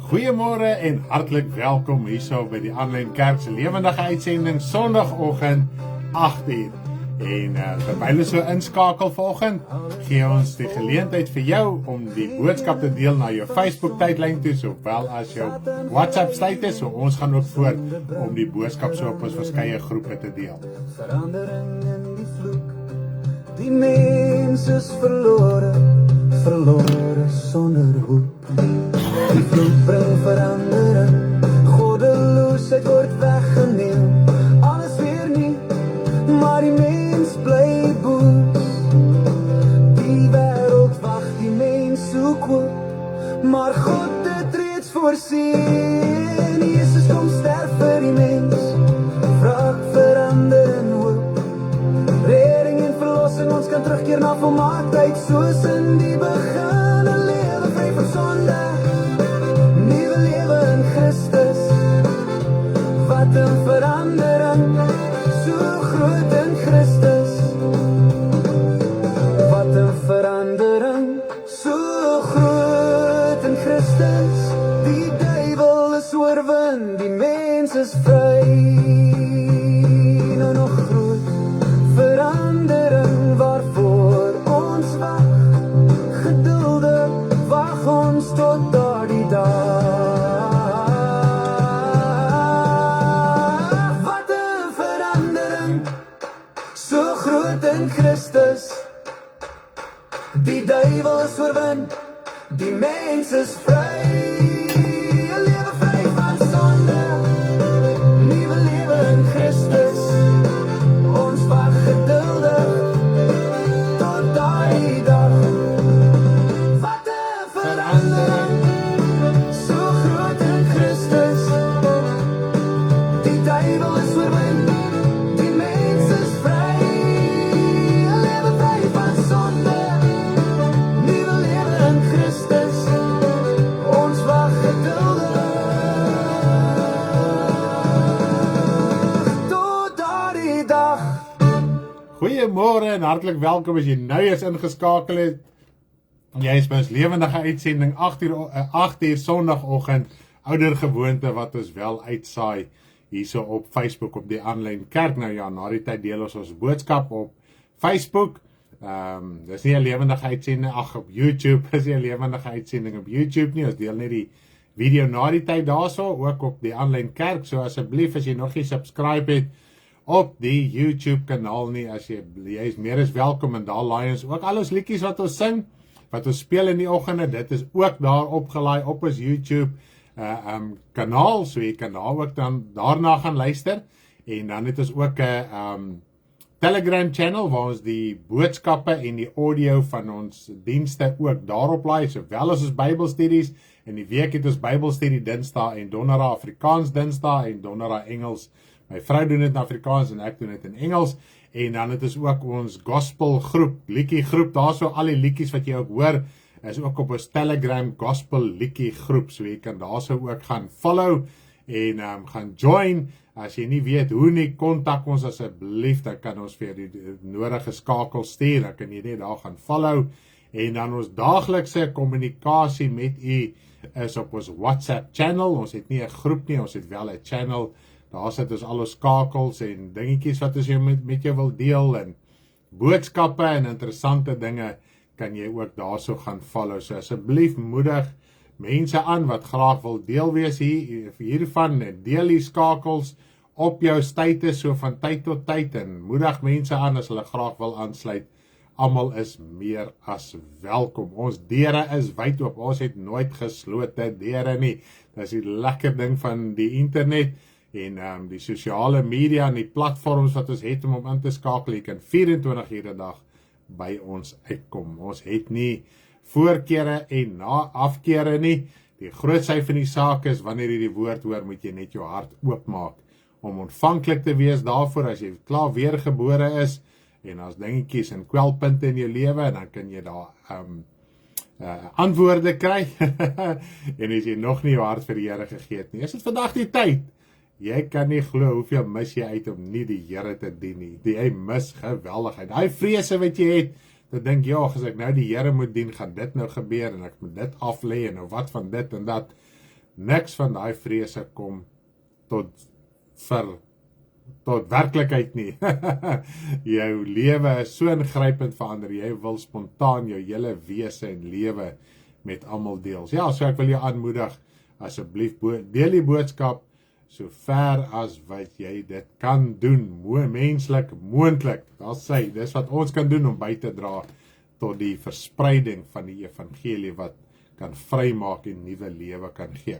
Goeiemôre en hartlik welkom hierso by die Aanlyn Kerk se lewendige uitsending Sondagoggend 8:00. En terwyl ons so inskakel vanoggend, gee ons die geleentheid vir jou om die boodskap te deel na jou Facebook tydlyn toe, sowel as jou WhatsApp status. So ons gaan ook voort om die boodskap so op ons verskeie groepe te deel. Verandering in die vloek, die mens is verlore sonder hoop. Die vloek bring verandering, goddeloosheid word weggeneem, alles weer nie, maar die mens bly boos. Die wêreld wag, die mens soek hoop, maar God het reeds voorsien. Jesus kom sterf vir die mens, wraak verandering hoop, redding en verlossing, ons kan terugkeer na volmaaktheid soos in die begin. 'n lewe vry van sonde, nuwe lewe in Christus. Wat 'n verandering, so groot in Christus. Wat 'n verandering, so groot in Christus. Die duiwel is oorwin, die mens is vry. Nou nog groot verandering waarvoor ons wag. Geduldig wag ons tot daardie dag. Wat 'n verandering, so groot in Christus. Die duiwel is oorwin, die mens is vry. 'n lewe vry van sonde, nuwe lewe in Christus. Ons wag geduldig tot daardie dag. Wat 'n verandering, so groot in Christus. Die duiwel is oorwin, die mens is vry. 'n lewe vry van sonde, nuwe lewe in Christus. Ons wag geduldig tot daardie dag. Goeiemôre en hartlik welkom as jy nou eens ingeskakel het. Jy is by ons lewendige uitsending 8:00 Sondagoggend, ouer gewoonte wat ons wel uitsaai hierso op Facebook op die Aanlyn Kerk. Nou ja, na die tyd deel ons boodskap op Facebook. Dis nie 'n lewendige uitsending op YouTube, is nie 'n lewendige uitsending op YouTube nie. Ons deel net die video na die tyd daarso ook op die Aanlyn Kerk. So asseblief as jy nog nie subscribe het op die YouTube kanaal nie, as jy is meer as welkom, en daar laai ons ook al ons liedjies wat ons sing, wat ons speel in die oggende. Dit is ook daar opgelaai op ons YouTube kanaal, so jy kan daar ook dan daarna gaan luister. En dan het ons ook 'n Telegram channel waar ons die boodskappe en die audio van ons dienste ook daarop laai, sowel as ons Bybelstudies. In die week het ons Bybelstudie Dinsdae en Donderdae Afrikaans Dinsdae en Donderdae Engels. My vrou doen dit in Afrikaans en ek doen dit in Engels. En dan het ons ook ons gospel groep, liedjie groep. Daarso al die liedjies wat jy ook hoor, is ook op ons Telegram gospel liedjie groep. So jy kan daarso ook gaan follow en gaan join. As jy nie weet hoe nie, kontak ons asseblief, dan kan ons vir die nodige skakel stuur. Dan kan jy net daar gaan follow. En dan ons daaglikse kommunikasie met u is op ons WhatsApp channel. Ons het nie 'n groep nie, ons het wel 'n channel. Daar sit ons al ons skakels en dingetjies wat ons met jou wil deel, en boodskappe en interessante dinge kan jy ook daarso gaan follow. So asseblief moedig mense aan wat graag wil deel wees hiervan, en deel die skakels op jou status so van tyd tot tyd, en moedig mense aan as hulle graag wil aansluit. Almal is meer as welkom. Ons deure is wyd oop. Ons het nooit geslote deure nie. Dis die lekker ding van die internet en die sosiale media en die platforms wat ons het om in te skakel. Jy kan 24 ure 'n dag by ons uitkom. Ons het nie voorkere en afkere nie. Die groot sy van die saak is, wanneer jy die woord hoor, moet jy net jou hart oopmaak om ontvanklik te wees daarvoor. As jy klaar weergebore is en as dingetjies en kwelpunte in jou lewe, dan kan jy daar antwoorde kry. En as jy nog nie jou hart vir die Here gegee het nie, is dit vandag die tyd. Jy kan nie glo hoeveel mis jy uit om nie die Here te dien nie. Jy mis geweldigheid. Daai vrese wat jy het, dan dink jy, as ek nou die Here moet dien, gaan dit nou gebeur en ek moet dit aflê en nou wat van dit en dat. niks van daai vrese kom tot werklikheid nie. Jou lewe is so ingrypend verander, jy wil spontaan jou hele wese en lewe met almal deel. Ja, so ek wil jou aanmoedig, asseblief deel die boodskap so ver as wat jy dit kan doen, menslik moontlik. Dis wat ons kan doen om by te dra tot die verspreiding van die evangelie wat kan vrymaak en nuwe lewe kan gee.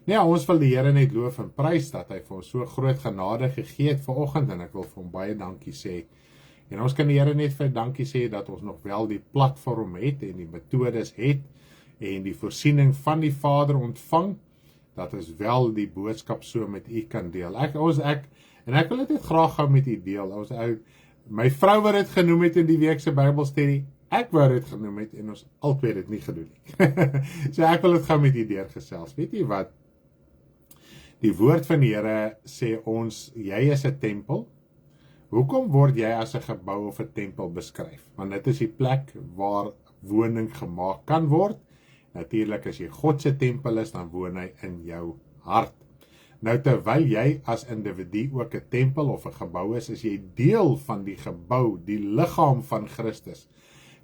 Ja, ons wil die Here net loof en prys dat hy vir ons so groot genade gegee het vanoggend en ek wil vir hom baie dankie sê. En ons kan die Here net vir dankie sê dat ons nog wel die platform het en die metodes het en die voorsiening van die Vader ontvang, dat ons wel die boodskap so met u kan deel. Ek wil dit graag gou met u deel. My vrou wat dit genoem het in die week se Bybelstudie, ek wou dit genoem het en ons albei dit nie gedoen nie. So ek wil dit gou met u deurgesels. Weet jy wat? Die woord van die Here sê ons, jy is 'n tempel. Hoekom word jy as 'n gebou of 'n tempel beskryf? Want dit is die plek waar woning gemaak kan word. Natuurlik as jy God se tempel is, dan woon hy in jou hart. Nou terwyl jy as individu ook 'n tempel of 'n gebou is jy deel van die gebou, die liggaam van Christus.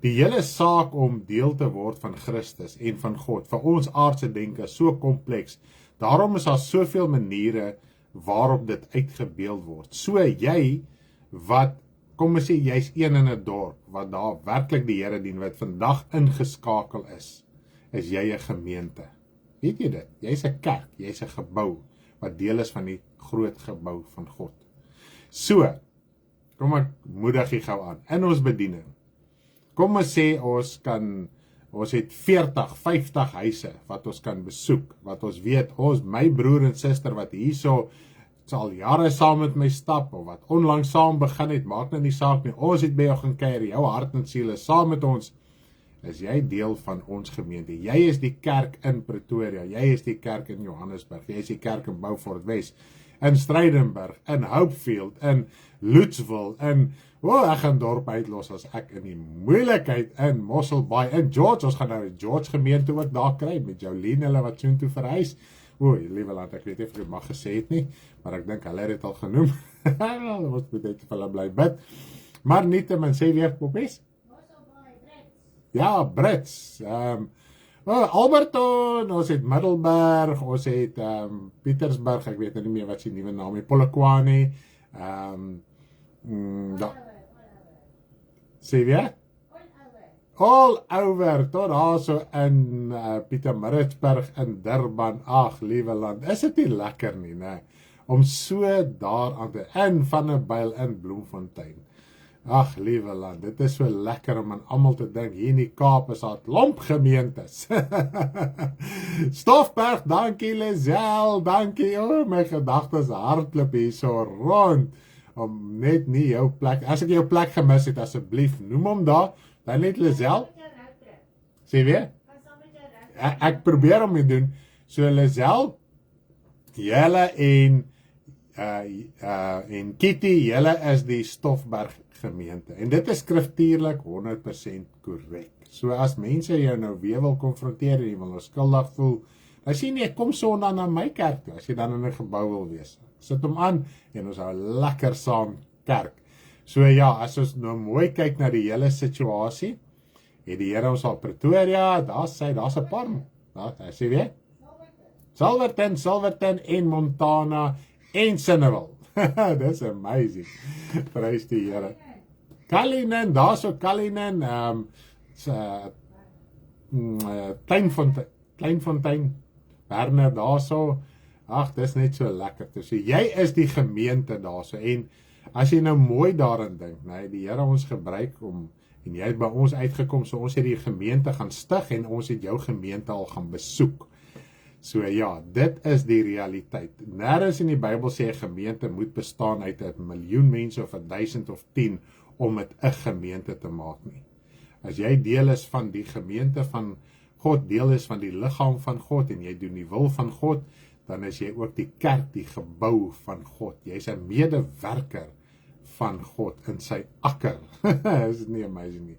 Die hele saak om deel te word van Christus en van God, vir ons aardse denke, so kompleks. Daarom is daar soveel maniere waarop dit uitgebeeld word. So jy, kom ons sê, jy's een in 'n dorp, wat daar werklik die Here dien, wat vandag ingeskakel is jy 'n gemeente. Weet jy dit? Jy's 'n kerk, jy's 'n gebou, wat deel is van die groot gebou van God. So, kom ek moedig jy gou aan, in ons bediening. Kom ons sê, ons het 40, 50 huise, wat ons kan besoek, wat ons weet, my broer en suster, wat hierso, sal jare saam met my stap, of wat onlangs saam begin het, maak nou nie saak nie, ons het by jou gaan kuier, jou hart en siel is saam met ons, is jy deel van ons gemeente. Jy is die kerk in Pretoria, jy is die kerk in Johannesburg, jy is die kerk in Beaufort West, in Strijdemburg, in Hopefield, in Lutzville, ek gaan dorp uitlos as ek in die moeilikheid in Mosselbaai, in George, ons gaan nou die George gemeente ook daar kry, met Jolien, hulle wat soontoe verhuis. Liewe land, ek weet nie of ek mag gesê het nie, maar ek dink hulle het dit al genoem. Ons moet net vir hulle bly bid. Maar nietemin, sê weer, Poppies? Ja, Brits. Alberton, ons het Middelburg, ons het Pietersburg, ek weet nie meer wat sy nuwe naam is, Polokwane, sê weer? All over, tot daar so in Pietermaritzburg, in Durban, ag, liewe land, is dit nie lekker nie, ne? Om so daar aan te, in Vanderbijl, in Bloemfontein. Ag, liewe land, dit is so lekker om aan almal te dink, hier in die Kaap is daar klomp gemeentes. Stoffberg, dankie Lisel, dankie, my gedagtes hardloop hier so rond, om net nie jou plek, as ek jou plek gemis het, asseblief, noem hom daar, dan net Lisel, sê weer, ek probeer om te doen, so Lisel, julle en Kitty, julle is die Stoffberg gemeente, en dit is skriftuurlik 100% korrek. So as mense jou nou weer wil konfronteer en jy wil nou skuldig voel, dan sê nie, kom Sondag na my kerk toe, as jy dan in 'n gebou wil wees. Sit hom aan en ons hou lekker saam kerk. So ja, as ons nou mooi kyk na die hele situasie, het die Here ons al Pretoria, daar's 'n paar, sê weer? Silverton en Montana en Sinnewil. That's amazing. Prys die Here. Cullinan, daar's so Cullinan, Kleinfontein, Werner, daarso. Ag, dis net so lekker. So jy is die gemeente daarso, en as jy nou mooi daarin dink, nee, die Here ons gebruik en jy het by ons uitgekom, so ons het die gemeente gaan stig en ons het jou gemeente al gaan besoek. So ja, dit is die realiteit. Nêrens in die Bybel sê 'n gemeente moet bestaan uit 1 miljoen mense of 1000 of 10 om dit 'n gemeente te maak nie. As jy deel is van die gemeente van God, deel is van die liggaam van God en jy doen die wil van God, dan is jy ook die kerk, die gebou van God. Jy's 'n medewerker van God in sy akker. Is dit nie amazing nie?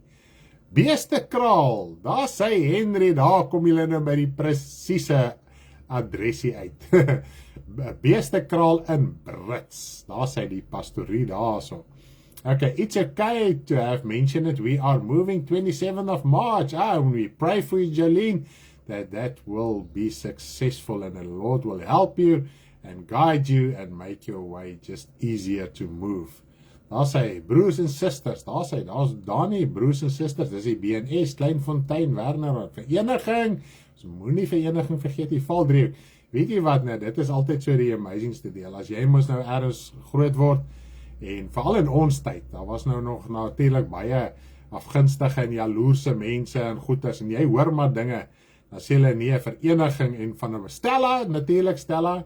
Beeste kraal, daar sê Henry, daar kom julle nou by die presiese adresie uit. Beestekraal in Brits. Daar sê die pastorie daarso. Okay, it's okay to have mentioned it. We are moving 27th of March. And we pray for you, Jolene, that will be successful and the Lord will help you and guide you and make your way just easier to move. Daar sê, broers en sisters, daar's Dani, broers en sisters, dis die BNS, Kleinfontein, Werner, vereniging, so moenie vereniging vergeet, die valdriehoek. Weet jy wat, nou, dit is altyd so die amazingste deel, as jy mos nou ergens groot word, en veral in ons tyd, daar was nou nog natuurlik baie afgunstige en jaloerse mense en goeders, en jy hoor maar dinge, dan sê hulle nee, vereniging en van 'n Stella, natuurlik Stella,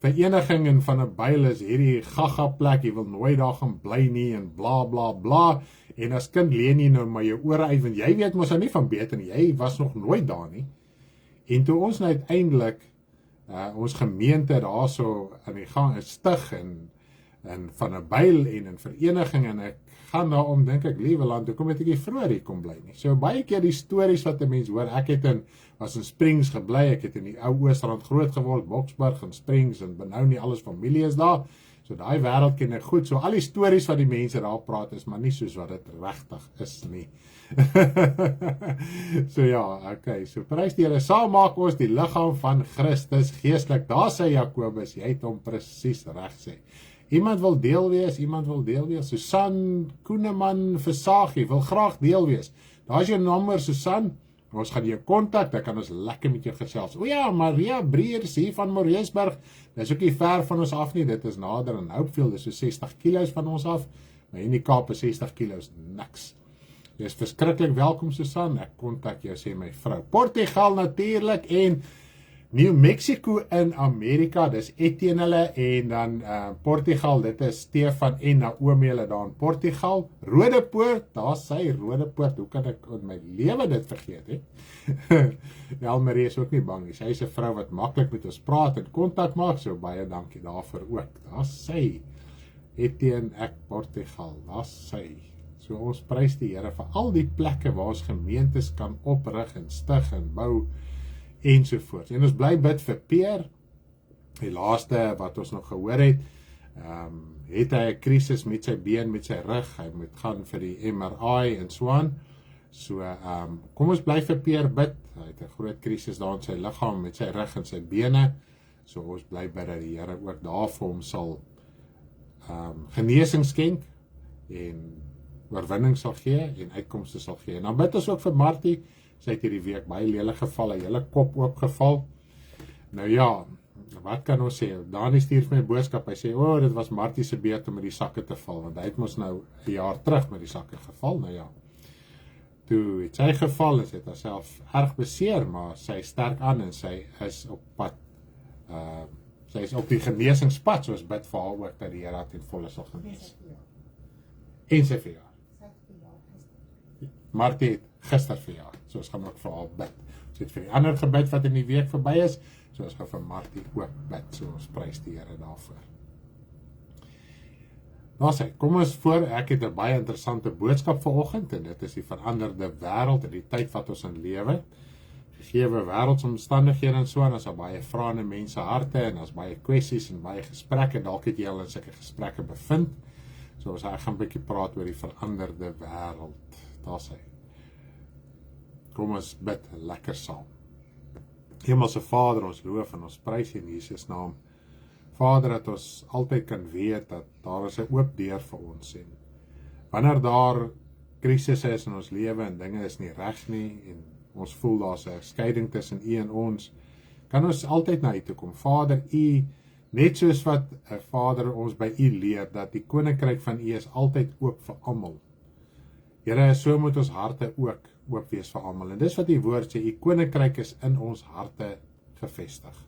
vereniging en van 'n byl is hierdie gaga plek, jy wil nooit daar gaan bly nie, en bla bla bla, en as kind leen jy nou maar jou ore uit, want jy weet mos nou nie van beter nie, jy was nog nooit daar nie, en toe ons nou uiteindelik, ons gemeente daar so in die gang is stig, en van 'n byl en 'n vereniging, en ek gaan daarom, dink ek, liewe land, hoekom het ek nie vroeër hier kom bly nie. So baie keer die stories wat 'n mens hoor, ek het was in Springs gebly, ek het in die ou Oostrand groot geword, Boksburg en Springs, en benou nie alles familie is daar, so daai wêreld ken ek goed, so al die stories wat die mense daar praat is, maar nie soos wat dit regtig is nie. So ja, okay, so prys die Here, saam maak ons die liggaam van Christus geestelik, daar sê Jakobus, jy het hom presies reg sê. Iemand wil deel wees, Susan Koeneman Versagie wil graag deel wees. Daar is jou nommer, Susan, ons gaan jou kontak, dan kan ons lekker met jou gesels. O ja, Maria Breers hier van Moreesburg, dit is ook nie ver van ons af nie, dit is nader in Hopefield, dit is so 60 kilos van ons af, maar in die Kaap is 60 kilos, niks. Jy is verskriklik welkom, Susan, ek kontak jou, sê my vrou. Portugal natuurlik, en New Mexico in Amerika, dis Etienne hulle, en dan Portugal, dit is Stefan en Naomi hulle daar in Portugal. Rodepoort, daar sê Rodepoort, hoe kan ek in my lewe dit vergeet, he? Elmarie is ook nie bang nie, sy is 'n vrou wat maklik met ons praat en kontak maak, so baie dankie daarvoor ook. Daar sê Etienne, ek Portugal, daar sê. So ons prys die Here vir al die plekke waar ons gemeentes kan oprig en stig en bou, ensovoorts. En ons bly bid vir Peer, die laaste wat ons nog gehoor het, het hy 'n krisis met sy been, met sy rug, hy moet gaan vir die MRI en so aan. So, kom ons bly vir Peer bid, hy het 'n groot krisis daar in sy liggaam, met sy rug en sy bene, so ons bly bid dat die Here ook daar vir hom sal genesing skenk, en oorwinning sal gee, en uitkomste sal gee. En dan bid ons ook vir Martie, sy het hierdie week baie lelik geval, 'n hele kop oopgeval. Nou ja, wat kan ons sê? Dani stuur vir my boodskap, hy sê, dit was Martie se beurt om met die sakke te val, want hy het mos nou 'n jaar terug met die sakke geval, nou ja. Toe het sy geval, en sy het haarself erg beseer, maar sy is sterk aan, en sy is op pad, sy is op die genesingspad, soos bid vir haar ook, dat die Here ten volle sal genees. En sy verjaar. Martie het gister verjaar, so ons gaan ook vir haar bid. Ons het vir die ander gebid wat in die week verby is, so ons gaan vir Martie ook bid, so ons prys die Here daarvoor. Nou sê, kom ons voor, ek het 'n baie interessante boodskap vanoggend, en dit is die veranderde wêreld, en die tyd wat ons in lewe, gegeewe wêreldsomstandighede en so, en as daar baie vrae in mense harte, en as baie kwessies en baie gesprekke, dalk het jy al in sulke gesprekke bevind, so ons gaan 'n bietjie praat oor die veranderde wêreld. Daar sê, kom ons bid lekker saam. Hemelse Vader, ons loof en ons prys in Jesus naam. Vader, dat ons altyd kan weet dat daar is 'n oop deur vir ons, en wanneer daar krisisse is in ons lewe en dinge is nie reg nie, en ons voel daar's 'n skeiding tussen U en ons, kan ons altyd na U toe kom. Vader, U, net soos wat Vader ons by U leer, dat die koninkryk van U is altyd oop vir almal. Here, so moet ons harte ook oop wees vir almal. En dis wat die woord sê, U koninkryk is in ons harte gevestig.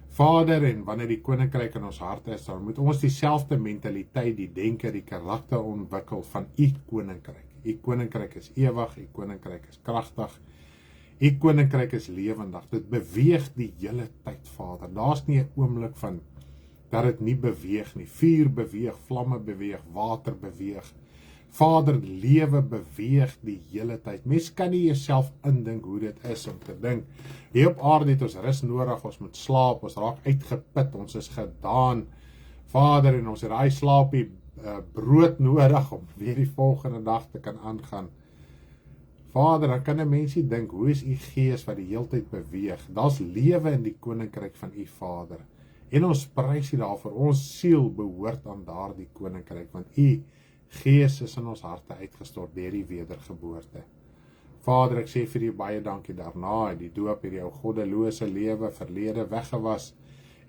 Vader, en wanneer die koninkryk in ons harte is, dan moet ons dieselfde mentaliteit, die denke, die karakter ontwikkel van U koninkryk. U koninkryk is ewig, U koninkryk is kragtig, U koninkryk is lewendig. Dit beweeg die hele tyd, Vader. Daar's nie 'n oomblik van dat dit nie beweeg nie. Vuur beweeg, vlamme beweeg, water beweeg. Vader, lewe beweeg die hele tyd. Mens kan nie jouself indink hoe dit is om te dink. Hier op aarde het ons rus nodig, ons moet slaap, ons raak uitgeput, ons is gedaan. Vader, en ons het daai slaapie brood nodig om weer die volgende dag te kan aangaan. Vader, dan kan 'n mensie dink, hoe is u gees wat die hele tyd beweeg? Daar's lewe in die koninkryk van u Vader. En ons prys u daarvoor. Ons siel behoort aan daardie koninkryk, want u Gees is in ons harte uitgestort deur die wedergeboorte. Vader, ek sê vir u baie dankie daarna, die doop het jou goddelose lewe verlede weggewas,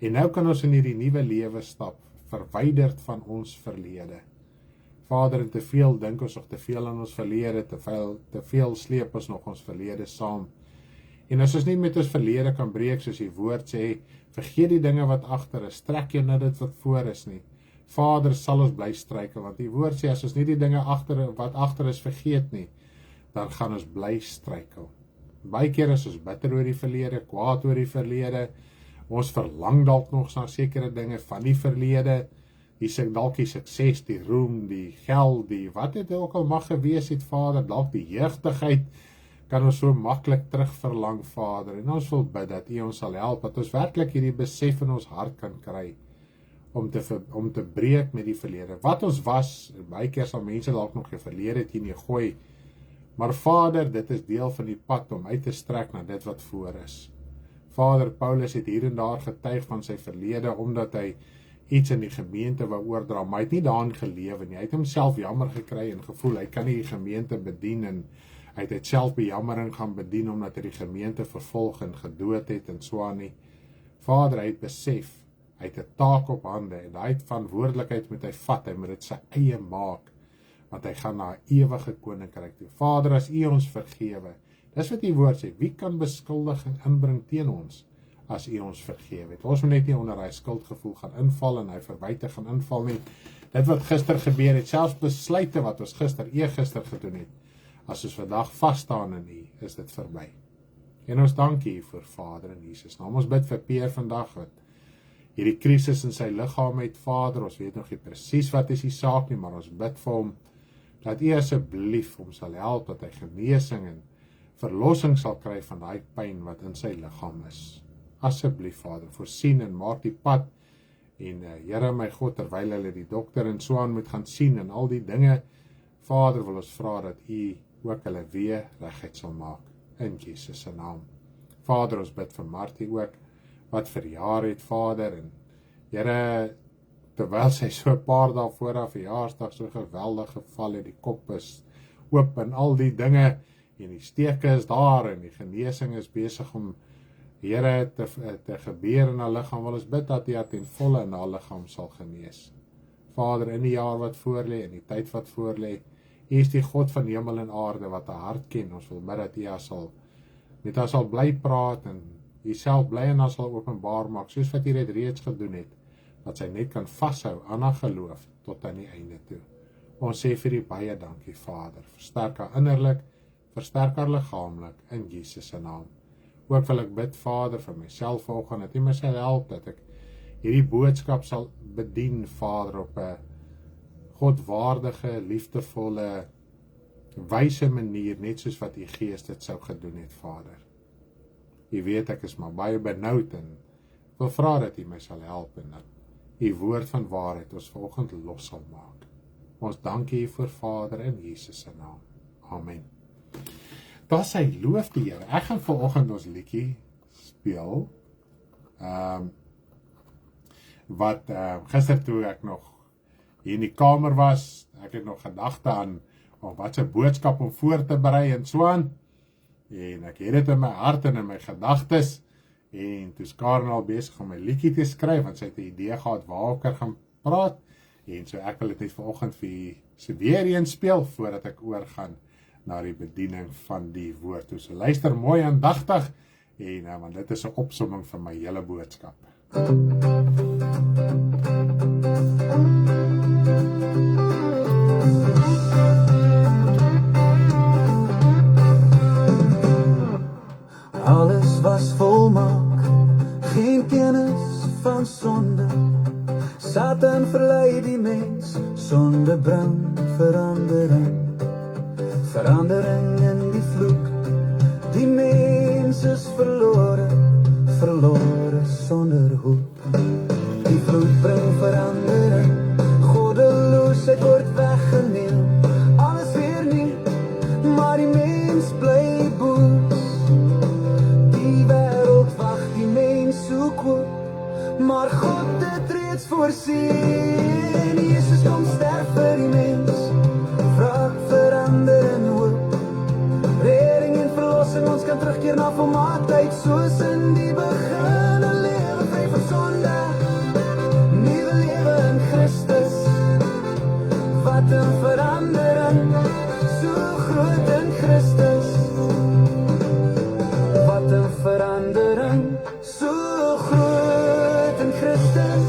en nou kan ons in hierdie nuwe lewe stap, verwyderd van ons verlede. Vader, en te veel dink ons nog te veel aan ons verlede, te veel sleep ons nog ons verlede saam. En as ons nie met ons verlede kan breek, soos die woord sê, vergeet die dinge wat agter is, trek jou na dit wat voor is nie. Vader, sal ons bly struikel, want die woord sê, as ons nie die dinge wat agter is vergeet nie, dan gaan ons bly struikel. Baie keer is ons bitter oor die verlede, kwaad oor die verlede, ons verlang dalk nog na sekere dinge van die verlede, dalk die sukses, die roem, die geld, die wat het ook al mag gewees het, Vader, dalk die jeugdigheid, kan ons so maklik terug verlang, Vader, en ons wil bid dat u ons sal help, dat ons werklik hierdie besef in ons hart kan kry, om te breek met die verlede. Wat ons was, baie keer sal mense dalk nog die verlede teen jou gooi, maar Vader, dit is deel van die pad om uit te strek na dit wat voor is. Vader, Paulus het hier en daar getuig van sy verlede, omdat hy iets in die gemeente wou oordra, maar hy het nie daarin gelewe nie. Hy het homself jammer gekry en gevoel, hy kan nie die gemeente bedien, en hy het self bejammering gaan bedien, omdat hy die gemeente vervolg en gedood het, en so aan nie. Vader, hy het besef, hy het 'n taak op hande, en hy het verantwoordelikheid moet hy vat, hy moet dit sy eie maak, want hy gaan na 'n ewige koninkryk toe. Vader, as u ons vergewe, dis wat die woord sê, wie kan beskuldiging inbring teen ons, as u ons vergewe het? Ons moet net nie onder hy skuldgevoel gaan inval, en hy verwyte gaan inval nie. Dit wat gister gebeur het, selfs besluite wat ons eergister gedoen het, as ons vandag vasstaan in u, is dit verby. En ons dank u vir Vader in Jesus naam. Ons bid vir Peer vandag, wat hierdie krisis in sy liggaam het, Vader, ons weet nog nie presies wat is die saak nie, maar ons bid vir hom, dat u asseblief hom sal help, dat hy genesing en verlossing sal kry van daai pyn wat in sy liggaam is. Asseblief, Vader, voorsien en maak die pad, en Here my God, terwyl hulle die dokter en so aan moet gaan sien, en al die dinge, Vader, wil ons vra dat u ook hulle weer reguit sal maak, in Jesus se naam. Vader, ons bid vir Martie ook, wat verjaar het, Vader, en Here, terwyl sy so 'n paar dae voor haar verjaarsdag so geweldig geval het, die kop is oop en al die dinge, en die steke is daar, en die genesing is besig om, Here, te gebeur in haar liggaam, wil ons bid dat hy ten volle in haar liggaam sal genees. Vader, in die jaar wat voorlê, in die tyd wat voorlê, u is die God van hemel en aarde, wat haar hart ken. Ons wil bid dat u met haar sal bly praat, en u self bly en haar sal openbaar maak, soos wat u dit reeds gedoen het, dat sy net kan vashou aan haar geloof, tot aan die einde toe. Ons sê vir u baie dankie, Vader, versterk haar innerlik, versterk haar liggaamlik, in Jesus se naam. Ook wil ek bid, Vader, vir myself vanoggend, dat u my sal help, dat ek hierdie boodskap sal bedien, Vader, op 'n godwaardige, liefdevolle, wyse manier, net soos wat u Gees dit sou gedoen het, Vader. U weet, ek is maar baie benoud, en wil vra dat u my sal help, en dat u woord van waarheid ons vanoggend los sal maak. Ons dank u vir Vader in Jesus se naam. Amen. Daar sy loof die Here. Ek gaan vanoggend ons liedjie speel, wat gister toe ek nog hier in die kamer was, ek het nog gedagte aan wat se boodskap om voor te berei en so aan, en ek het dit in my hart en in my gedagtes, en toe is Karen al besig om my liedjie te skryf, want sy het 'n idee gehad waaroor gaan praat, en so ek wil dit net vanoggend vir u se weer eens speel, voordat ek oorgaan na die bediening van die woord. So luister mooi aandagtig, en want dit is 'n opsomming van my hele boodskap. Alles was volmaak, geen kennis van sonde, Satan verlei die mens, sonde bring verandering. Verandering in die vloek, die mens is verlore, verlore sonder hoop. Die vloed bring verandering, goddeloosheid word weggeneem. Alles weer nie, maar die mens bly boos. Die wêreld wag, die mens soek hoop, maar God het reeds voorsien. Jesus kom sterf vir die mens, wraak verander in hoop. Redding en verlossing, ons kan terugkeer na volmaaktheid, soos in die begin. 'n lewe vry van sonde, nuwe lewe in Christus. Wat 'n verandering, so groot in Christus. Wat 'n verandering, so groot in Christus.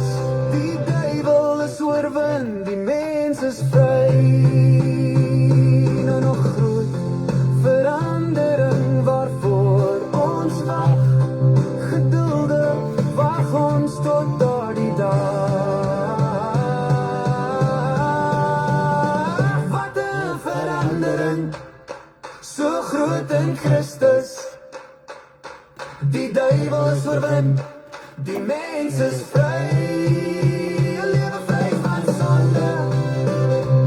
Die duiwel is oorwin, die mens is vry. Nou nog groot verandering waarvoor ons wag. Geduldig wag ons tot daardie dag. Wat 'n verandering, so groot in Christus. Die duiwel is oorwin, die mens is vry. 'n lewe vry van sonde,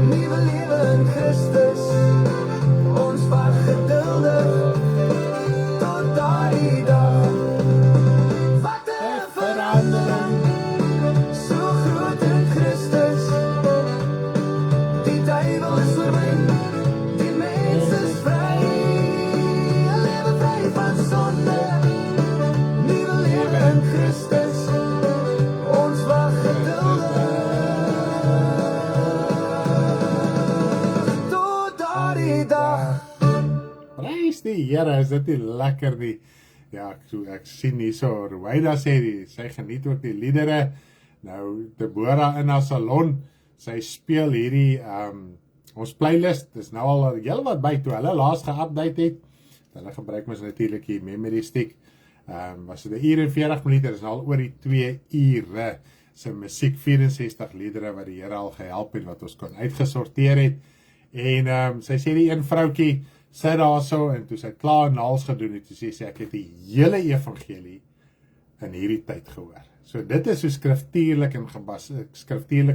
nuwe lewe in Christus. Ons wag geduldig tot daardie dag. Wat 'n verandering, so groot in Christus. Die duiwel is oorwin, die mens is vry. 'n lewe vry van sonde, nuwe lewe in Christus. Ons wag geduldig tot daardie dag. Prys die Here, is dit nie lekker nie? Ja, ek sien hier so, Ruwaida sê, sy geniet ook die liedere. Nou, Deborah in haar salon, sy speel hierdie, ons playlist, dis nou al heel wat by toe hulle laas geupdate het. Hulle gebruik mens natuurlik die memory stick. Was dit 1 uur en 40 minute, dis nou al oor die 2 ure. Sy musiek, 64 liedere wat die Here al gehelp het, wat ons kon uitgesorteer het. En sy sê die een vroukie, sit daar so, en toe sy klaar naals gedoen het, toe sê sy, ek het die hele evangelie in hierdie tyd gehoor. So dit is so skriftuurlik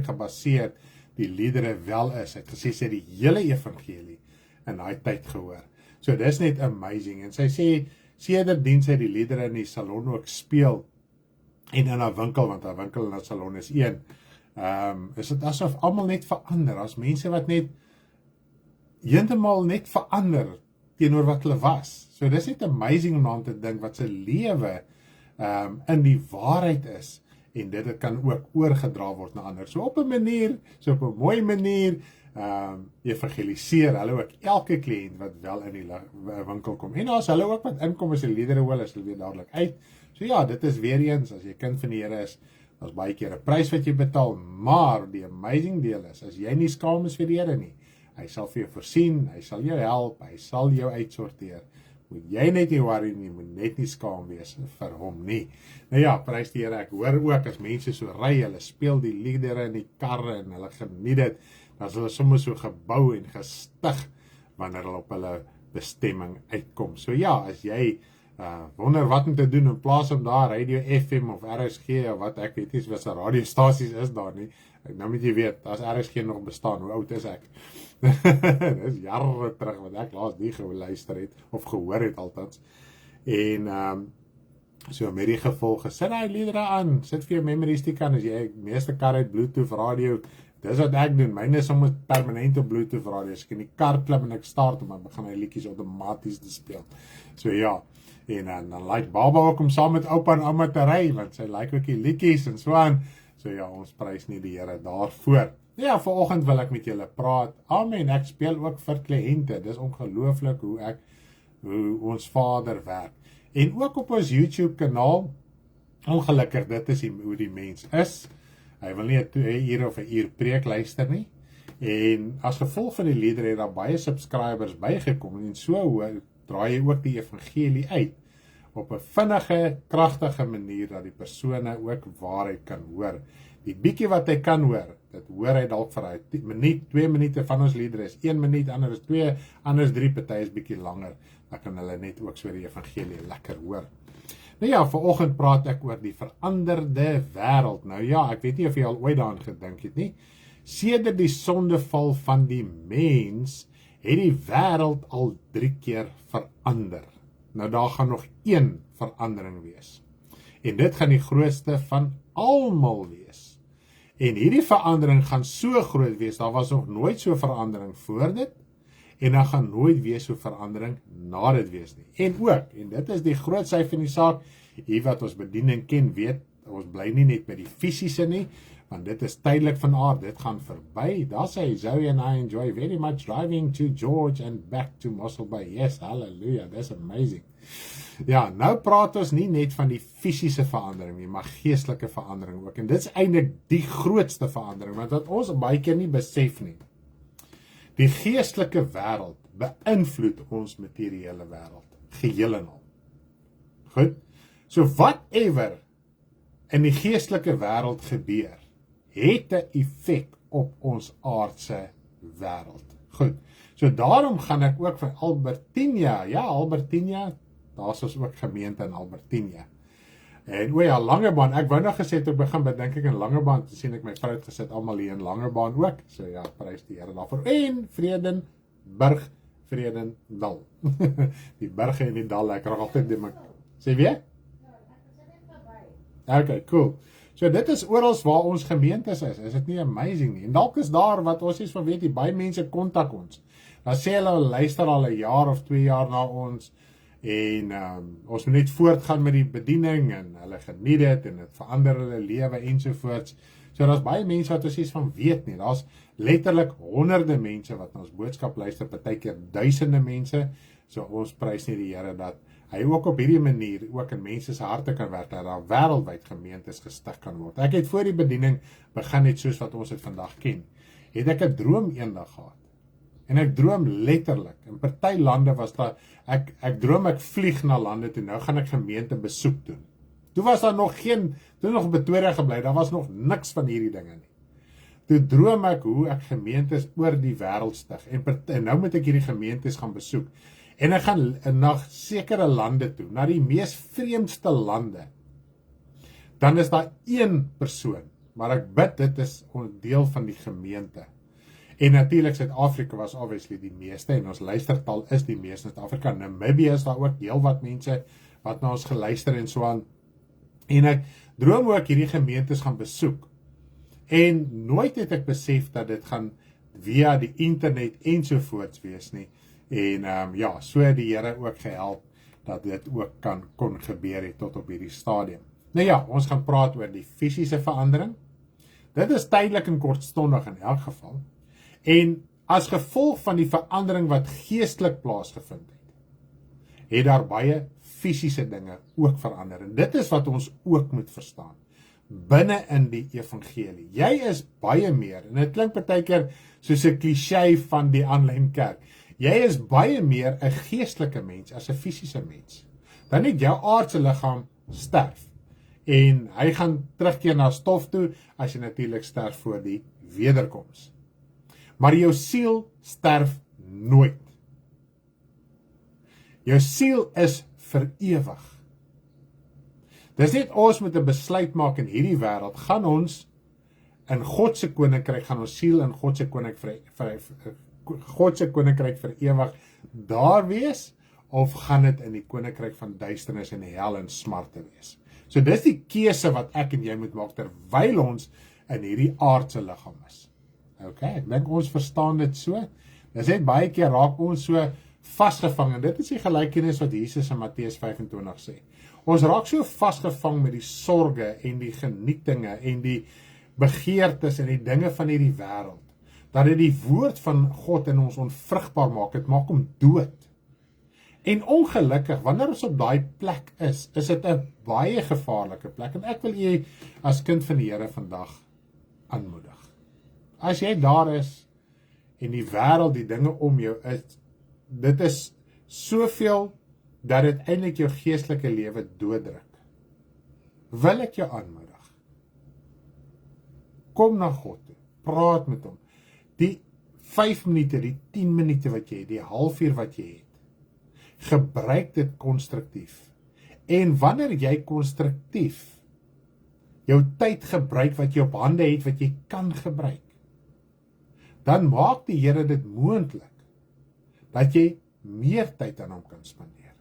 gebaseerd die liedere wel is. Hy het gesê, sy het die hele evangelie in daai tyd gehoor. So dis net amazing, en sy sê, sedertdien sy die liedere in die salon ook speel, en in haar winkel, want haar winkel en haar salon is een, is dit asof almal net verander, as mense wat net heeltemal net verander teenoor wat hulle was. So dis net amazing om aan te dink wat sy lewe in die waarheid is, en dit kan ook oorgedra word na ander. So op 'n manier, so op 'n mooi manier, evangeliseer hulle ook elke kliënt wat wel in die winkel kom. En as hulle ook wat inkom as die liedere hoor, is hulle weer dadelik uit. So ja, dit is weer eens, as jy kind van die Here is, daar's baie keer 'n prys wat jy betaal, maar die amazing deel is, as jy nie skaam is vir die Here nie, hy sal vir jou voorsien, hy sal jou help, hy sal jou uitsorteer. Moet jy net nie worry nie, moet net nie skaam wees vir hom nie. Nou ja, prys die Here, ek hoor ook as mense so ry, hulle speel die liedere in die karre en hulle geniet dit, dan is hulle soms so gebou en gestig wanneer hulle op hulle bestemming uitkom. So ja, as jy wonder wat om te doen in plaas om daar Radio FM of RSG of wat, ek weet nie wat se radiostasies is daar nie. Nou moet jy weet, as RSG nog bestaan, hoe oud is ek? Dis jare terug wat ek laas die geluister het, of gehoor het althans. En so met die gevolge, sit die liedere aan, sit vir jou memory stick aan, as jy meeste kar uit Bluetooth radio, dis wat ek doen, myne is soms permanent op Bluetooth radio, as ek in die kar klim en ek start, dan begin hy liedjies outomaties te speel. So ja, en dan like baba ook om saam met oupa en ouma te ry, want sy like ook die liedjies en so aan. So ja, ons prys nie die Here daarvoor. Ja, vanoggend wil ek met julle praat. Amen, ek speel ook vir kliënte. Dis ongelooflik hoe ons Vader werk. En ook op ons YouTube kanaal, ongelukkig, dit is hoe die mens is. Hy wil nie 'n 2 uur of 'n uur preek luister nie. En as gevolg van die liedere het daar baie subscribers bygekom, en so draai jy ook die evangelie uit op 'n vinnige, kragtige manier, dat die persone ook waarheid kan hoor. Die bietjie wat hy kan hoor, dit hoor hy dalk vir hy minuut, 2 minute van ons liedere is 1 minuut, ander is 2, anders 3, party is bietjie langer, dan kan hulle net ook so die evangelie lekker hoor. Nou ja, vanoggend praat ek oor die veranderde wêreld. Nou ja, ek weet nie of jy al ooit daaraan gedink het nie. Sedert die sondeval van die mens, het die wêreld al 3 keer verander. Nou daar gaan nog 1 verandering wees. En dit gaan die grootste van almal wees. En hierdie verandering gaan so groot wees, daar was nog nooit so verandering voor dit, en daar gaan nooit weer so verandering na dit wees nie. En ook, en dit is die groot sy van die saak, hier wat ons bediening ken, weet, ons bly nie net met die fisiese nie, want dit is tydelik van aard, dit gaan verby. Daar sê Zoe and I enjoy very much driving to George and back to Mossel Bay. Yes, hallelujah, that's amazing. Ja, nou praat ons nie net van die fisiese verandering nie, maar geestelike verandering ook. En dit is eintlik die grootste verandering, want wat ons baie keer nie besef nie. Die geestelike wêreld beïnvloed ons materiële wêreld, geheel en al. Goed, so whatever in die geestelike wêreld gebeur, het 'n effek op ons aardse wêreld. Goed, so daarom gaan ek ook vir Albertinia, ja Albertinia, daar is ons ook gemeente in Albertinia. En o ja, Langebaan, ek wou nog gesê toe ek begin bedink ek in Langebaan, te sien ek my vrou het gesit, almal hier in Langebaan ook, so ja, prys die Here daarvoor. En Vredenburg, Vredendal, die berge en die dal, ek raak altyd die sê weer? Okay, cool. So dit is oral waar ons gemeentes is dit nie amazing nie? En dalk is daar wat ons is van weet, die baie mense kontak ons. Dan sê hulle luister al 'n jaar of 2 jaar na ons, en ons moet net voortgaan met die bediening, en hulle geniet dit, en dit verander hulle lewe, ensovoorts. So daar's baie mense wat ons iets van weet nie, daar's letterlik honderde mense wat na ons boodskap luister, partykeer duisende mense, so ons prys nie die Here dat hy ook op hierdie manier ook in mense se harte kan werk, dat daar wêreldwyd gemeentes gestig kan word. Ek het voor die bediening begin net soos wat ons dit vandag ken, het ek 'n droom eendag gehad. En ek droom letterlik, in party lande was daar, ek droom ek vlieg na lande toe, nou gaan ek gemeente besoek doen. Toe was daar nog geen, toe nog in Pretoria gebly, daar was nog niks van hierdie dinge nie. Toe droom ek hoe ek gemeentes oor die wêreld stig, en nou moet ek hierdie gemeentes gaan besoek. En ek gaan na sekere lande toe, na die mees vreemdste lande. Dan is daar 1 persoon, maar ek bid dit is deel van die gemeente. En natuurlik Suid-Afrika was obviously die meeste, en ons luistertal is die meeste in Suid-Afrika. Namibië is daar ook heel wat mense wat na ons geluister en so aan. En ek droom ook hierdie gemeentes gaan besoek. En nooit het ek besef dat dit gaan via die internet ensovoorts wees nie. En ja, so het die Here ook gehelp dat dit ook kon gebeur het tot op hierdie stadium. Nou ja, ons gaan praat oor die fisiese verandering. Dit is tydelik en kortstondig in elk geval. En as gevolg van die verandering wat geestelik plaasgevind het daar baie fisiese dinge ook verander. En dit is wat ons ook moet verstaan. Binne in die evangelie. Jy is baie meer, en dit klink partykeer soos 'n kliseë van die aanlyn kerk. Jy is baie meer 'n geestelike mens as 'n fisiese mens. Dan net jou aardse liggaam sterf. En hy gaan terugkeer na stof toe, as jy natuurlik sterf voor die wederkoms. Maar jou siel sterf nooit. Jou siel is vir ewig. Dis net ons moet 'n besluit maak in hierdie wêreld, gaan ons in God se koninkryk, gaan ons siel in God se koninkryk vir ewig daar wees, of gaan dit in die koninkryk van duisternis en hel en smarte wees. So dis die keuse wat ek en jy moet maak terwyl ons in hierdie aardse liggaam is. Okay, ek dink ons verstaan dit so. Dis net baie keer raak ons so vasgevang, en dit is die gelykenis wat Jesus in Matteus 25 sê. Ons raak so vasgevang met die sorge en die genietinge en die begeertes en die dinge van hierdie wêreld, dat dit die woord van God in ons onvrugbaar maak, dit maak hom dood. En ongelukkig, wanneer ons op daai plek is dit 'n baie gevaarlike plek, en ek wil jy as kind van die Here vandag aanmoedig. As jy daar is, en die wêreld, die dinge om jou is, dit is soveel, dat dit eintlik jou geestelike lewe dooddruk. Wil ek jou aanmoedig. kom na God toe, praat met hom. Die 5 minute, die 10 minute wat jy het, die halfuur wat jy het, gebruik dit konstruktief. En wanneer jy konstruktief jou tyd gebruik wat jy op hande het, wat jy kan gebruik, dan maak die Here dit moontlik dat jy meer tyd aan hom kan spandeer.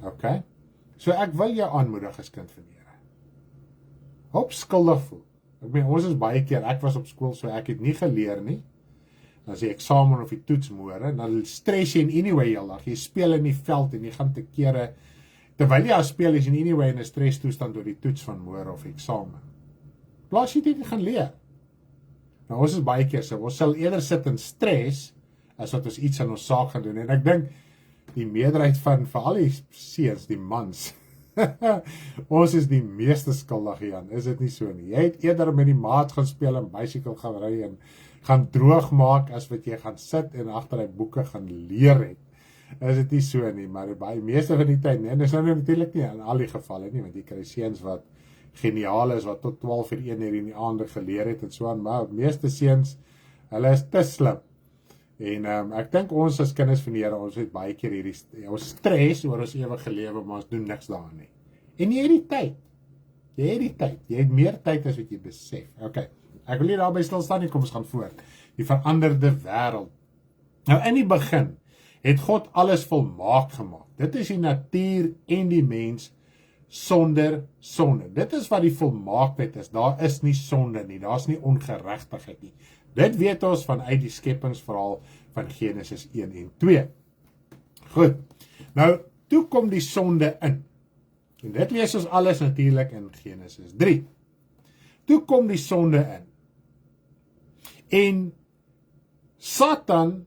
OK? So ek wil jou aanmoedig as kind van die Here. Op skuldig voel. Ek meen, ons is baie keer, ek was op skool, so ek het nie geleer nie. Dan is die eksamen of die toets môre, dan stres jy in anyway heel dag. Jy speel in die veld en jy gaan te kere, terwyl jy speel is jy anyway in 'n stres toestand oor die toets van môre of eksamen. Plaas jy dit nie gaan leer. Nou ons is baie keer so, ons sal eerder sit in stres as wat ons iets aan ons saak gaan doen. En ek dink die meerderheid van veral die seuns, die mans, ons is die meeste skuldig hieraan, is dit nie so nie? Jy het eerder met die maat gaan speel en bicycle gaan ry en gaan droog maak as wat jy gaan sit en agter die boeke gaan leer het. Is dit nie so nie, maar baie meeste van die tyd, nee, dis nou natuurlik nie in al die gevalle nie, want jy kry seuns wat geniaal is, wat tot 12 uur 1 uur in die aande geleer het en so aan, maar meeste seuns, hulle is te slim. En ek dink ons as kinders van die Here, ons het baie keer hierdie, ons stres oor ons ewige lewe, maar ons doen niks daaraan nie. En jy het die tyd. Jy het meer tyd as wat jy besef. OK, ek wil nie daarby stil staan nie, kom ons gaan voort. Die veranderde wêreld. Nou in die begin het God alles volmaak gemaak. Dit is die natuur en die mens sonder sonde. Dit is wat die volmaaktheid is. Daar is nie sonde nie, daar is nie ongeregtigheid nie. Dit weet ons vanuit die skepingsverhaal van Genesis 1 en 2. Goed, nou toe kom die sonde in. En dit lees ons alles natuurlik in Genesis 3. Toe kom die sonde in. En Satan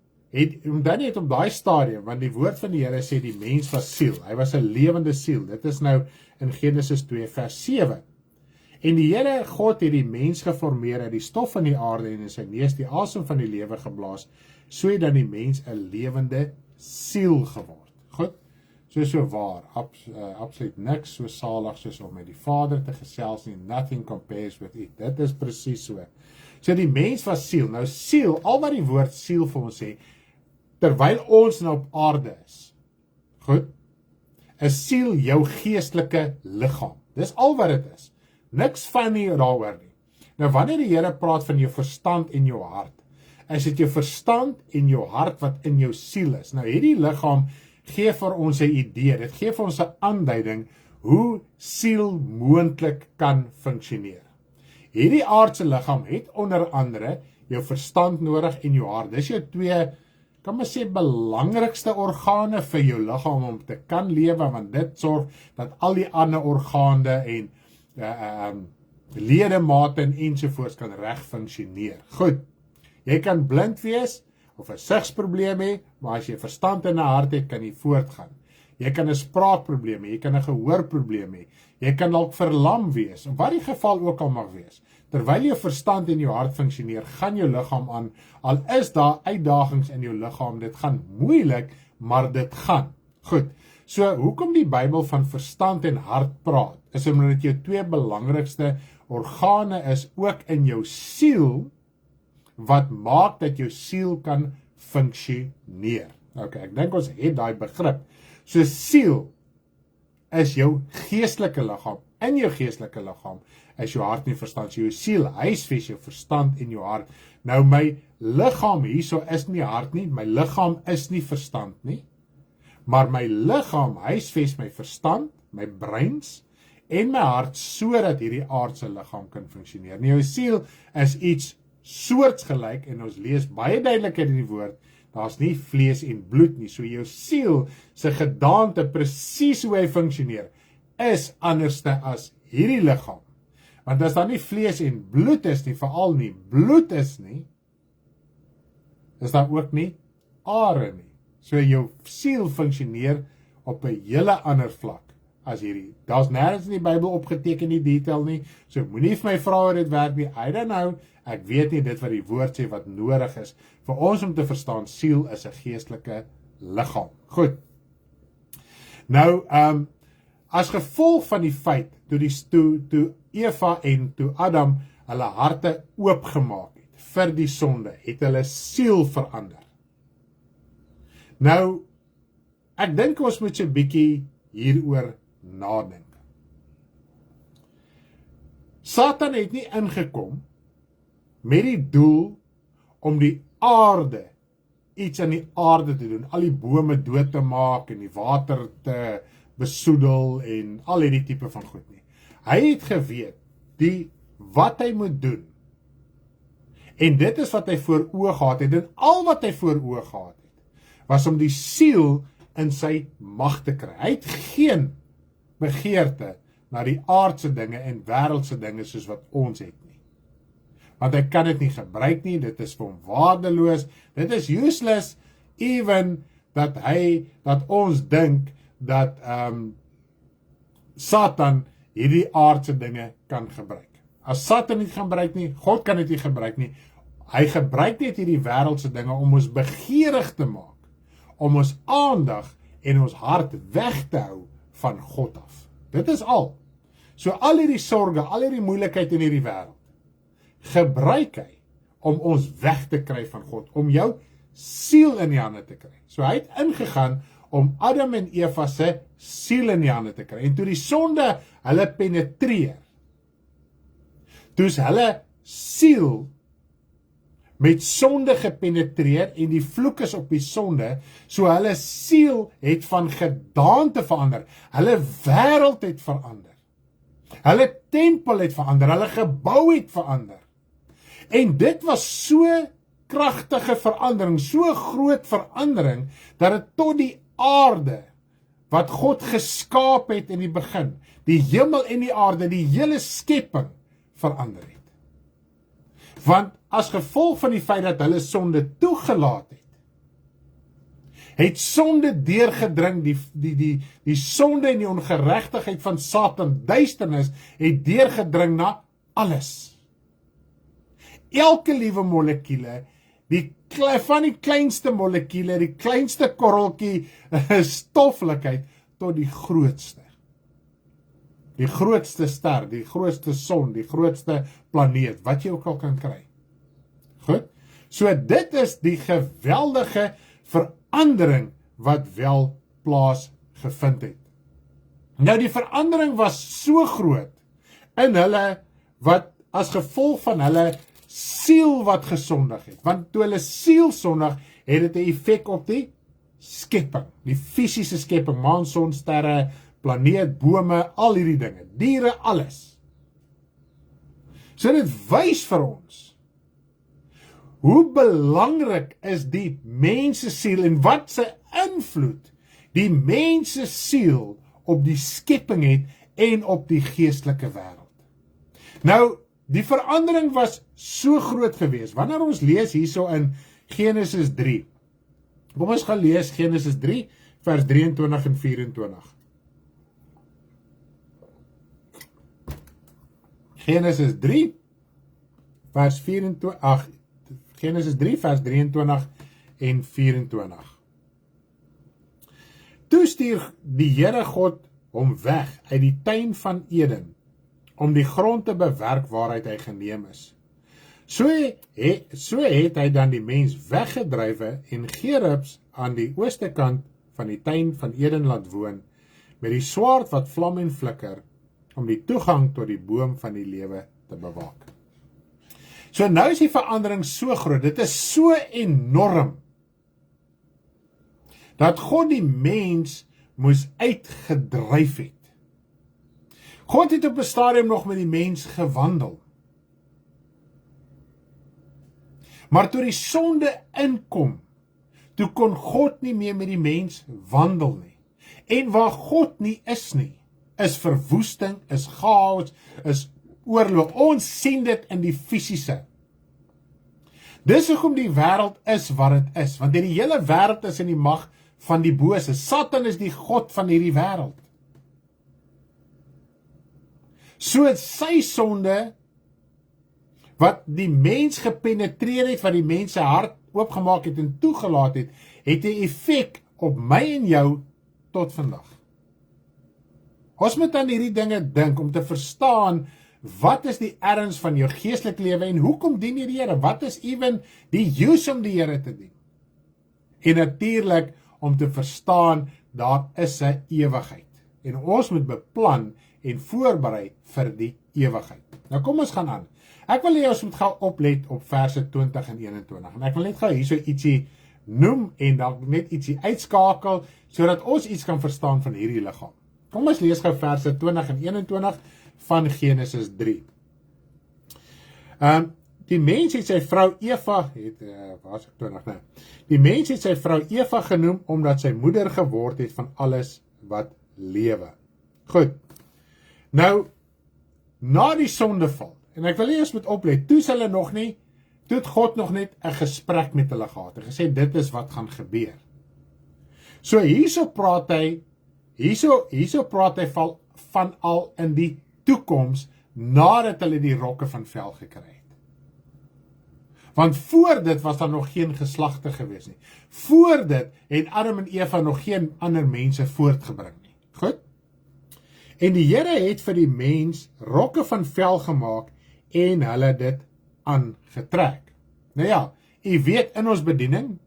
dan het op daai stadium, want die woord van die Here sê die mens was siel, hy was 'n lewende siel, dit is nou in Genesis 2 vers 7, en die Here God het die mens geformeer uit die stof van die aarde en in sy neus die asem van die lewe geblaas, so het dan die mens 'n lewende siel geword. Goed, so waar, absoluut niks so salig soos om met die Vader te gesels nie, nothing compares with it, dit is presies so. So die mens was siel, nou siel, al wat die woord siel vir ons sê, terwyl ons nou op aarde goed, is siel jou geestelike liggaam. Dis al wat dit is. Niks van nie daaroor nie. Nou wanneer die Here praat van jou verstand en jou hart, is dit jou verstand en jou hart wat in jou siel is. Nou hierdie liggaam gee vir ons 'n idee, dit gee vir ons 'n aanduiding hoe siel moontlik kan funksioneer. Hierdie aardse liggaam het onder andere jou verstand nodig en jou hart. Dis jou twee, kan men sê, belangrikste organe vir jou liggaam om te kan lewe, want dit sorg dat al die ander organe en ledemate en ensovoorts kan reg funksioneer. Goed, jy kan blind wees of 'n sigsprobleem hê, maar as jy verstand en 'n hart het, kan jy voortgaan. Jy kan 'n spraakprobleem hê, jy kan 'n gehoorprobleem hê, jy kan dalk verlam wees, of wat die geval ook al mag wees. Terwyl jou verstand en jou hart funksioneer, gaan jou liggaam aan, al is daar uitdagings in jou liggaam, dit gaan moeilik, maar dit gaan. Goed, so hoekom die Bybel van verstand en hart praat, is omdat dit jou twee belangrikste organe is, ook in jou siel, wat maak dat jou siel kan funksioneer. Ok, ek dink ons het daai begrip. So siel is jou geestelike liggaam. In jou geestelike liggaam is jou hart en verstand. So jou siel huisves jou verstand en jou hart. Nou my liggaam hierso is nie hart nie, my liggaam is nie verstand nie, maar my liggaam huisves my verstand, my breins en my hart, sodat hierdie aardse liggaam kan funksioneer. Nou jou siel is iets soortgelyk, en ons lees baie duidelik in die woord, daar's nie vlees en bloed nie, so jou siel se gedaante, presies hoe hy funksioneer, is anderste as hierdie liggaam. Want as daar nie vlees en bloed is nie, veral nie bloed is nie, is daar ook nie are nie. So jou siel funksioneer op 'n hele ander vlak as hierdie. Daar's nêrens in die Bybel opgeteken die detail nie, so moenie vir my vra hoe dit werk nie, I don't know, ek weet nie dit wat die woord sê wat nodig is, vir ons om te verstaan, siel is 'n geestelike liggaam. Goed. Nou, as gevolg van die feit, toe Eva en toe Adam hulle harte oopgemaak het vir die sonde, het hulle siel verander. Nou, ek dink ons moet so 'n bietjie hieroor nadink. Satan het nie ingekom met die doel om die aarde, iets aan die aarde te doen, al die bome dood te maak en die water te besoedel en al hierdie tipe van goed nie. Hy het geweet, wat hy moet doen. En dit is wat hy voor oë gehad het, en al wat hy voor oë gehad het, was om die siel in sy mag te kry. Hy het geen begeerte na die aardse dinge en wêreldse dinge soos wat ons het nie. Want hy kan dit nie gebruik nie, dit is vir hom waardeloos, dit is useless, even dat ons dink dat Satan hierdie aardse dinge kan gebruik. As Satan nie gebruik nie, God kan dit nie gebruik nie, hy gebruik net hierdie wêreldse dinge om ons begeerig te maak, om ons aandag en ons hart weg te hou van God af. Dit is al. So al hierdie sorge, al hierdie moeilikheid in hierdie wêreld, gebruik hy om ons weg te kry van God, om jou siel in die hande te kry. So hy het ingegaan om Adam en Eva se siel in die hande te kry. En toe die sonde hulle penetreer, toe is hulle siel met sonde gepenetreer en die vloek is op die sonde, so hulle siel het van gedaante verander, hulle wêreld het verander, hulle tempel het verander, hulle gebou het verander. En dit was so kragtige verandering, so groot verandering, dat het tot die aarde, wat God geskaap het in die begin, die hemel en die aarde, die hele skepping, verander het. Want as gevolg van die feit dat hulle sonde toegelaat het sonde deurgedring, die sonde en die ongeregtigheid van Satan, duisternis, het deurgedring na alles. Elke liewe molekule, van die kleinste molekule, die kleinste korreltjie stoflikheid, tot die grootste. Die grootste ster, die grootste son, die grootste planeet, wat jy ook al kan kry. Goed? So dit is die geweldige verandering wat wel plaasgevind het. Nou die verandering was so groot in hulle, wat as gevolg van hulle siel wat gesondig het. Want toe hulle siel sondig, het dit 'n effek op die skepping, die fisiese skepping, maan, son, sterre, planeet, bome, al hierdie dinge, diere, alles. So dit wys vir ons, hoe belangrik is die mense siel en wat se invloed die mense siel op die skepping het en op die geestelike wêreld. Nou, die verandering was so groot gewees. Wanneer ons lees hierso in Genesis 3. Kom ons gaan lees Genesis 3 vers 23 en 24. Genesis 3 vers 24, Genesis 3 vers 23 en 24. Toe stuur die Here God hom weg uit die tuin van Eden, om die grond te bewerk waaruit hy geneem is. So het hy dan die mens weggedrywe en Gerubs aan die ooste kant van die tuin van Eden laat woon, met die swaard wat vlam en flikker, om die toegang tot die boom van die lewe te bewaak. So nou is die verandering so groot, dit is so enorm, dat God die mens moes uitgedryf het. God het op 'n stadium nog met die mens gewandel. Maar toe die sonde inkom, toe kon God nie meer met die mens wandel nie. En waar God nie, is verwoesting, is chaos, is oorlog. Ons sien dit in die fisiese. Dis hoekom die wêreld is wat dit is, want die hele wêreld is in die mag van die bose. Satan is die god van hierdie wêreld. So sy sonde, wat die mens gepenetreer het, wat die mens se hart oopgemaak het en toegelaat het, het 'n effek op my en jou tot vandag. Ons moet aan hierdie dinge dink om te verstaan wat is die erns van jou geestelike lewe en hoekom dien jy die Here? Wat is even die use om die Here te dien? En natuurlik om te verstaan, daar is 'n ewigheid. En ons moet beplan en voorberei vir die ewigheid. Nou kom ons gaan aan. Ek wil hê ons moet gou oplet op verse 20 en 21. En ek wil net gou hierso ietsie noem en dan net ietsie uitskakel, sodat ons iets kan verstaan van hierdie liggaam. Kom ons lees gou verse 20 en 21 van Genesis 3. Die mens het sy vrou Eva, Die mens het sy vrou Eva genoem, omdat sy moeder geword het van alles wat lewe. Goed, nou, na die sondeval, en ek wil hê ons moet oplet, toe het God nog net 'n gesprek met hulle gehad, en gesê, dit is wat gaan gebeur. So hierso praat hy van al in die toekoms, nadat hulle die rokke van vel gekry het. Want voor dit was daar nog geen geslagte gewees nie. Voor dit het Adam en Eva nog geen ander mense voortgebring nie. Goed? En die Here het vir die mens rokke van vel gemaak en hulle dit aangetrek. Nou ja, u weet in ons bediening,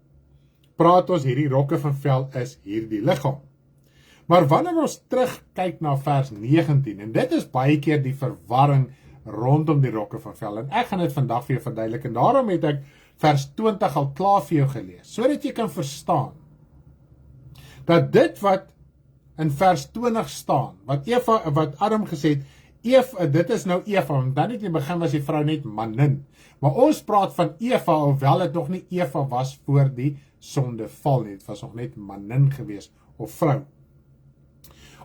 praat ons hierdie rokke van vel is hierdie liggaam. Maar wanneer ons terugkyk na vers 19, en dit is baie keer die verwarring rondom die rokke van vel, en ek gaan dit vandag vir jou verduidelik, en daarom het ek vers 20 al klaar vir jou gelees, sodat jy kan verstaan, dat dit wat in vers 20 staan, wat Adam gesê het, dit is nou Eva, want dan het in die begin was die vrou net manin, maar ons praat van Eva, hoewel het nog nie Eva was voor die sondeval nie, het was nog net manin gewees, of vrou,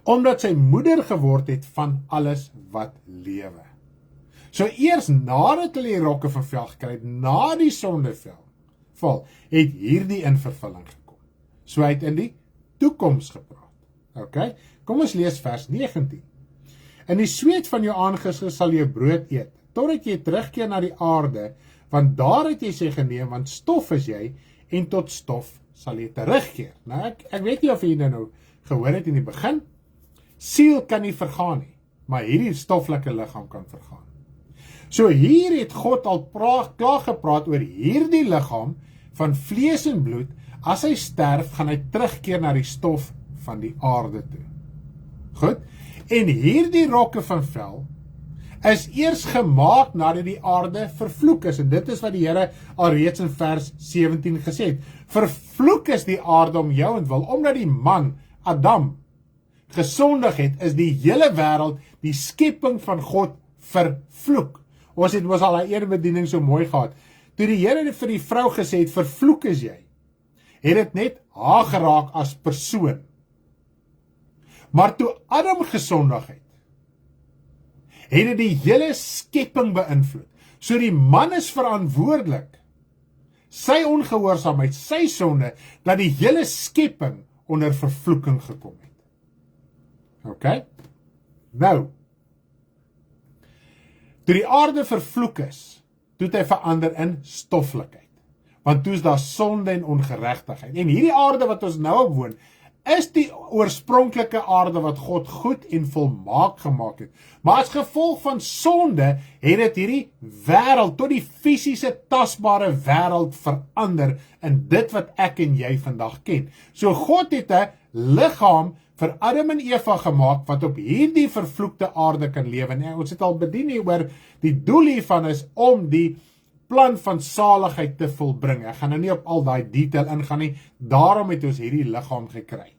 omdat sy moeder geword het van alles wat lewe. So eers nadat hulle die rokke van vel gekry het, na die sondeval, het hierdie in vervulling gekom. So hy het in die toekoms gepraat. Okay? Kom ons lees vers 19. In die sweet van jou aangesig sal jy brood eet, totdat jy terugkeer na die aarde, want daar het jy sy geneem, want stof is jy, en tot stof sal jy terugkeer. Nou ek weet nie of jy nou gehoor het in die begin, siel kan nie vergaan nie, maar hierdie stoffelike liggaam kan vergaan. So hier het God al klaar gepraat oor hierdie liggaam van vlees en bloed, as hy sterf, gaan hy terugkeer na die stof van die aarde toe. Goed, en hierdie rokke van vel is eers gemaak nadat die aarde vervloek is, en dit is wat die Here alreeds in vers 17 gesê het, vervloek is die aarde om jou entwil, omdat die man, Adam, gesondig het, is die hele wêreld, die skepping van God vervloek. Ons het mos al 'n eerbediening so mooi gehad. Toe die Here vir die vrou gesê het, vervloek is jy, het dit net haar geraak as persoon. Maar toe Adam gesondig het dit die hele skepping beïnvloed. So die man is verantwoordelik, sy ongehoorsaamheid, sy sonde, dat die hele skepping onder vervloeking gekom het. Okay? Nou, toe die aarde vervloek is, toe het hy verander in stoffelikheid. Want toe is daar sonde en ongeregtigheid. En hierdie aarde wat ons nou op woon, is die oorspronklike aarde wat God goed en volmaak gemaak het. Maar as gevolg van sonde, het dit hierdie wêreld, tot die fisiese tasbare wêreld verander in dit wat ek en jy vandag ken. So God het 'n liggaam vir Adam en Eva gemaak, wat op hierdie vervloekte aarde kan lewe. En ons het al bedien hieroor, die doel hiervan is om die plan van saligheid te volbring. Ek gaan nou nie op al daai detail ingaan nie, daarom het ons hierdie liggaam gekry.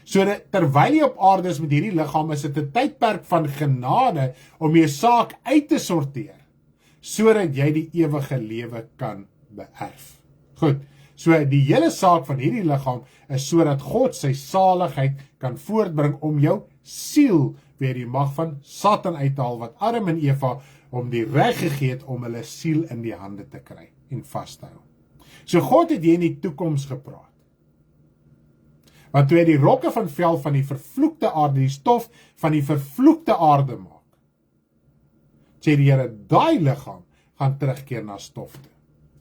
So terwyl jy op aarde is met hierdie liggaam, is dit 'n tydperk van genade om jou saak uit te sorteer, sodat jy die ewige lewe kan beerf. Goed, so die hele saak van hierdie liggaam is sodat God sy saligheid kan voortbring om jou siel weer die mag van Satan uit te haal, wat Adam en Eva om die reg gegee het om hulle siel in die hande te kry en vas te hou. So God het hier in die toekoms gepraat. Want toe hy die rokke van vel van die vervloekte aarde, die stof van die vervloekte aarde maak, sê die Here, daai liggaam gaan terugkeer na stof toe.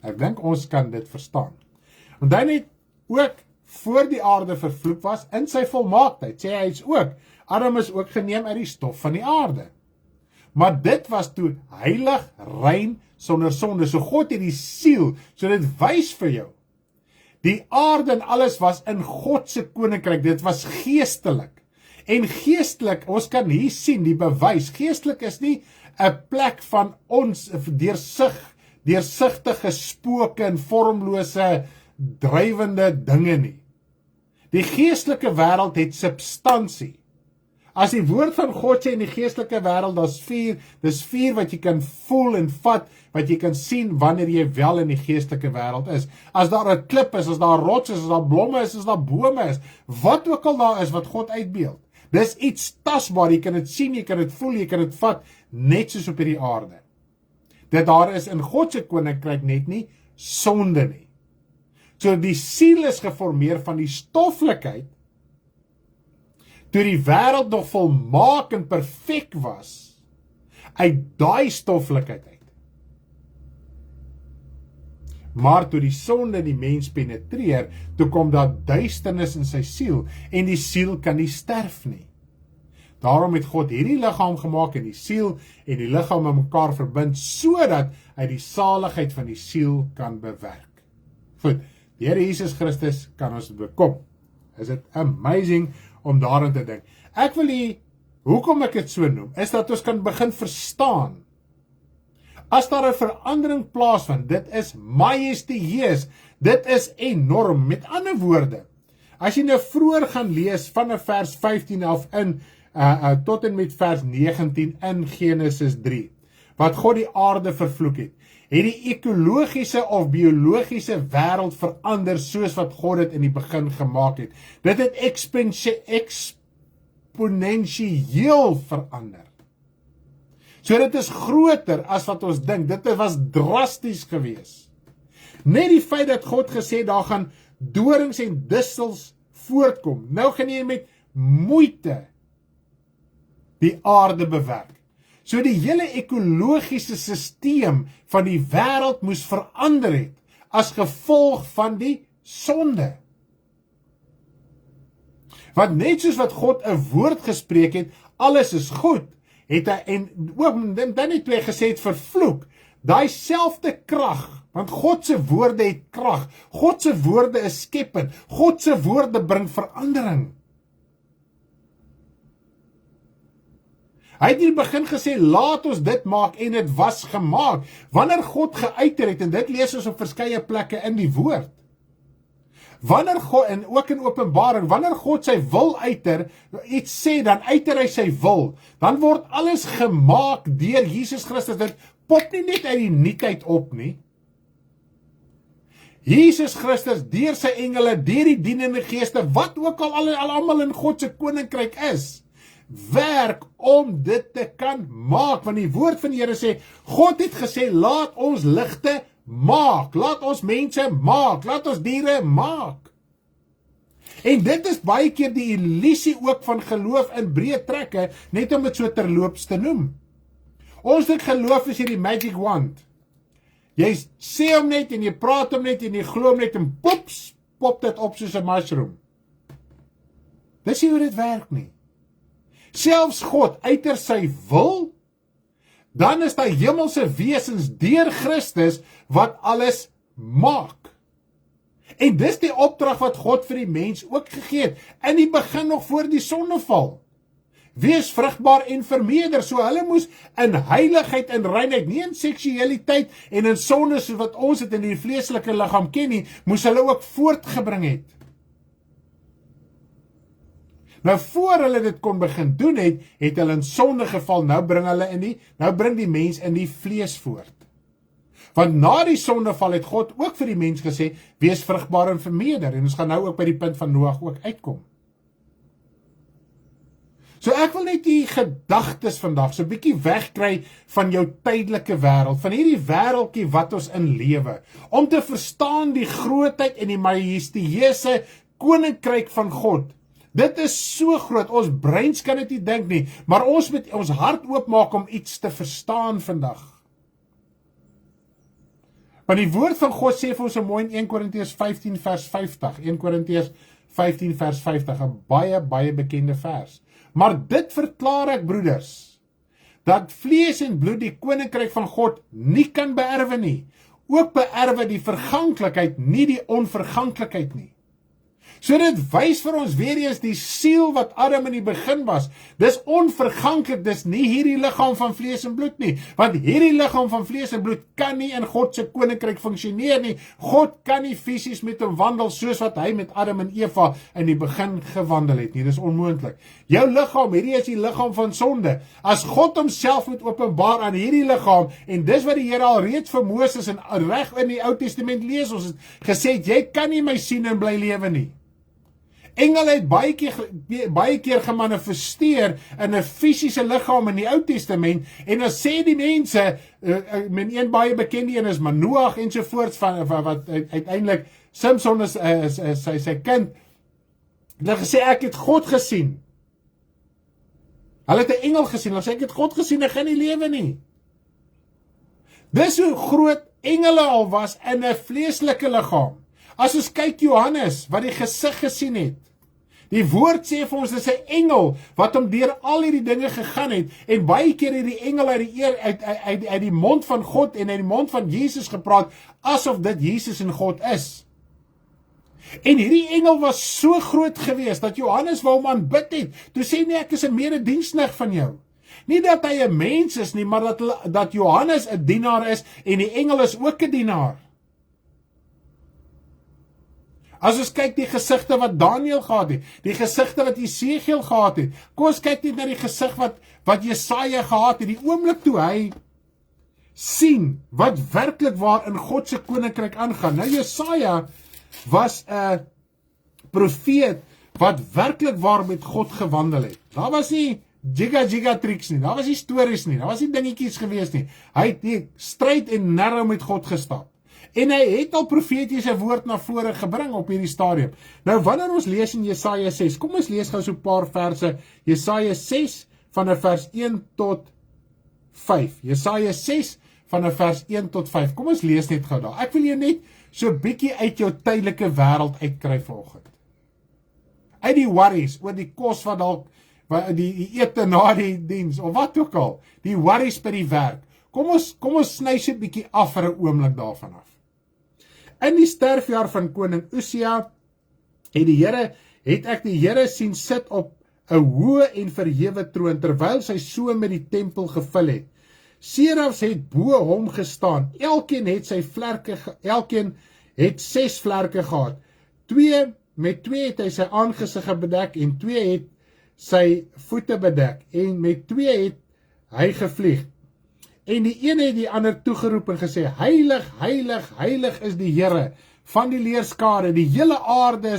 Ek dink ons kan dit verstaan. Want hy het ook voor die aarde vervloek was, in sy volmaaktheid, sê hy is ook, Adam is ook geneem uit die stof van die aarde. Maar dit was toe heilig, rein, sonder sonde. So God het die siel, so dit wys vir jou. Die aarde en alles was in God se koninkryk, dit was geestelik. En geestelik, ons kan hier sien, die bewys, geestelik is nie 'n plek van ons deursigtige spooke en vormlose, drywende dinge nie. Die geestelike wêreld het substansie. As die woord van God sê in die geestelike wêreld, dis vuur wat jy kan voel en vat, wat jy kan sien wanneer jy wel in die geestelike wêreld is. As daar 'n klip is, as daar rots is, as daar blomme is, as daar bome is, wat ook al daar is wat God uitbeeld. Dis iets tasbaar, jy kan dit sien, jy kan dit voel, jy kan dit vat, net soos op hierdie aarde. Dat daar is in God se koninkryk net nie sonde nie. So die siel is geformeer van die stoffelikheid, toe die wêreld nog volmaak en perfek was, uit daai stoffelikheid uit. Maar toe die sonde die mens penetreer, toe kom daar duisternis in sy siel, en die siel kan nie sterf nie. Daarom het God hierdie liggaam gemaak en die siel en die liggaam met mekaar verbind, sodat hy die saligheid van die siel kan bewerk. Goed, die Here Jesus Christus kan ons bekom. Is dit amazing om daarin te dink. Ek wil hoekom ek dit so noem, is dat ons kan begin verstaan. As daar 'n verandering plaasvind, dit is majestueus, dit is enorm. Met ander woorde, as jy nou vroeër gaan lees van vers 15 af in tot en met vers 19 in Genesis 3, wat God die aarde vervloek het die ekologiese of biologiese wêreld verander soos wat God dit in die begin gemaak het. Dit het eksponensieel verander. So dit is groter as wat ons dink. Dit was drasties gewees. Net die feit dat God gesê daar gaan dorings en distels voortkom. Nou gaan jy met moeite die aarde bewerk. So die hele ekologiese sisteem van die wêreld moes verander het as gevolg van die sonde. Want net soos wat God 'n woord gespreek het, alles is goed, het hy en ook dan het hy gesê het vervloek. Daai selfde krag, want God se woorde het krag. God se woorde is skepend. God se woorde bring verandering. Hy het in die begin gesê, laat ons dit maak, en dit was gemaak. Wanneer God geuiter het, en dit lees ons op verskeie plekke in die woord. Wanneer God, en ook in Openbaring, wanneer God sy wil uiter, iets sê, dan uiter hy sy wil. Dan word alles gemaak deur Jesus Christus. Dit pop nie net uit die nietheid op nie. Jesus Christus, deur sy engele, deur die dienende geeste, wat ook al almal in God se koninkryk is, werk om dit te kan maak, want die woord van die Here sê, God het gesê, laat ons ligte maak, laat ons mense maak, laat ons diere maak. En dit is baie keer die illusie ook van geloof in breë trekke, net om dit so terloops te noem. Ons dink geloof is hierdie magic wand. Jy sê hom net en jy praat hom net en jy glo hom net en pops, pop dit op soos 'n mushroom. Dis nie hoe dit werk nie. Selfs God uiter sy wil, dan is daar hemelse wesens deur Christus wat alles maak. En dis die opdrag wat God vir die mens ook gegee het, in die begin nog voor die sondeval. Wees vrugbaar en vermeerder, so hulle moes in heiligheid en reinheid, nie in seksualiteit en in sonde soos wat ons het in die vleeslike liggaam ken nie, moes hulle ook voortgebring het. Nou voor hulle dit kon begin doen het hulle in sonde geval, nou bring die mens in die vlees voort. Want na die sondeval het God ook vir die mens gesê, wees vrugbaar en vermeerder, en ons gaan nou ook by die punt van Noag ook uitkom. So ek wil net die gedagtes vandag so 'n bietjie wegkry van jou tydelike wêreld, van hierdie wêreldjie wat ons in lewe, om te verstaan die grootheid en die majestueuse koninkryk van God. Dit is so groot, ons breins kan dit nie dink nie, maar ons moet ons hart oopmaak om iets te verstaan vandag. Want die woord van God sê vir ons so mooi in 1 Korintiërs 15 vers 50, 1 Korintiërs 15 vers 50, 'n baie bekende vers. Maar dit verklaar ek, broeders, dat vlees en bloed die koninkryk van God nie kan beerwe nie. Ook beerwe die verganklikheid, nie die onverganklikheid nie. So dit wys vir ons weer eens die siel wat Adam in die begin was. Dis onverganklik, dis nie hierdie liggaam van vlees en bloed nie. Want hierdie liggaam van vlees en bloed kan nie in God se koninkryk funksioneer nie. God kan nie fisies met hom wandel soos wat hy met Adam en Eva in die begin gewandel het nie. Dis onmoontlik. Jou liggaam, hierdie is die liggaam van sonde. As God homself moet openbaar aan hierdie liggaam, en dis wat die Here al reeds vir Moses en reg in die Ou Testament lees, ons het gesê, jy kan nie my sien en bly lewe nie. Engele het baie keer gemanifesteer in 'n fisiese liggaam in die Ou Testament, en dan sê die mense, met een baie bekende een is Manoag ensovoorts, wat uiteindelik Samson is sy kind, hulle gesê, ek het God gesien. Hulle het 'n engel gesien, hulle sê, ek het God gesien, ek gaan nie lewe nie. Dis hoe groot engele al was in 'n vleeslike liggaam. As ons kyk Johannes, wat die gesig gesien het, die woord sê vir ons, dis 'n engel, wat hom deur al hierdie dinge gegaan het, en baie keer het die engel uit die mond van God en uit die mond van Jesus gepraat, asof dit Jesus en God is. En hierdie engel was so groot geweest, dat Johannes wou hom aanbid het, toe sê nie, ek is 'n medediensnig van jou. Nie dat hy 'n mens is nie, maar dat Johannes 'n dienaar is, en die engel is ook 'n dienaar. As ons kyk die gesigte wat Daniel gehad het, die gesigte wat Esegiel gehad het, kom ons kyk net na die gesig wat Jesaja gehad het, die oomblik toe hy sien wat werklik waar in God se koninkryk aangaan. Nou Jesaja was 'n profeet wat werklik waar met God gewandel het. Daar was nie jigga tricks nie, daar was nie stories nie, daar was nie dingetjies gewees nie. Hy het die stryd en narrow met God gestap. En hy het al profetiese woord na vore gebring op hierdie stadium. Nou wanneer ons lees in Jesaja 6, kom ons lees gou so 'n paar verse, Jesaja 6 vanaf vers 1 tot 5. Jesaja 6 vanaf vers 1 tot 5. Kom ons lees net gou daar. Ek wil jou net so 'n bietjie uit jou tydelike wêreld uitkry vanoggend. Uit die worries oor die kos wat dalk die ete na die diens of wat ook al, die worries by die werk. Kom ons sny so 'n bietjie af vir 'n oomblik daarvan af. In die sterfjaar van koning Usia het ek die Here sien sit op 'n hoë en verhewe troon, terwyl sy so met die tempel gevul het. Serafs het bo hom gestaan, elkeen het 6 vlerke gehad. Met twee het hy sy aangesig bedek, en 2 het sy voete bedek, en met 2 het hy gevlieg. En die een het die ander toegeroep en gesê, heilig, heilig, heilig is die Here van die leerskare, die hele aarde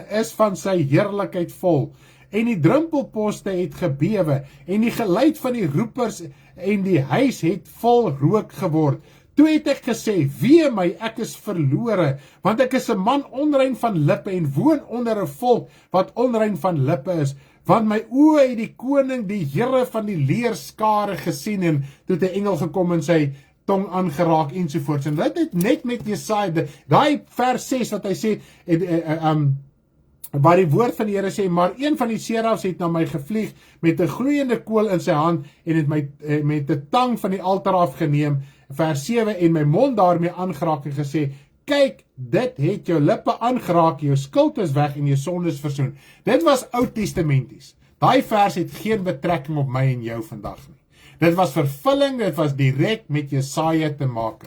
is van sy heerlikheid vol. En die drumpelposte het gebewe, en die geluid van die roepers en die huis het vol rook geword. Toe het ek gesê, wee my, ek is verlore, want ek is 'n man onrein van lippe en woon onder 'n volk wat onrein van lippe is. Want my oë het die koning, die Here van die leerskare gesien, en toe het 'n engel gekom en sy tong aangeraak ensovoorts. En dit het net met Jesaja, daai vers 6 wat hy sê, waar die woord van die Here sê, maar een van die serafs het na my gevlieg met 'n gloeiende kool in sy hand, en het my met 'n tang van die altaar afgeneem, vers 7, en my mond daarmee aangeraak en gesê, kyk, dit het jou lippe aangeraak, jou skuld is weg en jou sonde is versoen. Dit was Ou Testamenties. Daai vers het geen betrekking op my en jou vandag nie. Dit was vervulling, dit was direk met Jesaja te make.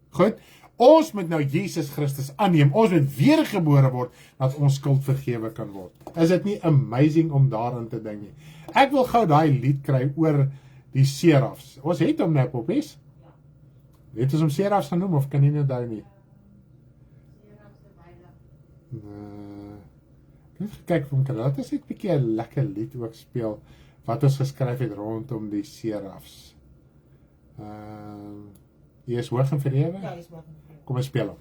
Goed, ons moet nou Jesus Christus aanneem, ons moet weergebore word, dat ons skuld vergewe kan word. Is dit nie amazing om daaraan te dink nie? Ek wil gou daai lied kry oor die serafs. Ons het hom nou, poppies. Het ons hom serafs genoem, of kan nie nou daar nie? Kyk vir hom, laat ons net 'n bietjie 'n lekker lied ook speel, wat ons geskryf het rondom die serafs. Jy is hoog en verhewe? Ja, is hoog en verhewe. Kom ons speel hom.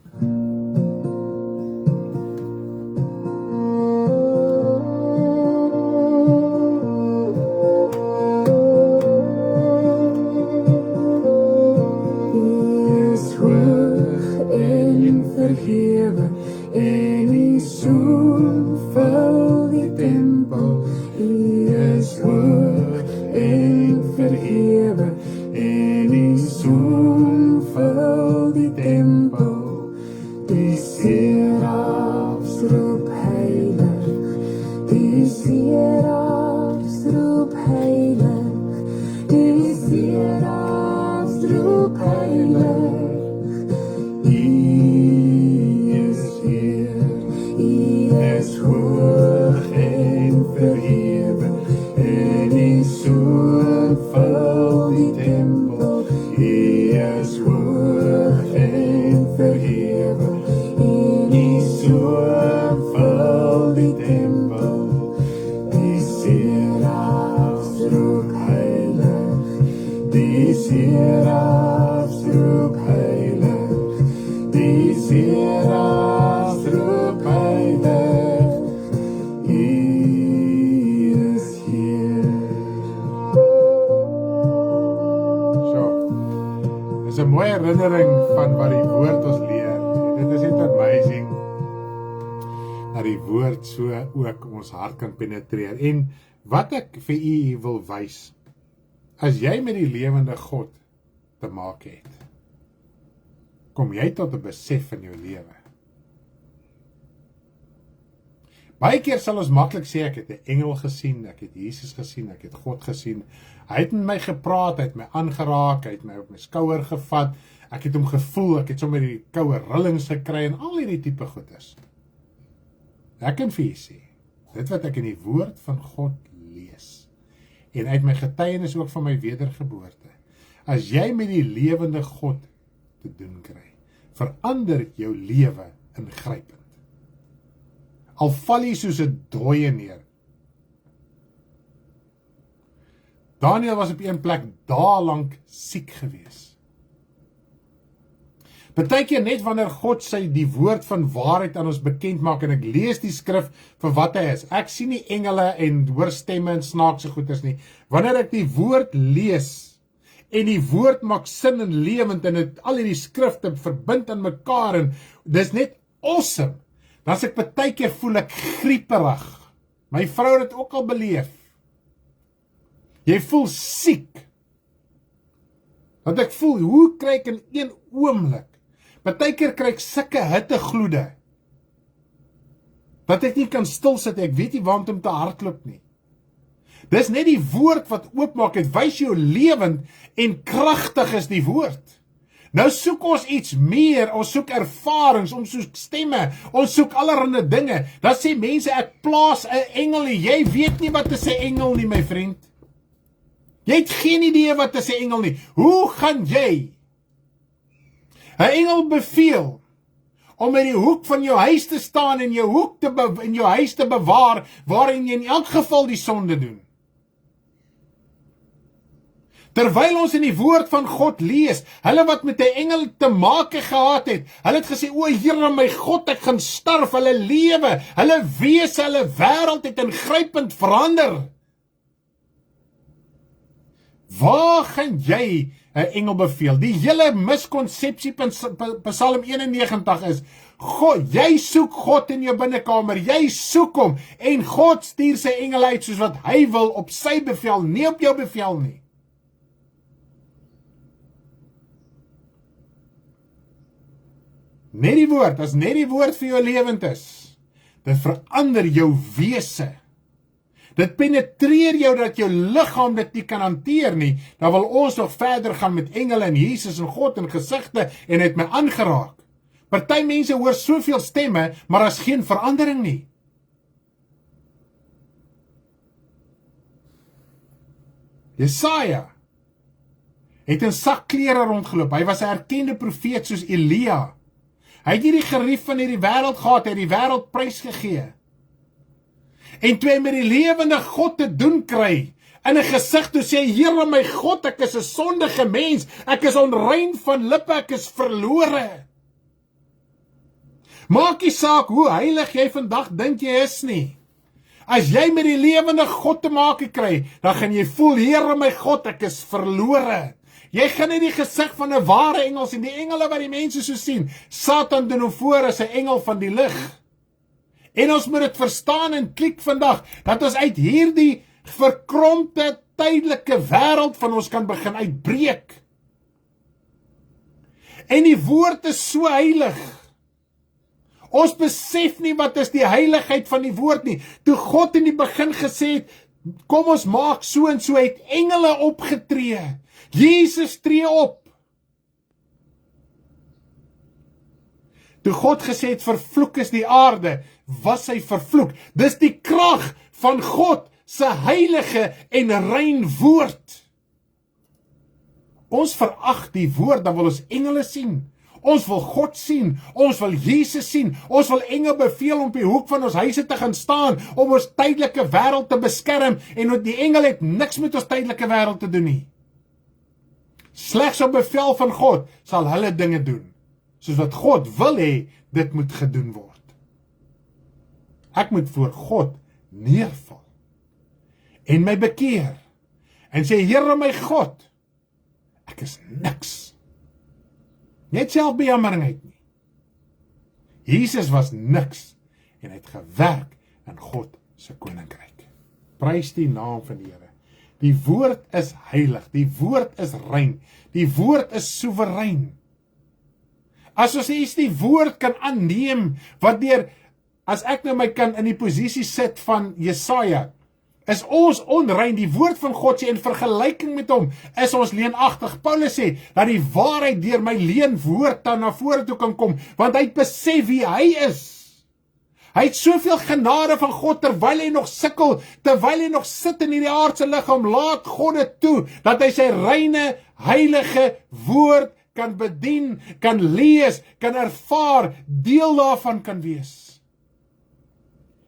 Is hoog en verhewe, en die son vul die tempel. Hy is hoog En die soon vul die tempel, hy is hoog en verhewe. En die soon vul die tempel, die serafs roep heilig, die serafs roep heilig, die serafs roep heilig, hy is hier. So, dis 'n mooi herinnering van wat die woord ons leer. Dit is net amazing dat die woord so ook ons hart kan penetreer. En wat ek vir u wil wys, as jy met die lewende God te maak het, kom jy tot 'n besef in jou lewe. Baie keer sal ons maklik sê, ek het 'n engel gesien, ek het Jesus gesien, ek het God gesien. Hy het met my gepraat, hy het my aangeraak, hy het my op my skouer gevat, ek het hom gevoel, ek het sommer die koue rillings gekry en al hierdie tipe goeders. Ek kan vir u sê, dit wat ek in die woord van God lees, en uit my getuienis ook van my wedergeboorte, as jy met die lewende God te doen kry, verander jou lewe ingrypend. Al val jy soos 'n dooie neer. Daniel was op een plek dae lank siek gewees. Partykeer net wanneer God die woord van waarheid aan ons bekend maak en ek lees die skrif vir wat hy is. Ek sien nie engele en hoor stemme en snaakse goeders nie. Wanneer ek die woord lees en die woord maak sin en lewend en het al hierdie skrifte verbind aan mekaar en dis net awesome. Dan as ek partykeer voel ek grieperig. My vrou het dit ook al beleef. Jy voel siek. Want ek voel, hoe kry ek in een oomblik? Partykeer kry ek sulke hittegloede, dat ek nie kan stilsit, ek weet nie waarom om te hardloop nie. Dis net die woord wat oopmaak, het wys jou lewend en kragtig is die woord. Nou soek ons iets meer, ons soek ervarings, ons soek stemme, ons soek allerhande dinge. Dan sê mense, ek plaas 'n engel, jy weet nie wat is 'n engel nie, my vriend. Jy het geen idee wat is 'n engel nie. Hoe gaan jy 'n engel beveel om in die hoek van jou huis te staan en jou huis te bewaar, waarin jy in elk geval die sonde doen? Terwyl ons in die woord van God lees, hulle wat met 'n engel te make gehad het, hulle het gesê, o Here my God, ek gaan sterf, hulle lewe, hulle wese, hulle wêreld het ingrypend verander. Waar gaan jy 'n engel beveel? Die hele miskonsepsie van Psalm 91 is, God, jy soek God in jou binnekamer, jy soek hom, en God stuur sy engel uit soos wat hy wil, op sy bevel, nie op jou bevel nie. Net die woord, as net die woord vir jou lewend is, dit verander jou wese. Dit penetreer jou dat jou liggaam dit nie kan hanteer nie. Dan wil ons nog verder gaan met engele en Jesus en God en gesigte en het my aangeraak. Party mense hoor soveel stemme, maar daar's geen verandering nie. Jesaja het in sakklere rondgeloop. Hy was 'n erkende profeet soos Elia. Hy het hierdie gerief van hierdie wêreld gehad, hy het die wêreld prysgegee. En toe hy met die lewende God te doen kry, in 'n gesig toe sê, Here my God, ek is 'n sondige mens, ek is onrein van lippe, ek is verlore. Maak nie saak hoe heilig jy vandag dink jy is nie. As jy met die lewende God te maak kry, dan gaan jy voel, Here my God, ek is verlore. Jy gaan nie die gesig van 'n ware engel sien, die engele wat die mense so sien. Satan doen hom voor as 'n engel van die lig. En ons moet dit verstaan en klik vandag, dat ons uit hierdie verkrompte, tydelike wêreld van ons kan begin uitbreek. En die woord is so heilig. Ons besef nie wat is die heiligheid van die woord nie. Toe God in die begin gesê het, kom ons maak so en so, het engele opgetree. Jesus tree op. Toe God gesê het, vervloek is die aarde, was hy vervloek. Dis die krag van God se heilige en rein woord. Ons verag die woord, dan wil ons engele sien. Ons wil God sien, ons wil Jesus sien, ons wil engele beveel om op die hoek van ons huise te gaan staan, om ons tydelike wêreld te beskerm, en die engele het niks met ons tydelike wêreld te doen nie. Slegs op bevel van God sal hulle dinge doen, soos wat God wil hê, dit moet gedoen word. Ek moet voor God neerval, en my bekeer, en sê, Here my God, ek is niks. Net selfbejammering uit nie. Jesus was niks, en hy het gewerk in God se koninkryk. Prys die naam van die Here. Die woord is heilig, die woord is rein, die woord is soewerein. As ons eens die woord kan aanneem, as ek nou my kan in die posisie sit van Jesaja, is ons onrein, die woord van God sê, in vergelyking met hom, is ons leenagtig. Paulus sê, dat die waarheid deur my leenwoord dan na vore toe kan kom, want hy het besef wie hy is. Hy het soveel genade van God, terwyl hy nog sukkel, terwyl hy nog sit in hierdie aardse liggaam, laat God dit toe, dat hy sy reine, heilige woord kan bedien, kan lees, kan ervaar, deel daarvan kan wees.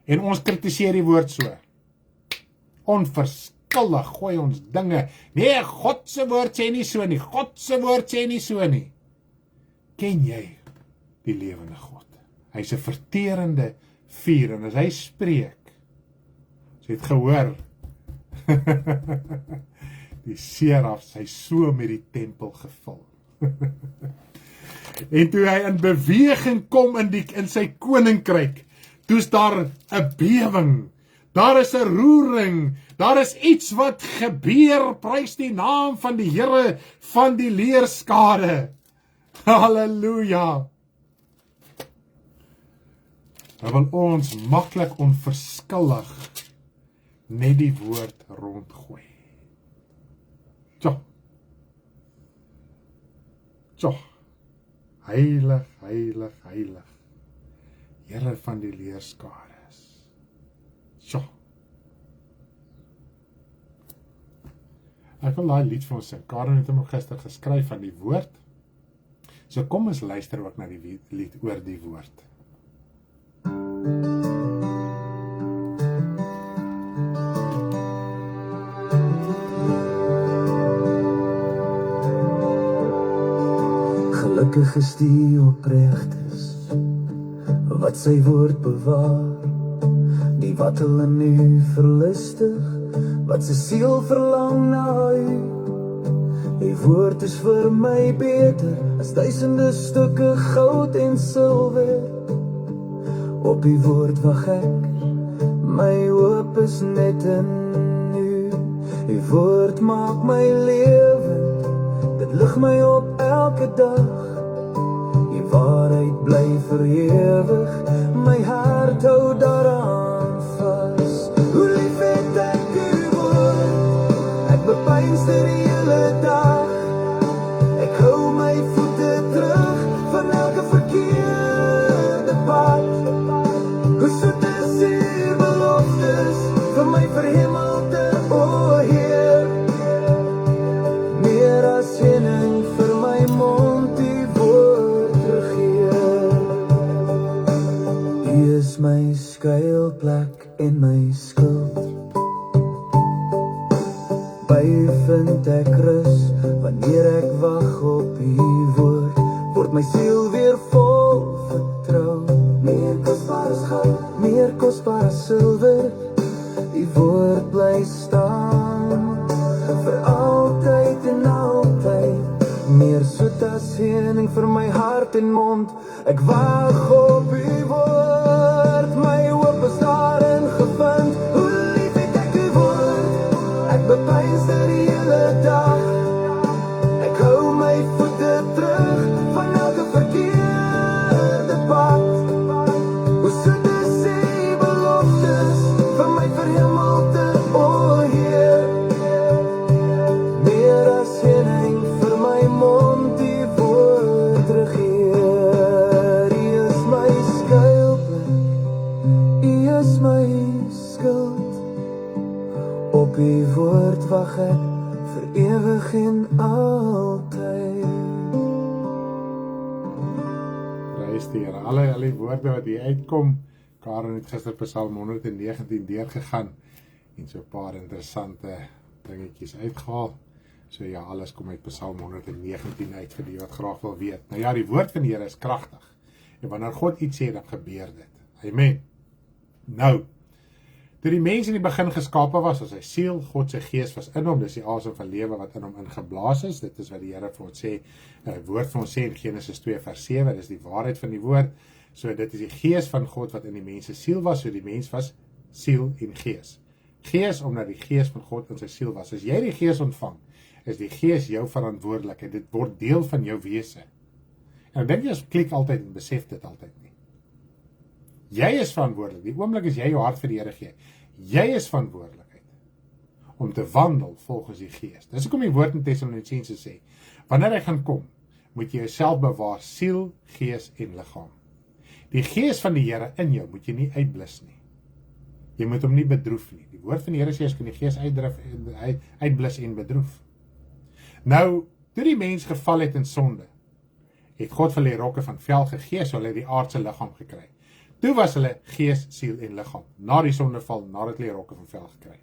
En ons kritiseer die woord so. Onverskillig gooi ons dinge. Nee, God se woord sê nie so nie. God se woord sê nie so nie. Ken jy die lewende God? Hy's 'n verterende vuur, en as hy spreek, jy het gehoor, die serafs, hy so met die tempel gevul. En toe hy in beweging kom in sy koninkryk, toe's daar 'n bewing, daar is 'n roering, daar is iets wat gebeur, prys die naam van die Here van die leerskare. Halleluja! Dan wil ons maklik onverskillig net die woord rondgooi. Heilig, heilig, heilig, Here van die leerskares. Ek wil daai lied vir ons sing. Karen het hom gister geskryf van die woord. So kom ons luister ook na die lied oor die woord. Gelukkig is die opregtes, wat sy woord bewaar, die wat hulle nu verlustig, wat sy siel verlang na u. Die woord is vir my beter as duisende stukke goud en silwer. Op die woord wag ek, my hoop is net in u. Die woord maak my lewend, dit lig my op elke dag. Die waarheid bly vir ewig, my hart hou daaraan vas. Hoe lief het ek u woord, ek bepeins dit die hele dag. Ek hou my voete terug van elke verkeerde pad. Hoe soet is u beloftes vir my verhemelte, o Heer. Meer as henning vir my mond die woord regeer. U is my skuilplek en my skuld. By u vind ek rus, wanneer ek wag op u woord, word my siel weer vol vertrou. Meer kosbaar as goud, meer kosbaar as silwer, die woord bly staan, vir altyd en altyd. Meer soet as heuning vir my hart en mond, ek wag op u woord, my hoop is daarin gevind. Hoe lief het ek u woord, ek bepeins dit die hele dag. Ek hou my voete terug van elke verkeerde pad. Hoe soet is u beloftes vir my verhemelte, o Heer. Meer as heuning vir my mond die woord regeer. U is my skuil verwag het vir ewig en altyd. Prys die Here. Al die woorde wat hier uitkom, Karen het gister Psalm 119 deurgegaan en so 'n paar interessante dingetjies uitgehaal. So ja, alles kom uit Psalm 119 uit vir die wat graag wil weet. Nou ja, die woord van die Here is kragtig. En wanneer God iets sê, dan gebeur dit. Amen. Nou, toe die mens in die begin geskape was sy siel, God se gees was in hom, dis die asem van lewe wat in hom ingeblaas is. Dit is wat die Here vir ons sê, woord van ons sê in Genesis 2 vers 7, dis die waarheid van die woord. So dit is die gees van God wat in die mens se siel was, so die mens was siel en gees. Gees omdat die gees van God in sy siel was. As jy die gees ontvang, is die gees jou verantwoordelikheid. Dit word deel van jou wese. En ek dink jy klik altyd en besef dit altyd nie. Jy is verantwoordelik. Die oomblik as jy jou hart vir die Here gee, jy is verantwoordelikheid om te wandel volgens die gees. Dis hoekom die woord in Tessalonisense sê, wanneer hy gaan kom, moet jy jouself bewaar, siel, gees en liggaam. Die gees van die Here in jou moet jy nie uitblus nie. Jy moet hom nie bedroef nie. Die woord van die Here sê, as kan die gees uitblus en bedroef. Nou, toe die mens geval het in sonde, het God vir hulle rokke van vel gegee, so hulle die aardse liggaam gekry. Toe was hulle gees, siel en liggaam, na die sondeval, nadat hulle rokke van vel gekry.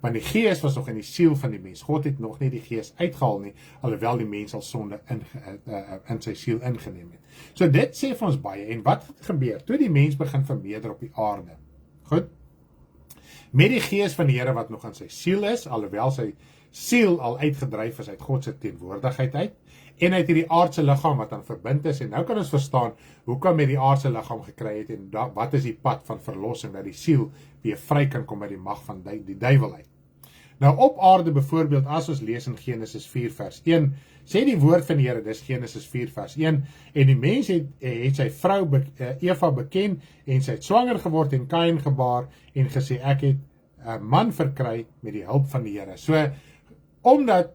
Want die gees was nog in die siel van die mens. God het nog nie die gees uitgehaal nie, alhoewel die mens al sonde in sy siel ingeneem het. So dit sê vir ons baie, en wat het gebeur? Toe die mens begin vermeerder op die aarde. Goed? Met die gees van die Here wat nog in sy siel is, alhoewel sy siel al uitgedryf is uit God se teenwoordigheid uit, en uit hierdie aardse liggaam wat aan verbind is, en nou kan ons verstaan, hoekom met die aardse liggaam gekry het, en wat is die pad van verlossing, dat die siel weer vry kan kom by die mag van die duiwel uit. Nou op aarde byvoorbeeld, as ons lees in Genesis 4 vers 1, sê die woord van die Here, dis Genesis 4 vers 1, en die mens het sy vrou Eva beken, en sy het swanger geword en Kain gebaar, en gesê, ek het 'n man verkry met die hulp van die Here. So, omdat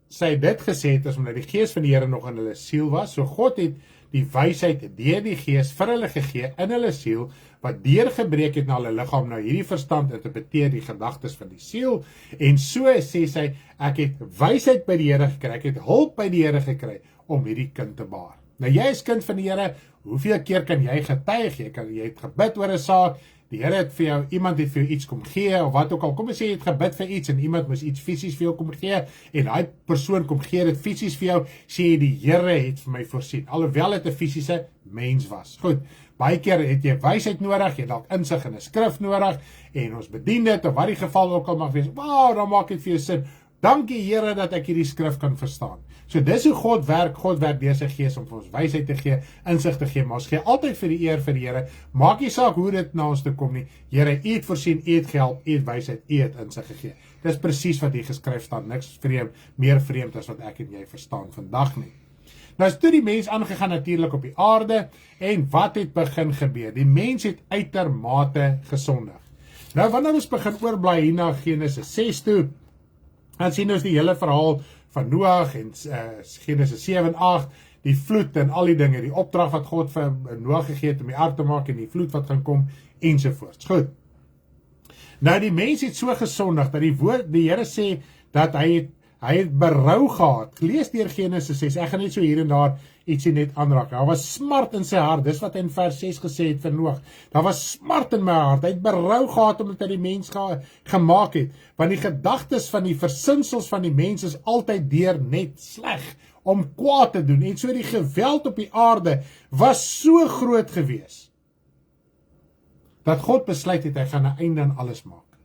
sy dit gesê het, is omdat die gees van die Here nog in hulle siel was, so God het die wysheid deur die gees vir hulle gegee in hulle siel, wat deurgebreek het na hulle liggaam. Nou hierdie verstand interpreteer die gedagtes van die siel, en so sê sy, ek het wysheid by die Here gekry, ek het hulp by die Here gekry, om hierdie kind te baar. Nou jy is kind van die Here, hoeveel keer kan jy getuig, jy het gebid oor 'n saak, die Here het vir jou, iemand het vir jou iets kom gee, of wat ook al, kom ons sê jy het gebid vir iets, en iemand moes iets fisies vir jou kom gee, en die persoon kom gee dit fisies vir jou, sê jy die Here het vir my voorsien, alhoewel het 'n fisiese mens was. Goed, baie keer het jy wysheid nodig, jy het dalk insig in 'n skrif nodig, en ons bedien dit, of wat die geval ook al mag wees, wow, dan maak dit vir jou sin, dankie Here dat ek hierdie skrif kan verstaan. So dis hoe God werk deur sy gees om vir ons wysheid te gee, insig te gee, maar ons gee altyd vir die eer vir die Here, maak nie saak hoe dit na ons toe kom nie, Here, U het voorsien, U het gehelp, U het wysheid, U het insig gegee. Dis presies wat hier geskryf staan, niks meer vreemd as wat ek en jy verstaan vandag nie. Nou is toe die mens aangegaan natuurlik op die aarde, en wat het begin gebeur? Die mens het uitermate gesondig. Nou wanneer ons begin oorblaai hier na Genesis 6 toe, dan sien ons die hele verhaal van Noag en Genesis 7 en 8, die vloed en al die dinge, die opdrag wat God vir Noag gegee het om die ark te maak en die vloed wat gaan kom, ensovoorts. Goed. Nou die mens het so gesondig, dat die Here sê, dat hy het berou gehad. Lees deur Genesis 6, ek gaan net so hier en daar ietsie net aanraak. Daar was smart in sy hart, dis wat hy in vers 6 gesê het vir Noag. Daar was smart in my hart, hy het berou gehad omdat hy die mens gemaak het, want die gedagtes van die versinsels van die mens is altyd deur net sleg, om kwaad te doen, en so die geweld op die aarde was so groot gewees, dat God besluit het, hy gaan 'n einde aan alles maak.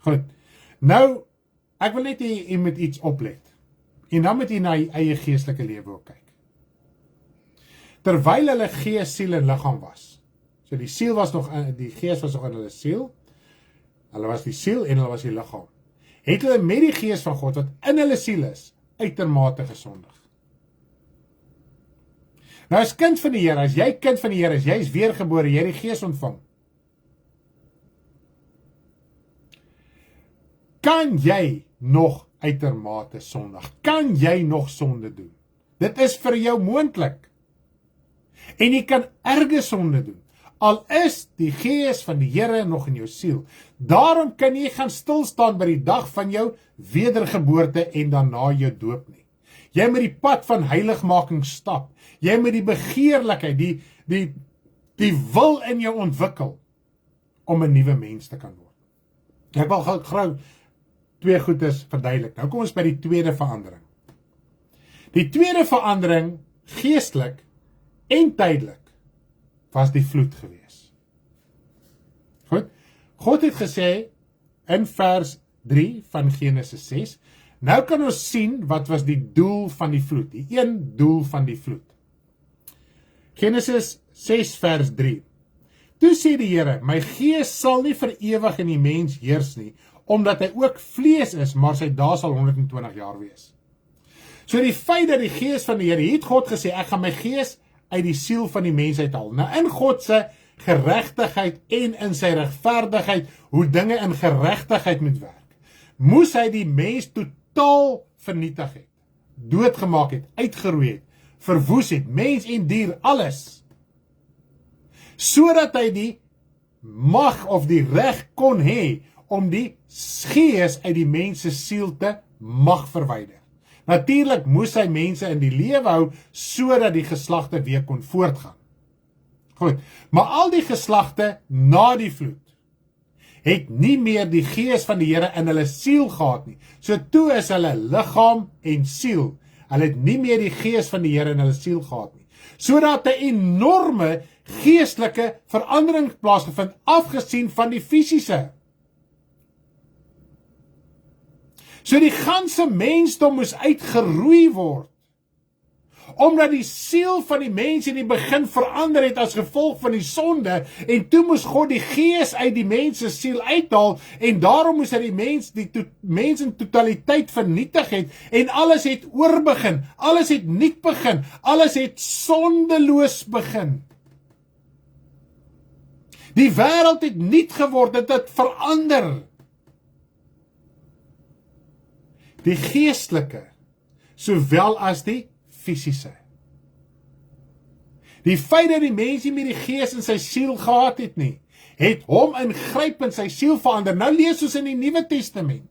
Goed, nou, ek wil net jy moet iets oplet, en dan moet jy na jy eie geestelike lewe ook kyk. Terwyl hulle gees, siel en liggaam was, so die siel was nog, die gees was nog in hulle siel, hulle was die siel en hulle was die liggaam, het hulle met die gees van God, wat in hulle siel is, uitermate gesondig. Nou as kind van die Here, as jy kind van die Here is, jy is weergebore, jy het die gees ontvang, kan jy nog uitermate sondig? Kan jy nog sonde doen? Dit is vir jou moontlik. En jy kan erge sonde doen. al is die gees van die Here nog in jou siel. Daarom kan jy gaan stilstaan by die dag van jou wedergeboorte en daarna jou doop nie. Jy moet die pad van heiligmaking stap. Jy moet die begeerlikheid, die wil in jou ontwikkel om 'n nuwe mens te kan word. Ek wil gou twee goedes verduidelik. Nou kom ons by die tweede verandering. Die tweede verandering, geestelik en tydelik, was die vloed gewees. Goed? God het gesê in vers 3 van Genesis 6, nou kan ons sien wat was die doel van die vloed, die een doel van die vloed. Genesis 6 vers 3. Toe sê die Here, my gees sal nie vir ewig in die mens heers nie, omdat hy ook vlees is, maar sy dae sal 120 jaar wees. So die feit dat die gees van die Here, het God gesê, ek gaan my gees uit die siel van die mens uithaal. Nou in God se geregtigheid en in sy regverdigheid, hoe dinge in geregtigheid moet werk, moes hy die mens totaal vernietig het, doodgemaak het, uitgeroei het, verwoes het, mens en dier, alles, sodat hy die mag of die reg kon hê om die gees uit die mens se siel te mag verwyder. Natuurlik moes hy mense in die lewe hou, sodat die geslagte weer kon voortgaan. Goed, maar al die geslagte na die vloed, het nie meer die gees van die Here in hulle siel gehad nie. So toe is hulle liggaam en siel, hulle het nie meer die gees van die Here in hulle siel gehad nie. Sodat 'n enorme geestelike verandering plaasgevind, afgesien van die fisiese. So die ganse mensdom moes uitgeroei word, omdat die siel van die mens in die begin verander het as gevolg van die sonde, en toe moes God die gees uit die mens se siel uithaal, en daarom moes hy die mens in totaliteit vernietig het, en alles het oorbegin, alles het nuut begin, alles het sondeloos begin. Die wêreld het nuut geword, dit het verander. Die geestelike, sowel as die fisiese. Die feit dat die mens nie meer die gees in sy siel gehad het nie, het hom ingrypend sy siel verander. Nou lees ons in die Nuwe Testament,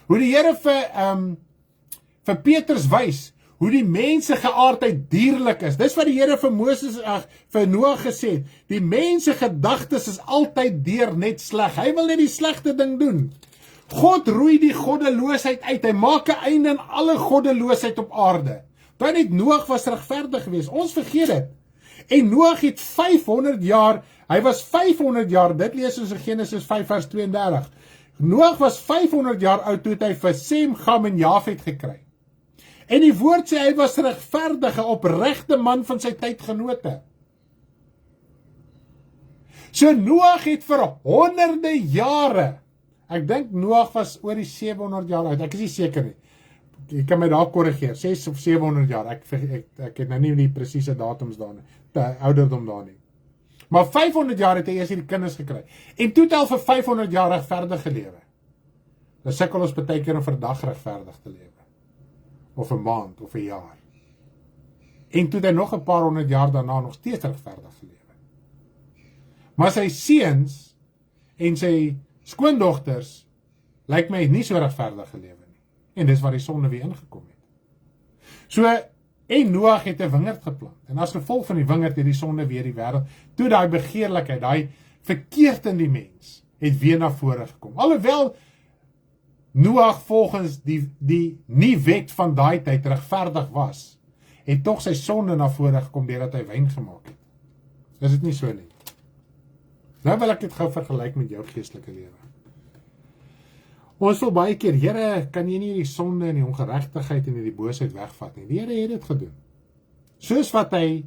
hoe die Here vir Petrus wys, hoe die mense geaardheid dierlik is. Dis wat die Here vir Noag gesê het, die mense gedagtes is altyd deur net sleg. Hy wil net die slegte ding doen. God roei die goddeloosheid uit, hy maak 'n einde aan alle goddeloosheid op aarde. Dan het Noag was regverdig geweest, ons vergeet dit. En Noag het 500 jaar, hy was 500 jaar, dit lees ons in Genesis 5 vers 32. Noag was 500 jaar oud toe hy vir Sem, Gam en Jafet gekry. En die woord sê hy was regverdige, opregte man van sy tydgenote. So Noag het vir honderde jare, ek dink Noag was oor die 700 jaar oud, ek is nie seker nie. Jy kan my daar korrigeer, 6 of 700 jaar, ek het nou nie die presiese datums daar nie, die ouderdom daar nie. Maar 500 jaar het hy eers die kinders gekry. En toe het hy vir 500 jaar regverdig gelewe. Dan sukkel ons baie keer om vir 'n dag regverdig te lewe. Of 'n maand, of 'n jaar. En toe het hy nog 'n paar honderd jaar daarna nog steeds regverdig gelewe. Maar sy seuns en sy skoondogters, lyk my nie so regverdig gelewe nie. En dis waar die sonde weer ingekom het. So, en Noag het 'n wingerd geplant. En as gevolg van die wingerd het die sonde weer die wêreld, toe daai begeerlikheid, daai verkeerd in die mens, het weer na vore gekom. Alhoewel Noag volgens die nie wet van daai tyd regverdig was, het tog sy sonde na vore gekom deurdat hy wyn gemaak het. Is dit nie so nie? Nou wil ek dit gou vergelyk met jou geestelike lewe. Ons wil baie keer, Here, kan jy nie die sonde en die ongeregtigheid en die boosheid wegvat nie. Die Here het dit gedoen. Soos wat hy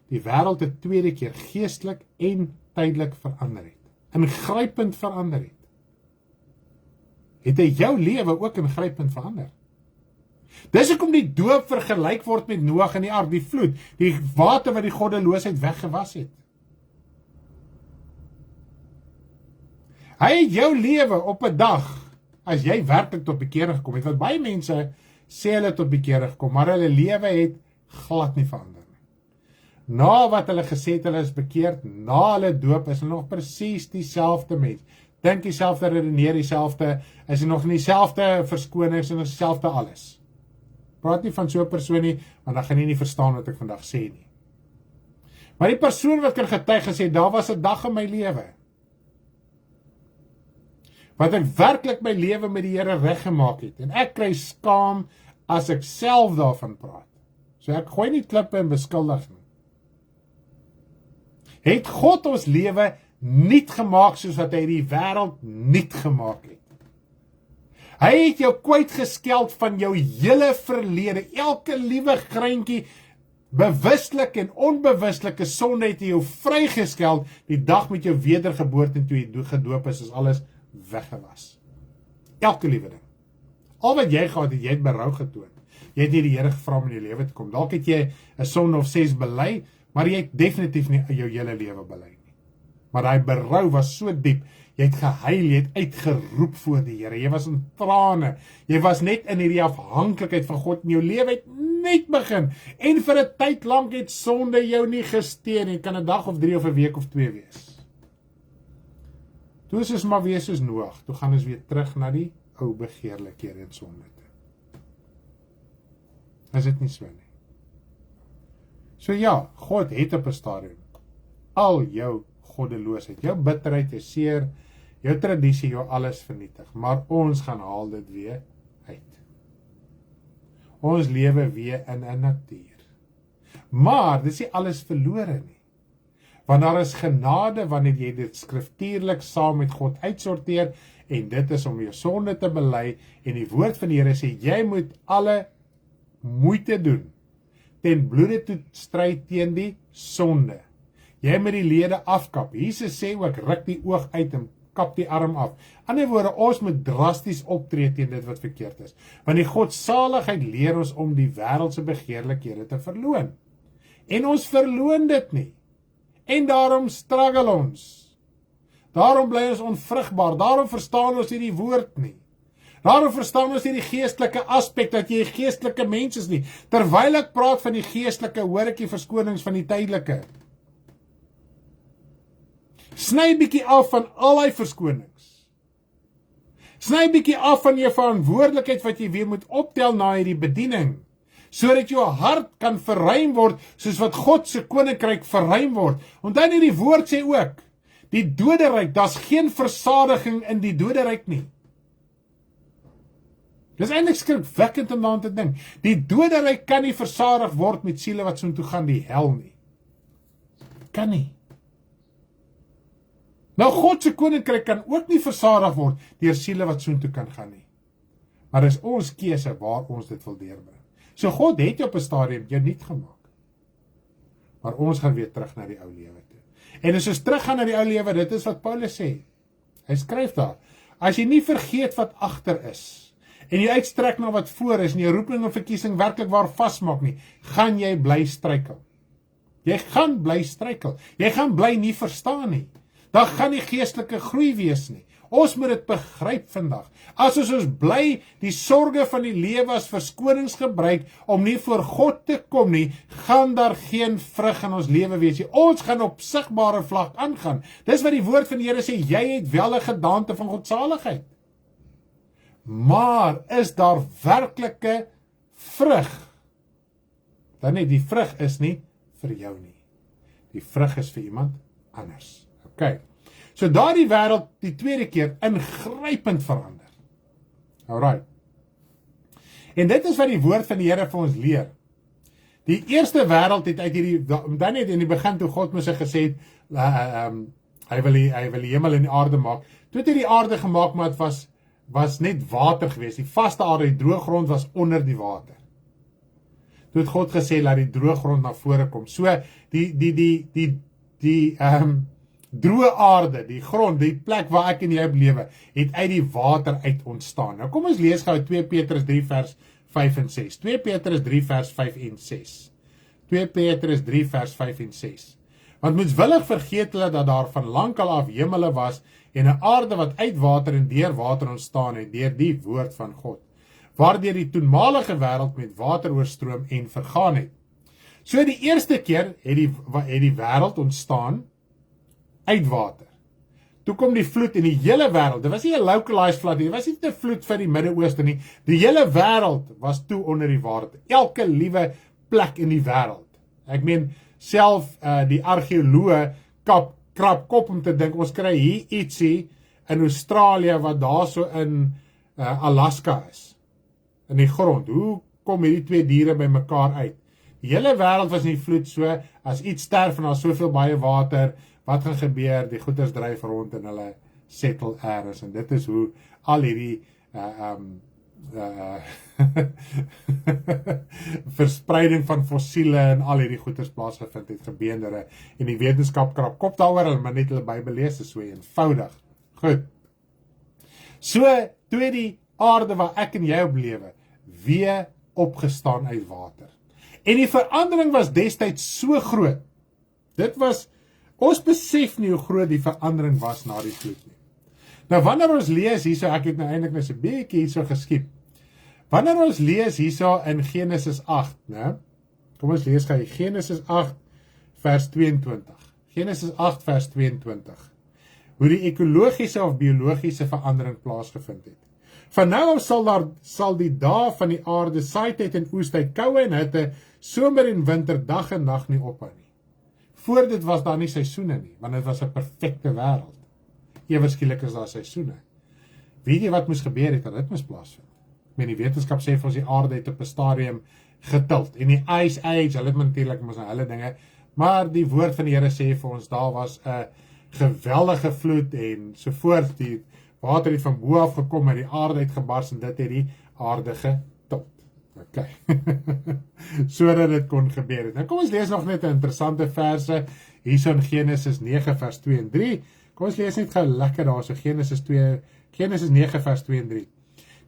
die wêreld 'n tweede keer geestelik en tydelik verander het. Ingrypend verander het. Het hy jou lewe ook ingrypend verander. Dis hoekom die doop vergelyk word met Noag in die ark, die vloed, die water wat die goddeloosheid weggewas het. Hy het jou lewe op 'n dag, as jy werklik tot bekering gekom het, want baie mense sê hulle tot bekering gekom, maar hulle lewe het glad nie verander nie. Na wat hulle gesê het, hulle is bekeerd, na hulle doop, is hulle nog presies dieselfde mens. Dink dieselfde, redeneer dieselfde, is nog nie dieselfde verskonings en dieselfde alles. Praat nie van so 'n persoon nie, want dan gaan jy nie verstaan wat ek vandag sê nie. Maar die persoon wat kan getuig gesê, daar was 'n dag in my lewe, wat ek werklik my lewe met die Here reggemaak het, en ek kry skaam as ek self daarvan praat. So ek gooi nie klippe en beskuldig nie. Het God ons lewe nuut gemaak soos wat hy die wêreld nuut gemaak het? Hy het jou kwytgeskeld van jou hele verlede, elke liewe greintjie, bewuslik en onbewuslike sonde het hy jou vrygeskeld die dag met jou wedergeboorte en toe jy gedoop is alles weggewas. Elke liewe ding. Al wat jy gehad het, jy het berou getoon. Jy het nie die Here gevra om in jou lewe te kom. Dalk het jy 'n sonde of 6 bely, maar jy het definitief nie jou hele lewe bely nie. Maar daai berou was so diep, jy het gehuil, jy het uitgeroep voor die Here, jy was in trane, jy was net in hierdie afhanklikheid van God, en jou lewe het net begin, en vir 'n tyd lank het sonde jou nie gesteen, en kan 'n dag of 3 of 'n week of 2 wees. Toe is ons maar weer soos Noag, toe gaan ons weer terug na die ou begeerlikhede en sonde toe. Is dit nie so nie? So ja, God het op 'n stadium al jou goddeloosheid, jou bitterheid, jou seer, jou tradisie, jou alles vernietig, maar ons gaan haal dit weer uit. Ons lewe weer in 'n natuur. Maar dis nie alles verlore nie. Want daar is genade wanneer jy dit skriftuurlik saam met God uitsorteer, en dit is om jou sonde te bely, en die woord van die Here sê, jy moet alle moeite doen, ten bloede toe stry teen die sonde. Jy moet die lede afkap. Jesus sê ook, ruk die oog uit en kap die arm af. Ander woorde, ons moet drasties optree teen dit wat verkeerd is. Want die godsaligheid leer ons om die wêreldse begeerlikhede te verloon. En ons verloon dit nie. En daarom struggle ons. Daarom bly ons onvrugbaar. Daarom verstaan ons nie die woord nie. Daarom verstaan ons nie die geestelike aspek dat jy 'n geestelike mens is nie. Terwyl ek praat van die geestelike, hoor ek die verskonings van die tydelike. Sny bietjie af van al die verskonings. Sny bietjie af van jou verantwoordelikheid wat jy weer moet optel na hierdie bediening, sodat jou hart kan verruim word, soos wat God se koninkryk verruim word. Onthou nie, die woord sê ook, die doderyk, daar's geen versadiging in die doderyk nie. Dis eintlik skrikwekkend om daaraan te dink. Die doderyk kan nie versadig word met siele wat soontoe gaan die hel nie. Kan nie. Nou, God se koninkryk kan ook nie versadig word deur siele wat soontoe kan gaan nie. Maar dis ons keuse waar ons dit wil deurbring. So God het jou op 'n stadium jou nuut gemaak. Maar ons gaan weer terug na die ou lewe toe. En as ons teruggaan na die ou lewe, dit is wat Paulus sê. Hy skryf daar, as jy nie vergeet wat agter is, en jy uitstrek na wat voor is, en jou roeping en verkiesing werklik waar vasmaak nie, gaan jy bly struikel. Jy gaan bly struikel. Jy gaan bly nie verstaan nie. Daar gaan nie geestelike groei wees nie. Ons moet dit begryp vandag. As ons bly die sorge van die lewe as verskonings gebruik om nie voor God te kom nie, gaan daar geen vrug in ons lewe wees nie. Ons gaan op sigbare vlak aangaan. Dis wat die woord van die Here sê, jy het wel 'n gedaante van godsaligheid. Maar is daar werklike vrug? Dan net die vrug is nie vir jou nie. Die vrug is vir iemand anders. Okay. So daardie wêreld die tweede keer ingrypend verander. Alright. En dit is wat die woord van die Here vir ons leer. Die eerste wêreld het uit hierdie, dan net in die begin toe God mos gesê het, hy wil die hemel en die aarde maak. Toe het hy die aarde gemaak, maar dit was net water geweest. Die vaste aarde, die droë grond was onder die water. Toe het God gesê, laat die droë grond na vore kom. So, die droë aarde, die grond, die plek waar ek en jy lewe, het uit die water uit ontstaan. Nou kom ons lees gou 2 Petrus 3 vers 5 en 6. 2 Petrus 3 vers 5 en 6. 2 Petrus 3 vers 5 en 6. Want moetswillig vergeet hulle dat daar van lankal af hemele was en 'n aarde wat uit water en deur water ontstaan het, deur die woord van God, waardeur die toenmalige wêreld met water oorstroom en vergaan het. So die eerste keer het die wêreld ontstaan uit water. Toe kom die vloed in die hele wêreld. Dit was nie 'n localized flood nie, dit was nie 'n vloed vir die Midde-Ooste nie. Die hele wêreld was toe onder die water. Elke liewe plek in die wêreld. Ek meen, self die argeoloë krap kop om te dink, ons kry hier ietsie in Australië wat daar so in Alaska is. In die grond. Hoe kom hierdie twee diere by mekaar uit? Die hele wêreld was in die vloed, so as iets sterf en daar soveel baie water, wat gaan gebeur? Die goeders dryf rond en hulle settle elders, en dit is hoe al hierdie verspreiding van fossiele en al hierdie goeders plaasgevind het, gebeendere, en die wetenskap krap kop daaroor, maar net hulle Bybel lees is so eenvoudig. Goed. So, toe die aarde waar ek en jy op lewe, weer opgestaan uit water. En die verandering was destyds so groot. Ons besef nie hoe groot die verandering was na die vloed nie. Nou, wanneer ons lees hierso, ek het nou eintlik net so 'n bietjie hierso geskiep. Wanneer ons lees hierso in Genesis 8, né? Kom ons lees gou Genesis 8 vers 22. Genesis 8 vers 22. Hoe die ekologiese of biologiese verandering plaasgevind het. Van nou af sal die dae van die aarde, saaityd en oestyd, koue en hitte, somer en winter, dag en nag nie ophou nie. Voor dit was daar nie seisoene nie, want dit was 'n perfekte wêreld. Ewe skielik is daar seisoene. Weet jy wat moes gebeur het, dat dit moes plaasvind? Die wetenskap sê vir ons die aarde het op 'n stadium getilt. En die Ice Age, hulle het natuurlik mos nou hulle dinge, maar die woord van die Here sê vir ons, daar was 'n geweldige vloed en so voort, die water het van bo af gekom en die aarde het gebars en dit het die aarde getilt. Okay. Sodat dit kon gebeur het. Nou kom ons lees nog net 'n interessante verse hierso in Genesis 9 vers 2 en 3. Kom ons lees net gou lekker daar so Genesis 9 vers 2 en 3.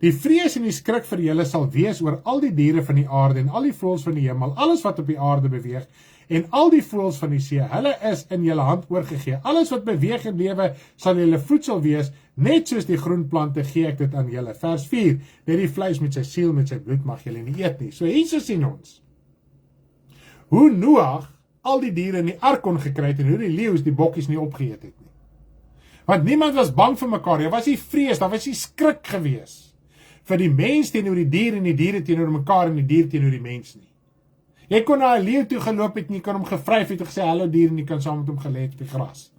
Die vrees en die skrik vir julle sal wees oor al die diere van die aarde en al die voëls van die hemel, alles wat op die aarde beweeg en al die voëls van die see. Hulle is in julle hand oorgegee. Alles wat beweeg en lewe sal julle voedsel wees, net soos die groen plante gee ek dit aan julle. Vers 4. Net die vleis met sy siel, met sy bloed mag julle nie eet nie. So hierso sien ons hoe Noag al die diere in die ark kon gekry het en hoe die leeu's die bokkies nie opgeëet het nie. Want niemand was bang vir mekaar. Daar was nie vrees, daar was nie skrik gewees vir die mens teenoor die dier en die diere teenoor mekaar en die dier teenoor die mens nie. Jy kon na 'n leeu toe geloop het en jy kon hom gevryf het en gesê hallo dier en jy kan saam met hom gelê het op die gras.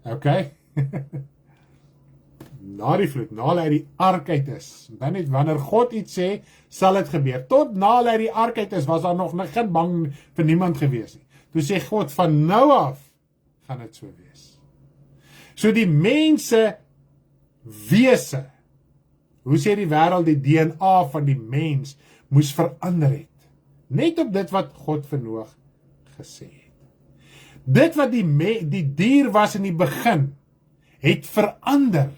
Okay? Na die vloed, na hulle uit die ark uit is, dan net wanneer God iets sê, sal dit gebeur. Tot na hulle uit die ark uit is, was daar nog geen bang vir niemand gewees nie. Toe sê God, van nou af gaan dit so wees. So die mense wese, hoe sê die wêreld, die DNA van die mens moes verander het. Net op dit wat God vir Noag gesê het. Dit wat die dier was in die begin, het verander.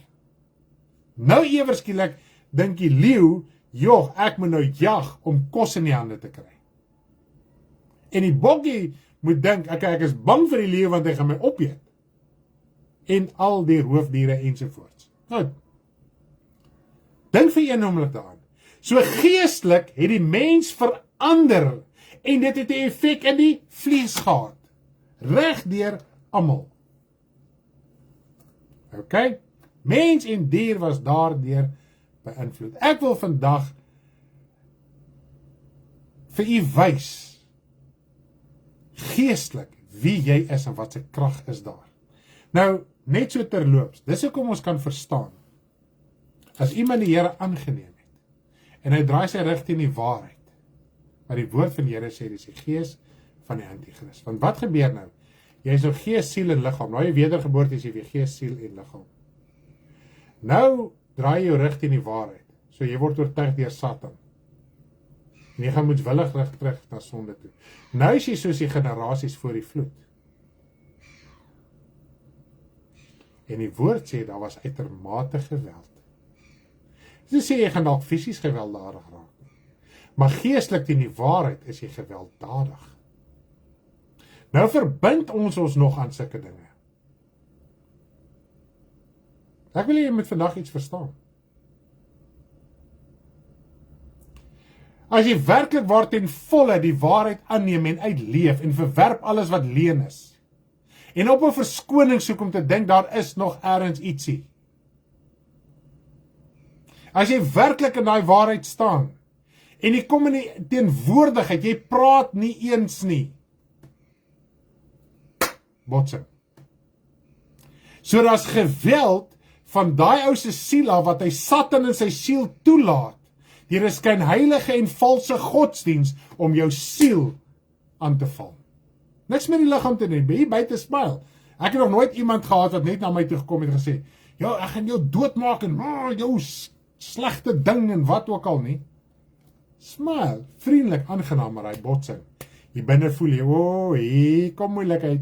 Nou ewerskielik dink die leeu, joh, ek moet nou jag om kos in die hande te kry. En die bokkie moet dink, ek is bang vir die leeu want hy gaan my opeet. En al die roofdiere ensovoorts. Nou, dink vir een oomblik daaraan. So geestelik het die mens verander en dit het 'n effek in die vlees gehad. Reg deur almal. Okay? Mens en dier was daardeur beïnvloed. Ek wil vandag vir u wys geestelik wie jy is en wat se krag is daar. Nou, net so terloops, dis hoekom ons kan verstaan. As iemand die Here aangeneem het en hy draai sy rug teen die waarheid, maar die woord van die Here sê dis die gees van die anti-kris. Want wat gebeur nou? Jy is nou gees, siel en liggaam. Nou jy wedergeboorte is jy weer gees, siel en liggaam. Nou draai jy jou rug teen die waarheid. So jy word oortuig deur Satan. En jy gaan moedwillig terug na sonde toe. Nou is jy soos die generasies voor die vloed. En die woord sê daar was uitermate geweld. Dis sê jy gaan dalk fisies gewelddadig raak. Maar geestelik teen die waarheid is jy gewelddadig. Nou verbind ons nog aan sulke dinge. Ek wil jy moet vandag iets verstaan. As jy werklik waar ten volle die waarheid aanneem en uitleef en verwerp alles wat leuen is, en op 'n verskoning soek om te dink daar is nog ergens ietsie. As jy werklik in daai waarheid staan, en jy kom in die teenwoordigheid, jy praat nie eens nie, botsing. So daar's geweld van daai ou se siel af, wat hy Satan in sy siel toelaat, deur 'n skynheilige en valse godsdiens om jou siel aan te val. Niks met die liggaam te doen, hier buite smile. Ek het nog nooit iemand gehad wat net na my toe gekom het en gesê, ja, ek gaan jou doodmaak en jou slegte ding en wat ook al nie. Smile, vriendelik, aangenaam, maar hy botsing. Hier binne voel jy, hier kom moeilikheid.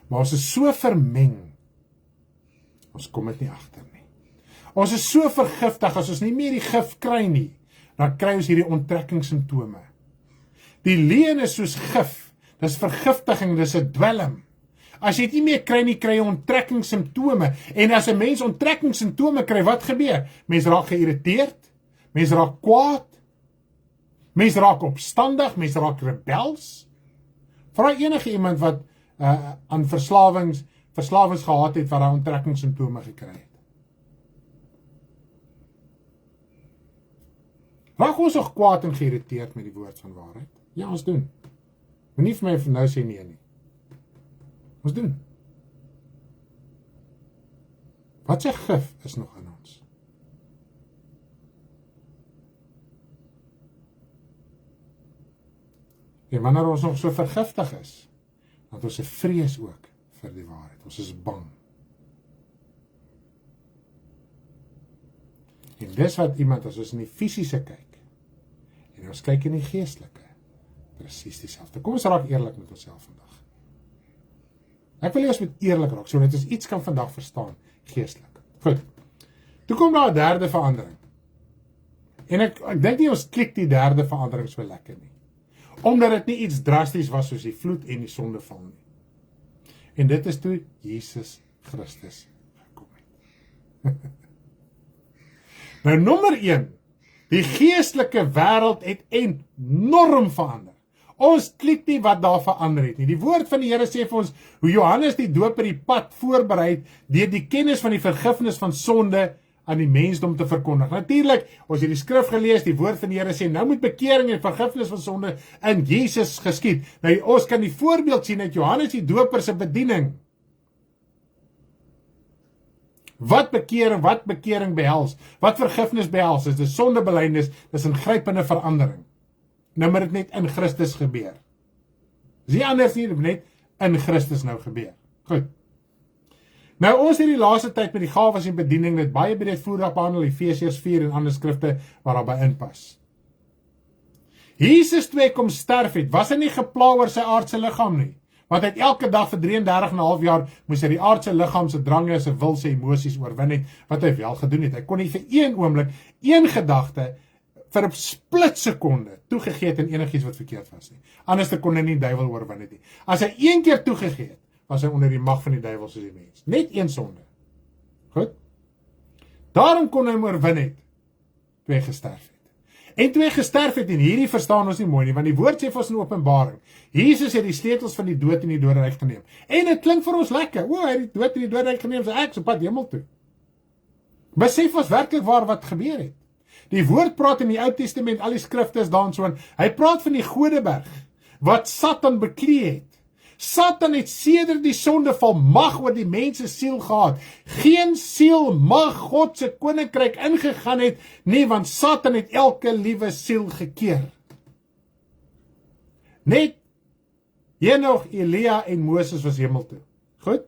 Maar ons is so vermeng, ons kom dit nie agter nie. Ons is so vergiftig, as ons nie meer die gif kry nie, dan kry ons hierdie onttrekkingssimptome. Die leuen is soos gif, dis vergiftiging, dis 'n dwelm. As jy dit nie meer kry nie, kry jy onttrekkingssimptome. En as 'n mens onttrekkingssimptome kry, wat gebeur? Mens raak geïrriteerd, mens raak kwaad, mens raak opstandig, mens raak rebels. Vra enige iemand wat aan verslawings gehad het, wat hy onttrekkingssimptome gekry het. Raak ons nog kwaad en geïrriteerd met die woord van waarheid? Ja, ons doen. Moenie vir my nou sê nee nie. Ons doen. Wat se gif is nog in ons? En wanneer ons nog so vergiftig is, dat ons 'n vrees ook vir die waarheid. Ons is bang. En dis wat iemand, as ons in die fisiese kyk, en ons kyk in die geestelike, presies dieselfde. Kom ons raak eerlik met onsself vandag. Ek wil jy ons met eerlik raak, sodat ons iets kan vandag verstaan, geestelik. Goed. Toe kom daar 'n derde verandering. En ek dink nie ons klik die derde verandering so lekker nie. Omdat dit nie iets drasties was soos die vloed en die sondeval nie. En dit is toe Jesus Christus gekom het. Nou nommer 1, die geestelike wêreld het enorm verander. Ons klik nie wat daar verander het nie. Die woord van die Here sê vir ons, hoe Johannes die Doper die pad voorberei, deur die kennis van die vergifnis van sonde aan die mensdom te verkondig. Natuurlik, ons het die skrif gelees, die woord van die Here sê, nou moet bekering en vergifnis van sonde in Jesus geskied. Nou, ons kan die voorbeeld sien uit Johannes die Doper se bediening. Wat bekering behels, wat vergifnis behels, is 'n sondebelydenis, dis 'n ingrypende verandering. Nou moet dit net in Christus gebeur. Dis nie anders nie, net in Christus nou gebeur. Goed. Nou ons het die laaste tyd met die gawes en bediening dit baie breedvoerig behandel, Efesiërs 4 en ander skrifte waar daarby inpas. Jesus toe hy kom sterf het, was hy nie gepla oor sy aardse liggaam nie. Want hy het elke dag vir 33,5 jaar moes hy die aardse liggaam se drange, sy wil, sy emosies oorwin het, wat hy wel gedoen het. Hy kon nie vir een oomblik, een gedagte vir 'n splitsekonde toegegee het in enigiets wat verkeerd was nie. Anders kon hy nie die duiwel oorwin het nie. As hy een keer toegegee het, was hy onder die mag van die duiwel soos die mens. Net een sonde. Goed? Daarom kon hy hom oorwin het, toe hy gesterf het. En toe hy gesterf het, en hierdie verstaan ons nie mooi nie, want die woord sê vir ons in Openbaring, Jesus het die sleutels van die dood en die doderyk geneem. En dit klink vir ons lekker, hy het die dood en die doderyk geneem, so ek so pad hemel toe. Besef ons werklik waar wat gebeur het. Die woord praat in die Ou Testament, al die skrifte is daarin so, hy praat van die Godeberg, wat Satan beklee het. Satan het sedert die sondeval mag oor die mens se siel gehad. Geen siel mag God se koninkryk ingegaan het nie, want Satan het elke liewe siel gekeer. Net Henog, Elia en Moses was hemel toe. Goed?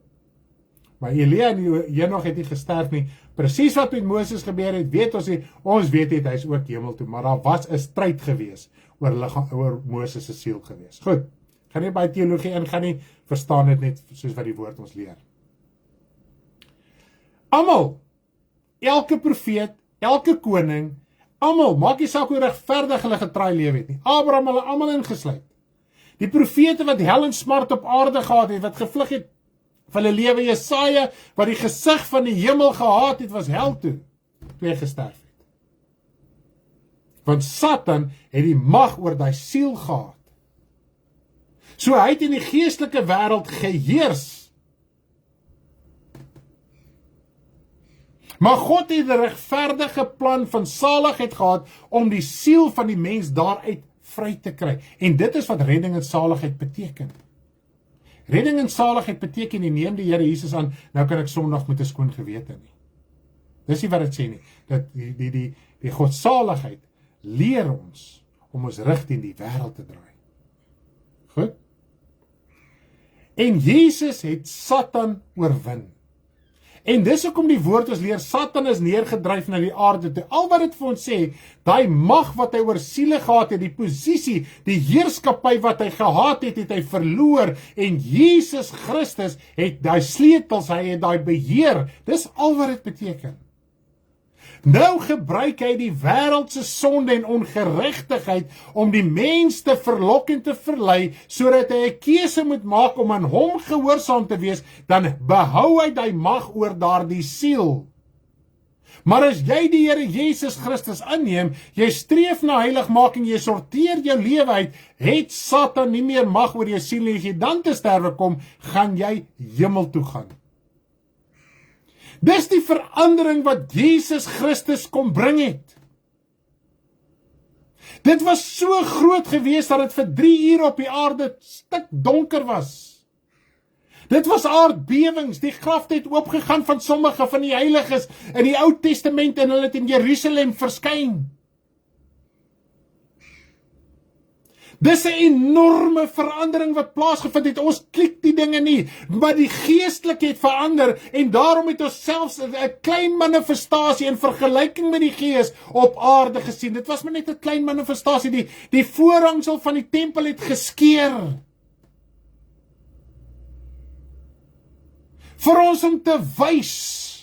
Maar Elia en Henog het nie gesterf nie. Presies wat met Moses gebeur het, weet ons nie. Ons weet het, hy is ook hemel toe, maar daar was 'n stryd gewees oor Moses se siel gewees. Goed. Gaan nie by teologie ingaan nie, verstaan dit net soos wat die woord ons leer. Almal, elke profeet, elke koning, almal, maak nie saak hoe regverdig hulle getraai lewe het nie. Abraham hulle almal ingesluit. Die profete wat hel en smart op aarde gehad het, wat gevlug het van hulle lewe. Jesaja, wat die gesig van die hemel gehaat het, was hel toe hy gesterf het. Want Satan het die mag oor daai siel gehad. So hy het in die geestelike wêreld geheers. Maar God het 'n regverdige plan van saligheid gehad om die siel van die mens daaruit vry te kry. En dit is wat redding en saligheid beteken. Redding en saligheid beteken nie neem die Here Jesus aan, nou kan ek Sondag met 'n skoon gewete nie. Dis nie wat dit sê nie. Dat die godsaligheid leer ons om ons rig teen die wêreld te draai. Goed? En Jesus het Satan oorwin. En dis hoekom die woord ons leer, Satan is neergedryf na die aarde toe. Al wat dit vir ons sê, daai mag wat hy oor siele gehad het, die posisie, die heerskappy wat hy gehad het, het hy verloor. En Jesus Christus het daai sleutels, hy het daai beheer. Dis al wat dit beteken. Nou gebruik hy die wêreld se sonde en ongeregtigheid om die mens te verlok en te verlei, sodat hy 'n keuse moet maak om aan hom gehoorsaam te wees, dan behou hy daai mag oor daardie siel. Maar as jy die Here Jesus Christus aanneem, jy streef na heiligmaking, jy sorteer jou lewe uit, het Satan nie meer mag oor jou siel nie. As jy dan te sterwe kom, gaan jy hemel toe gaan. Dis die verandering wat Jesus Christus kom bring het. Dit was so groot geweest dat dit vir 3 ure op die aarde stik donker was. Dit was aardbewings, die graf het oopgegaan van sommige van die heiliges in die Ou Testament en hulle het in Jerusalem verskyn. Dis 'n enorme verandering wat plaasgevind het. Ons klik die dinge nie, maar die geestelike het verander en daarom het ons selfs 'n klein manifestasie in vergelyking met die gees op aarde gesien. Dit was maar net 'n klein manifestasie. Die voorhangsel van die tempel het geskeur. Vir ons om te wys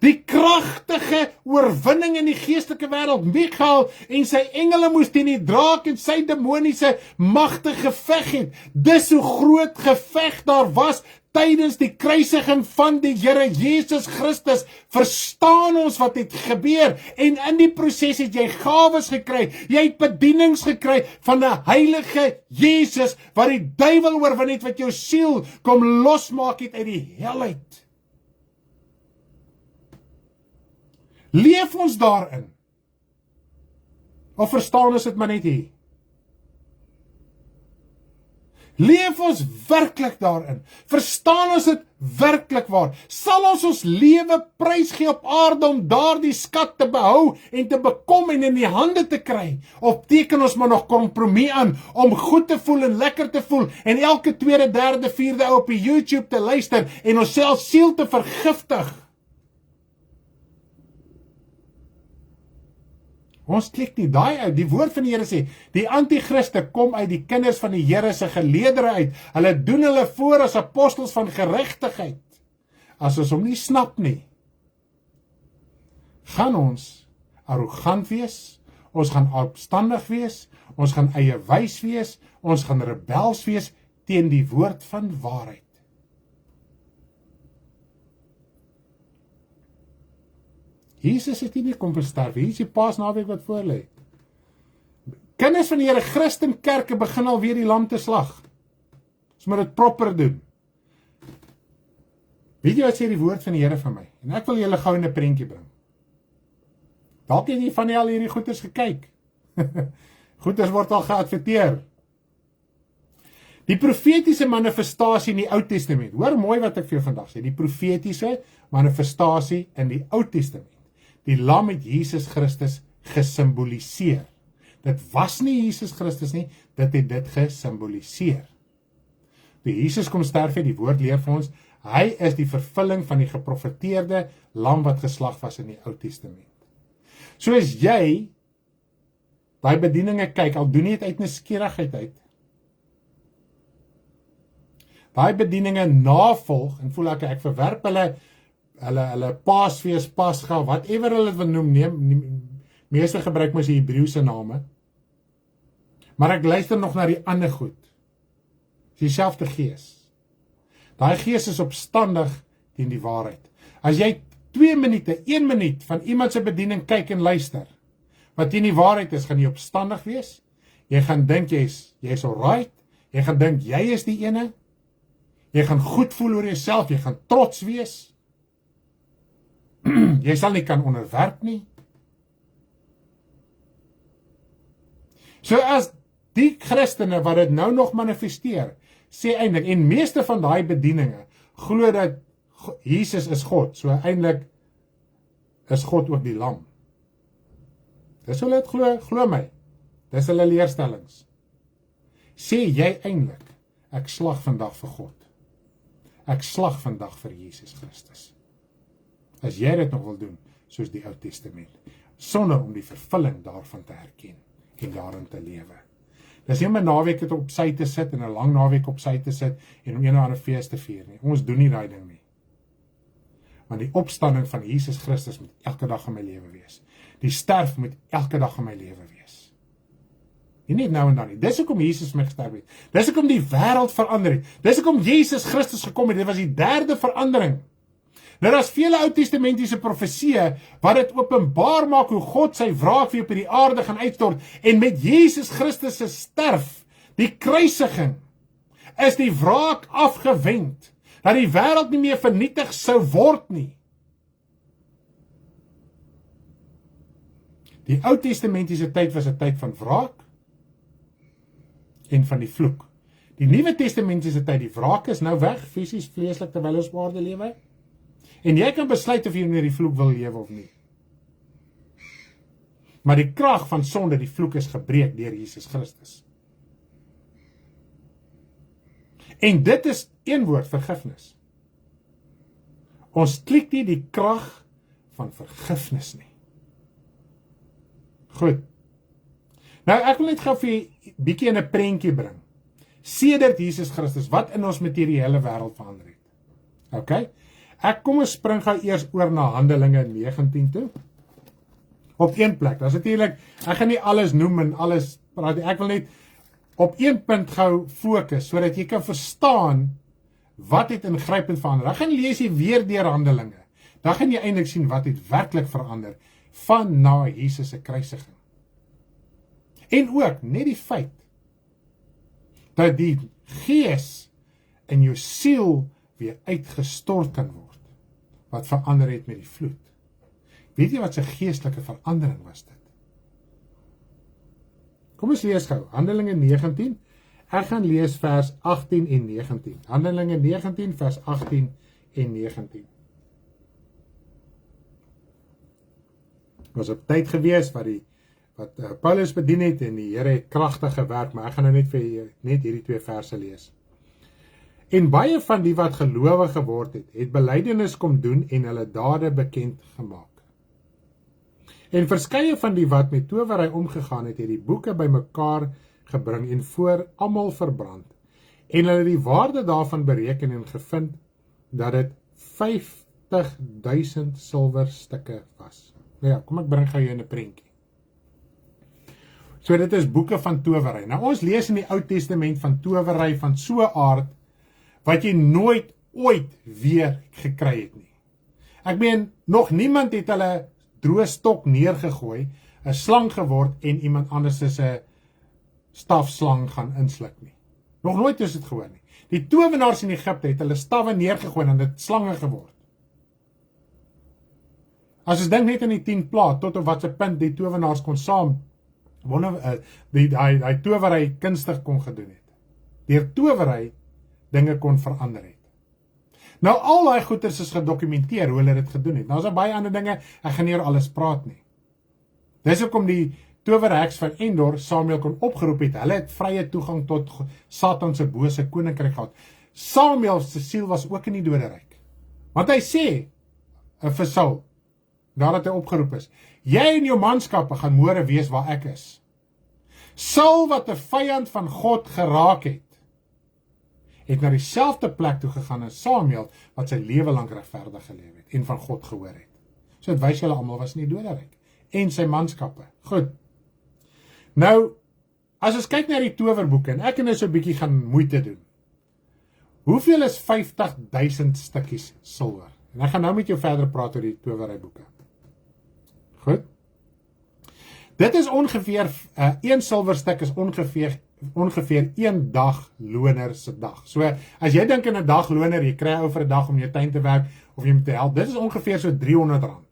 die kragtige oorwinning in die geestelike wêreld. Michael en sy engele moes teen die draak en sy demoniese magte geveg het. Dis hoe groot geveg daar was tydens die kruisiging van die Here Jesus Christus. Verstaan ons wat het gebeur? En in die proses het jy gawes gekry. Jy het bedienings gekry van 'n heilige Jesus wat die duiwel oorwin het, wat jou siel kom losmaak het uit die hel uit. Leef ons daarin? Of verstaan ons dit maar net hier? Leef ons werklik daarin? Verstaan ons dit werklik waar? Sal ons lewe prys gee op aarde om daardie skat te behou en te bekom en in die hande te kry? Of teken ons maar nog kompromie aan om goed te voel en lekker te voel en elke tweede, derde, vierde ou op die YouTube te luister en onsself siel te vergiftig? Ons klik nie daai uit. Die woord van die Here sê, die antichriste kom uit die kinders van die Here se geleedere uit. Hulle doen hulle voor as apostels van geregtigheid. As ons hom nie snap nie, gaan ons arrogant wees, ons gaan opstandig wees, ons gaan eie wys wees, ons gaan rebels wees teen die woord van waarheid. Jesus het nie kom sterf. Hier is die Paasnaweek wat voor lê. Kinders van die Here, Christenkerke begin al weer die lam te slag. Ons moet dit proper doen. Weet jy wat sê die woord van die Here vir my? En ek wil julle gou in 'n prentjie bring. Dalk het jy van al hierdie goeders gekyk. Goeders word al geadverteer. Die profetiese manifestasie in die Ou Testament. Hoor mooi wat ek vir jou vandag sê. Die profetiese manifestasie in die Ou Testament. Die lam het Jesus Christus gesimboliseer. Dit was nie Jesus Christus nie, dit het dit gesimboliseer. Toe Jesus kom sterf het, die woord leer vir ons, hy is die vervulling van die geprofeteerde lam wat geslag was in die Ou Testament. So as jy daai bedieninge kyk, al doen jy dit uit nuuskierigheid uit, daai bedieninge navolg en voel ek verwerp hulle Paasfees, Pasga, whatever hulle dit wil noem, meeste gebruik mos die Hebreëse name. Maar ek luister nog na die ander goed. Dis dieselfde gees. Daai gees is opstandig teen die waarheid. As jy 2 minute, 1 minuut van iemand se bediening kyk en luister, wat teen die waarheid is, gaan jy opstandig wees. Jy gaan dink jy's alright. Jy gaan dink jy is die ene. Jy gaan goed voel oor jouself, jy gaan trots wees. Jy sal nie kan onderwerp nie. So as die Christene wat dit nou nog manifesteer, sê eintlik, en meeste van daai bedieninge glo dat Jesus is God, so eintlik is God ook die lam. Dis hulle het glo my. Dis hulle leerstellings. Sê jy eintlik, ek slag vandag vir God. Ek slag vandag vir Jesus Christus. As jy dit nog wil doen, soos die Ou Testament, sonder om die vervulling daarvan te herken en daarin te lewe. Dis nie om 'n naweek het op sy te sit en 'n lang naweek op sy te sit en om een of ander fees te vier nie. Ons doen nie daai ding nie. Want die opstanding van Jesus Christus moet elke dag in my lewe wees. Die sterf moet elke dag in my lewe wees. Nie net nou en dan nie. Dis hoekom Jesus vir my gesterf het. Dis hoekom die wêreld verander het. Dis hoekom Jesus Christus gekom het. Dit was die 3de verandering. Nou daar's vele Ou Testamentiese profesieë wat dit openbaar maak hoe God sy wraak op hierdie aarde gaan uitstort en met Jesus Christus se sterf, die kruisiging, is die wraak afgewend, dat die wêreld nie meer vernietig sou word nie. Die Ou Testamentiese tyd was 'n tyd van wraak en van die vloek. Die Nuwe Testamentiese tyd, die wraak is nou weg, fisies, vleeslik terwyl ons op aarde lewe. En jy kan besluit of jy met die vloek wil lewe of nie. Maar die krag van sonde, die vloek is gebreek deur Jesus Christus. En dit is een woord, vergifnis. Ons klik nie die krag van vergifnis nie. Goed. Nou ek wil net gou vir jy bietjie in 'n prentjie bring. Sedert Jesus Christus, wat in ons materiële wêreld verander het. Okay? Kom ons spring gou eers oor na Handelinge 19 toe. Op een plek. Dat is natuurlik, ek gaan nie alles noem en alles praat. Ek wil net op een punt gou fokus, sodat jy kan verstaan wat het ingrypend verander. Dan gaan lees jy weer deur Handelinge. Dan gaan jy eintlik sien wat het werklik verander van na Jesus se kruisiging. En ook net die feit dat die gees in jou siel weer uitgestort kan word, wat verander het met die vloed. Weet jy wat se geestelike verandering was dit? Kom ons lees gou, Handelinge 19, ek gaan lees vers 18 en 19. Handelinge 19 vers 18 en 19. Was op tyd gewees wat Paulus bedien het en die Here het kragtig gewerk, maar ek gaan nou net vir julle net hierdie 2 verse lees. En baie van die wat gelowig geword het belydenis kom doen en hulle dade bekend gemaak. En verskeie van die wat met towery omgegaan het die boeke bymekaar gebring en voor almal verbrand. En hulle die waarde daarvan bereken en gevind dat dit 50.000 silwerstukke was. Nou ja, kom ek bring gou jou in 'n prentjie. So dit is boeke van towery. Nou ons lees in die Ou Testament van towery van so 'n aard wat jy nooit ooit weer gekry het nie. Ek meen, nog niemand het hulle droë stok neergegooi, 'n slang geword en iemand anders is 'n stafslang gaan insluk nie. Nog nooit is dit gehoor nie. Die towenaars in Egipte het hulle stawwe neergegooi en dit slange geword. As ons dink net aan die 10 plaae, tot op watse punt die towenaars kon saam die towery kunstig kon gedoen het. Deur towery dinge kon verander het. Nou al daai goeters is gedokumenteer hoe hulle dit gedoen het. Nou is daar baie ander dinge, ek gaan nie oor alles praat nie. Dis hoekom die towerheks van Endor Samuel kon opgeroep het. Hulle het vrye toegang tot Satan se bose koninkryk gehad. Samuel se siel was ook in die doderyk. Want hy sê vir Saul, nadat hy opgeroep is, jy en jou manskappe gaan môre wees waar ek is. Saul wat 'n vyand van God geraak het na dieselfde plek toe gegaan as Samuel, wat sy lewe lank regverdig geleef het en van God gehoor het. So dit wys julle almal was in die doderyk en sy manskappe. Goed. Nou, as ons kyk na die towerboeke en ek en nou so 'n bietjie gaan moeite doen. Hoeveel is 50.000 stukkies silwer? En ek gaan nou met jou verder praat oor die toweryboeke. Goed? Dit is ongeveer, een silwerstuk is ongeveer 1 dagloner se dag. So, as jy dink in 'n dagloner, jy kry ou vir 'n dag om in jou tuin te werk, of jy moet te help, dit is ongeveer so R300.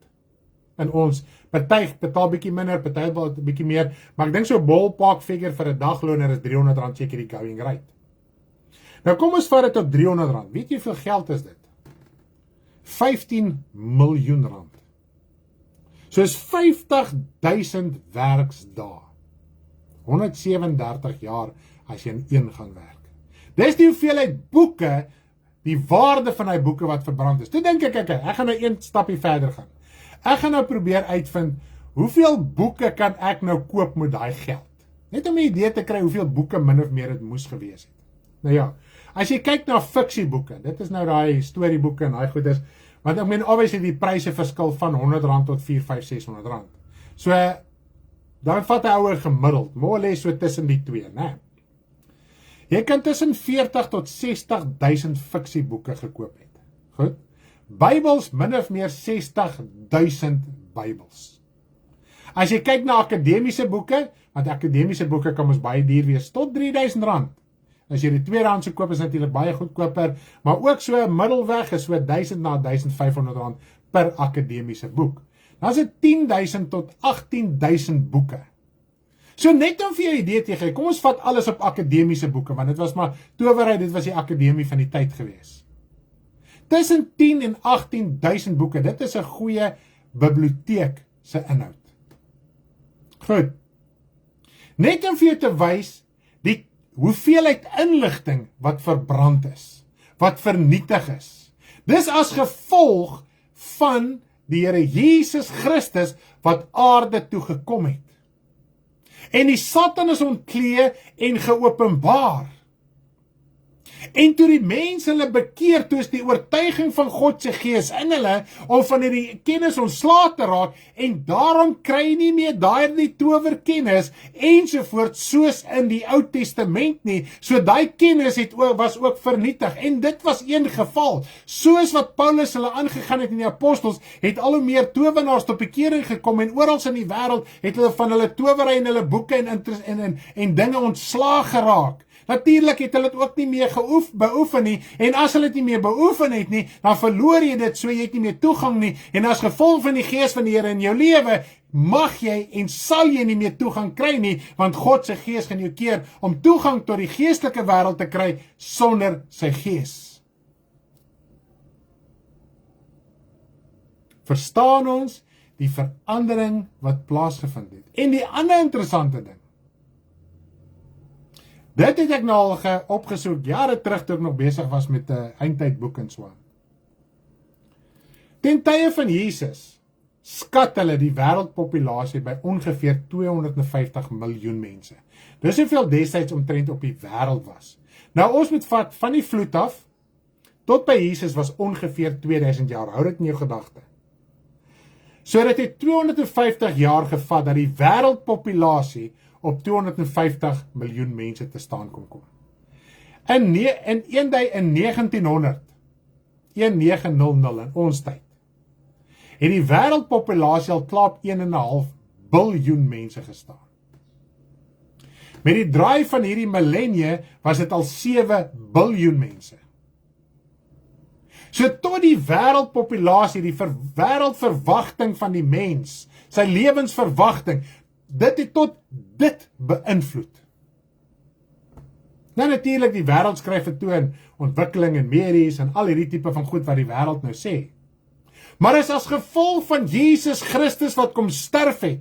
En ons, party betaal bietjie minder, party betaal bietjie meer, maar ek dink so 'n ballpark figure vir 'n dagloner is R300 seker die going rate. Nou kom ons vat dit op R300. Weet jy hoeveel geld is dit? 15 miljoen rand. So is 50.000 werksdae. 137 jaar as jy in een gaan werk. Dis die hoeveelheid boeke, die waarde van die boeke wat verbrand is. Toe dink ek gaan nou een stapie verder gaan. Ek gaan nou probeer uitvind, hoeveel boeke kan ek nou koop met daai geld? Net om 'n idee te kry hoeveel boeke min of meer het moes gewees het. Nou ja, as jy kyk na fiksieboeke, dit is nou daai storieboeke en daai goeders, want ek meen obviously die pryse verskil van R100 tot 400, 500, 600 rand. So, dan vat 'n ouer gemiddeld, more or less so tussen die twee, né? Jy kan tussen 40 tot 60.000 fiksieboeke gekoop het. Goed? Bybels, min of meer 60.000 Bybels. As jy kyk na akademiese boeke, want akademiese boeke kan ons baie duur wees, tot R3.000. As jy die tweedehandse koop is natuurlik baie goedkoper, maar ook so 'n middelweg is so R1.000 na R1.500 per akademiese boek. Dan is dit 10.000 tot 18.000 boeke. So net om vir jou idee te gee, kom ons vat alles op akademiese boeke, want dit was maar towerheid, dit was die akademie van die tyd gewees. Tussen 10 en 18.000 boeke, dit is 'n goeie biblioteek se inhoud. Goed. Net om vir jou te wys die hoeveelheid inligting wat verbrand is, wat vernietig is. Dis as gevolg van die Here Jesus Christus wat aarde toe gekom het. En die Satan is ontklee en geopenbaar. En toe die mense hulle bekeer, toe is die oortuiging van God se gees in hulle, om van hierdie kennis ontslae te raak, en daarom kry nie meer daardie towerkennis, ensovoort, soos in die Ou Testament nie, so daai kennis was ook vernietig, en dit was een geval, soos wat Paulus hulle aangegaan het in die apostels, het al hoe meer towenaars tot bekering gekom, en oral in die wêreld het hulle van hulle towery en hulle boeke en dinge ontslae geraak. Natuurlik het hulle dit ook nie meer beoefen nie, en as hulle dit nie meer beoefen het nie, dan verloor jy dit, so jy het nie meer toegang nie, en as gevolg van die gees van die Here in jou lewe, mag jy en sal jy nie meer toegang kry nie, want God se gees gaan jou keer om toegang tot die geestelike wêreld te kry, sonder sy gees. Verstaan ons die verandering wat plaasgevind het? En die ander interessante ding, dit het ek nou al opgesoek, jare terug toe ek nog besig was met 'n eindtydboek en so aan. Ten tye van Jesus skat hulle die wêreldpopulasie by ongeveer 250 miljoen mense. Dis hoeveel destyds omtrent op die wêreld was. Nou ons moet vat van die vloed af tot by Jesus was ongeveer 2000 jaar. Hou dit in jou gedagte. So dit het 250 jaar gevat dat die wêreldpopulasie op 250 miljoen mense te staan kon kom. In 1900, 1900 in ons tyd, het die wêreldpopulasie al klaar op 1,5 biljoen mense gestaan. Met die draai van hierdie millennie was dit al 7 biljoen mense. So tot die wêreldpopulasie, die wêreldverwagting van die mens, sy lewensverwagting, dit het tot dit beïnvloed. Nou natuurlik die wêreld skryf vertoon ontwikkeling en medies en al hierdie tipe van goed wat die wêreld nou sê. Maar is as gevolg van Jesus Christus wat kom sterf het,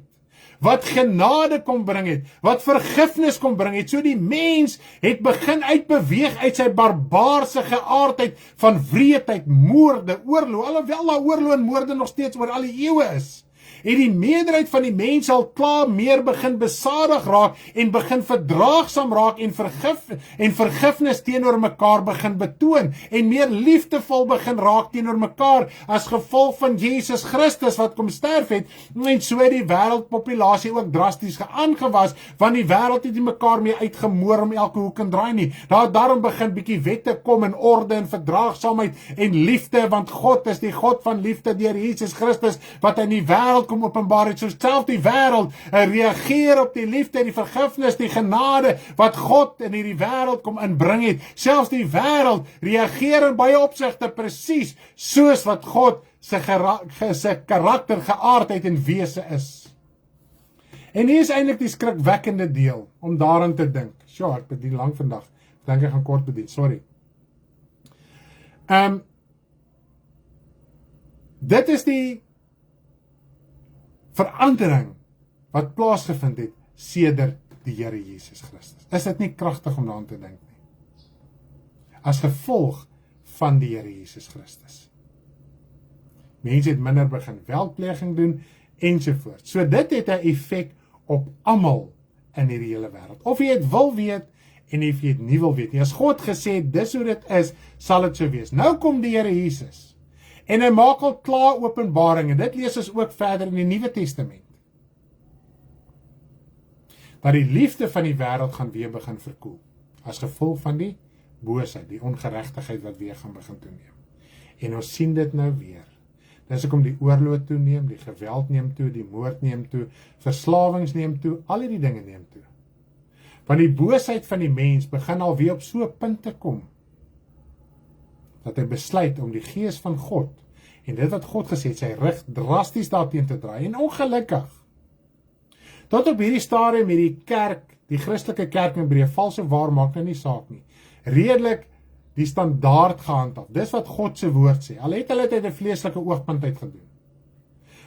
wat genade kom bring het, wat vergifnis kom bring het, so die mens het begin uitbeweeg uit sy barbaarse geaardheid van wreedheid, moorde, oorlog, alhoewel daar oorlog en moorde nog steeds oor al die eeue is. En die meerderheid van die mense sal klaar meer begin besadig raak en begin verdraagsaam raak en vergifnis teenoor mekaar begin betoon en meer liefdevol begin raak teenoor mekaar as gevolg van Jesus Christus wat kom sterf het, en so het die wêreldpopulasie ook drasties aangewas, want die wêreld het nie mekaar meer uitgemoor om elke hoek en draai nie. Daarom begin bietjie wette kom en orde en verdraagsaamheid en liefde, want God is die God van liefde deur Jesus Christus wat in die wêreld kom openbaar het. So self die wêreld reageer op die liefde, die vergifnis, die genade wat God in hierdie wêreld kom inbring het. Selfs die wêreld reageer in baie opsigte presies soos wat God se karakter, geaardheid en wese is. En hier is eintlik die skrikwekkende deel om daaraan te dink. Sjoe, ek bedien lank vandag. Ek dink ek gaan kort bedien, sorry. Dit is die verandering wat plaasgevind het sedert die Here Jesus Christus. Is dit nie kragtig om daaraan te dink nie? As gevolg van die Here Jesus Christus. Mense het minder begin welpleging doen ensovoort. So dit het 'n effek op almal in hierdie hele wêreld. Of jy dit wil weet en of jy dit nie wil weet nie. As God gesê het, dis hoe dit is, sal dit so wees. Nou kom die Here Jesus en hy maak al klaar openbaring, en dit lees ons ook verder in die Nuwe Testament. Dat die liefde van die wêreld gaan weer begin verkoel, as gevolg van die boosheid, die ongeregtigheid wat weer gaan begin toeneem. En ons sien dit nou weer. Dis hoekom die oorlog toeneem, die geweld neem toe, die moord neem toe, verslawings neem toe, al hierdie dinge neem toe. Want die boosheid van die mens begin alweer op so 'n punt te kom, dat hy besluit om die gees van God, en dit wat God gesê het, sy rug drasties daarteen te draai, en ongelukkig, tot op hierdie stadium met die kerk, die Christelike kerk in Hebreë, valse waar maak nou nie saak nie, redelik die standaard gehandhaaf, dis wat God se woord sê, al het hulle dit uit 'n vleeslike oogpunt uit gedoen.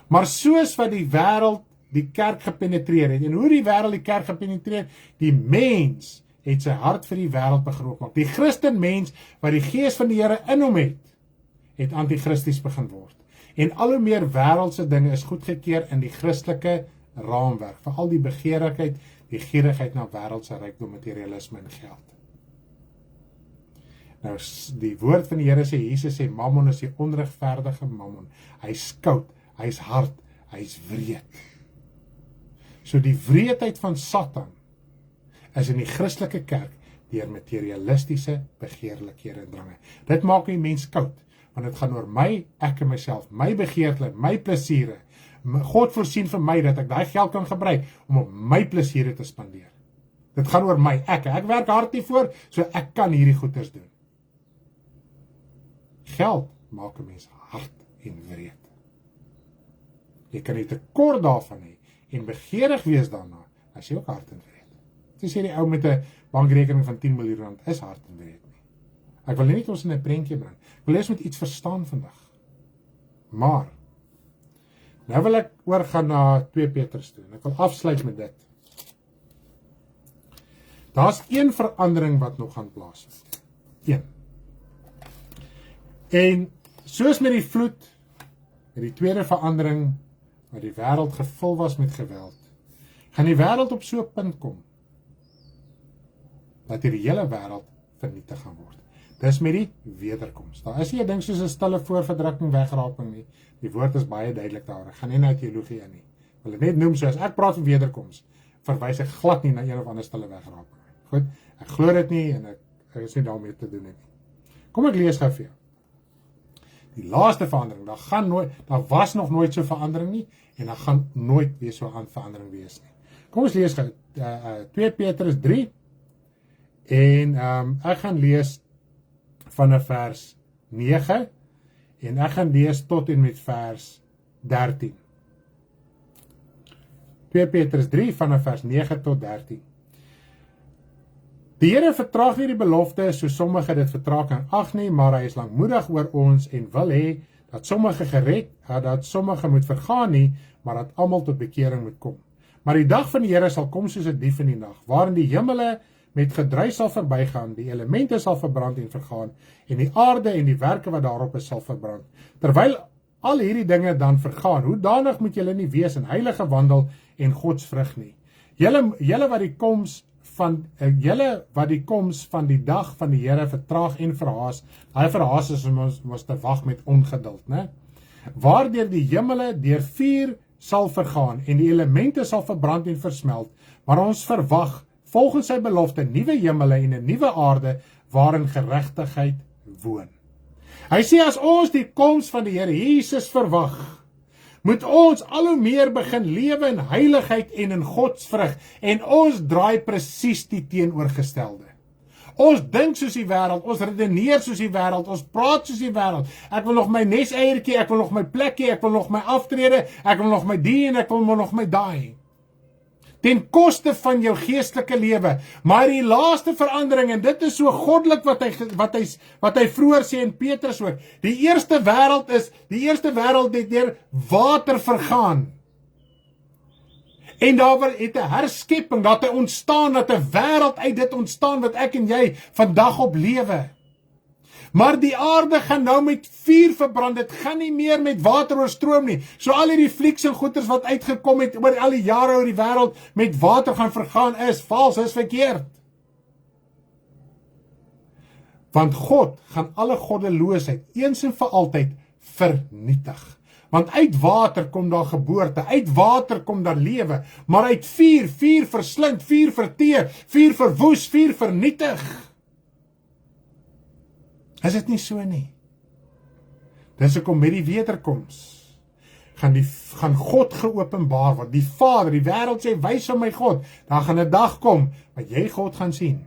Maar soos wat die wêreld die kerk gepenetreer het, en hoe die wêreld die kerk gepenetreer, die mens het sy hart vir die wêreld begin oopmaak. Die Christen mens wat die gees van die Here in hom het anti-christies begin word. En al hoe meer wêreldse dinge is goedgekeur in die Christelike raamwerk, veral die begeerlikheid, die gierigheid na wêreldse rykdom, materialisme en geld. Nou, die woord van die Here sê, Jesus sê, Mammon is die onregverdige mammon. Hy is koud, hy is hard, hy is wreed. So die wreedheid van Satan is in die Christelike kerk deur materialistiese begeerlikhede en drange. Dit maak die mens koud, want dit gaan oor my, ek en myself, my begeerlikheid, my plesiere. God voorsien vir my dat ek daai geld kan gebruik om op my plesiere te spandeer. Dit gaan oor my, ek werk hard hiervoor, so ek kan hierdie goeders doen. Geld maak 'n mens hard en wreed. Jy kan nie tekort daarvan hê en begeerig wees daarna, as jy ook hard en wreed. Dis hierdie ou met 'n bankrekening van 10 miljoen rand is hard en wreed nie. Ek wil net ons in 'n prentjie bring. Ek wil eers met iets verstaan vandag. Maar nou wil ek oorgaan na 2 Petrus toe. En ek wil afsluit met dit. Daar's een verandering wat nog gaan plaasvind. Een. En soos met die vloed, met die tweede verandering, waar die wêreld gevul was met geweld, gaan die wêreld op so 'n punt kom, dat die hele wêreld vernietig gaan word. Dis met die wederkoms. Daar is nie 'n ding soos 'n stille voorverdrukking wegraping nie. Die woord is baie duidelik daar. Ek gaan nie na teologie in nie. Wil dit net noem soos ek praat van wederkoms, verwys ek glad nie na een of ander stille wegraping. Goed, ek glo dit nie en ek is nie daarmee te doen nie. Kom ek lees gou vir jou. Die laaste verandering, daar was nog nooit so verandering nie, en daar gaan nooit weer so 'n verandering wees nie. Kom ons lees gou 2 Petrus 3, en ek gaan lees vanaf vers 9, en ek gaan lees tot en met vers 13. 2 Petrus 3 vanaf vers 9 tot 13. Die Here vertraag nie die belofte, so sommige dit vertraag in ag nie, maar hy is lankmoedig oor ons en wil hê dat sommige gered, dat sommige moet vergaan nie, maar dat almal tot bekering moet kom. Maar die dag van die Here sal kom soos 'n dief in die nag, waarin die hemele met gedruis sal verbygaan, die elemente sal verbrand en vergaan, en die aarde en die werke wat daarop is sal verbrand. Terwyl al hierdie dinge dan vergaan. Hoedanig moet julle nie wees in heilige wandel en godsvrug nie. Julle wat die koms van die dag van die Here vertraag en verhaas, daai verhaas is om te wag met ongeduld, né? Waardeur die hemele deur vuur sal vergaan en die elemente sal verbrand en versmelt, maar ons verwag volgens sy belofte nuwe hemele en 'n nuwe aarde waarin geregtigheid woon. Hy sê as ons die koms van die Here Jesus verwag, moet ons al hoe meer begin lewe in heiligheid en in godsvrug, en ons draai presies die teenoorgestelde. Ons dink soos die wêreld, ons redeneer soos die wêreld, ons praat soos die wêreld. Ek wil nog my neseiertjie, ek wil nog my plekkie, ek wil nog my aftrede, ek wil nog my die en ek wil nog my daai. Ten koste van jou geestelike lewe. Maar die laaste verandering, en dit is so goddelik wat hy vroeër sê in Petrus ook. Die eerste wêreld het deur water vergaan. En daar het 'n herskepping, dat hy ontstaan, dat 'n wêreld uit dit ontstaan wat ek en jy vandag op lewe. Maar die aarde gaan nou met vuur verbrand, dit gaan nie meer met water oorstroom nie. So al hierdie flieks en goeters wat uitgekom het oor al die jare oor die wêreld met water gaan vergaan is vals, is verkeerd. Want God gaan alle goddeloosheid eens en vir altyd vernietig. Want uit water kom daar geboorte, uit water kom daar lewe, maar uit vuur verslind, vuur verteer, vuur verwoes, vuur vernietig. Is dit nie so nie? Dis hoekom met die wederkoms gaan God geopenbaar word. Die Vader, die wêreld sê, wys aan my God. Daar gaan 'n dag kom wat jy God gaan sien.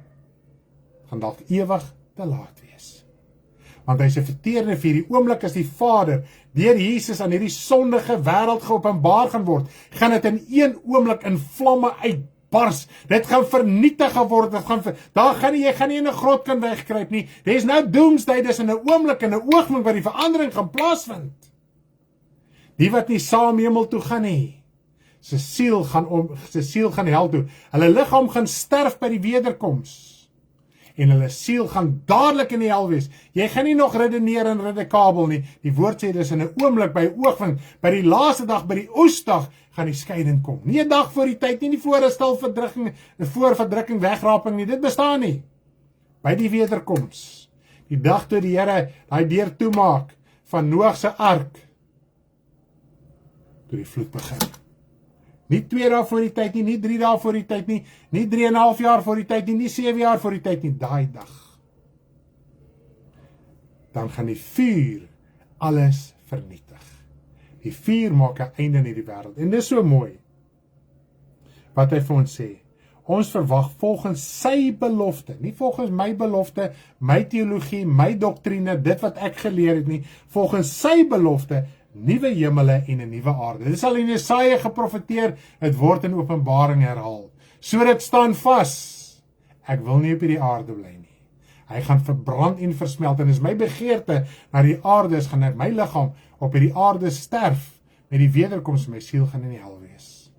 Gaan dalk ewig te laat wees. Want hy's 'n verterende vuur. Die oomblik as die Vader deur Jesus aan hierdie sondige wêreld geopenbaar gaan word, gaan dit in een oomblik in vlamme uitbars. Dit gaan vernietig word. Jy gaan nie in 'n grot kan wegkruip nie. There's no doomsday, dis in 'n oomblik, in 'n oogwink waar die verandering gaan plaasvind. Die wat nie saam hemel toe gaan nie, sy siel gaan hel toe. Hulle liggaam gaan sterf by die wederkoms. En hulle siel gaan dadelik in die hel wees. Jy gaan nie nog redeneer en redekabel nie. Die woord sê dis in 'n oomblik, by 'n oogwink, by die laaste dag, by die oesdag, gaan die skeiding kom. Nie 'n dag voor die tyd nie voor 'n stil verdrukking, wegraping nie. Dit bestaan nie. By die wederkoms. Die dag toe die Here daai deur toemaak van Noag se ark, toe die vloed begin. Nie 2 dae voor die tyd nie, nie 3 dae voor die tyd nie, nie 3,5 jaar voor die tyd nie, nie 7 jaar voor die tyd nie, daai dag. Dan gaan die vuur alles vernietig. Die vuur maak 'n einde in hierdie wêreld. En dis so mooi wat hy vir ons sê. Ons verwag volgens sy belofte, nie volgens my belofte, my teologie, my doktrine, dit wat ek geleer het nie, volgens sy belofte, nuwe hemele en 'n nuwe aarde. Dit is al in Jesaja geprofeteer, dit word in Openbaring herhaal. So dit staan vas. Ek wil nie op hierdie aarde bly nie. Hy gaan verbrand en versmelt, en is my begeerte na die aarde is, gaan my liggaam op hierdie aarde sterf, met die wederkoms my siel gaan in die hel wees.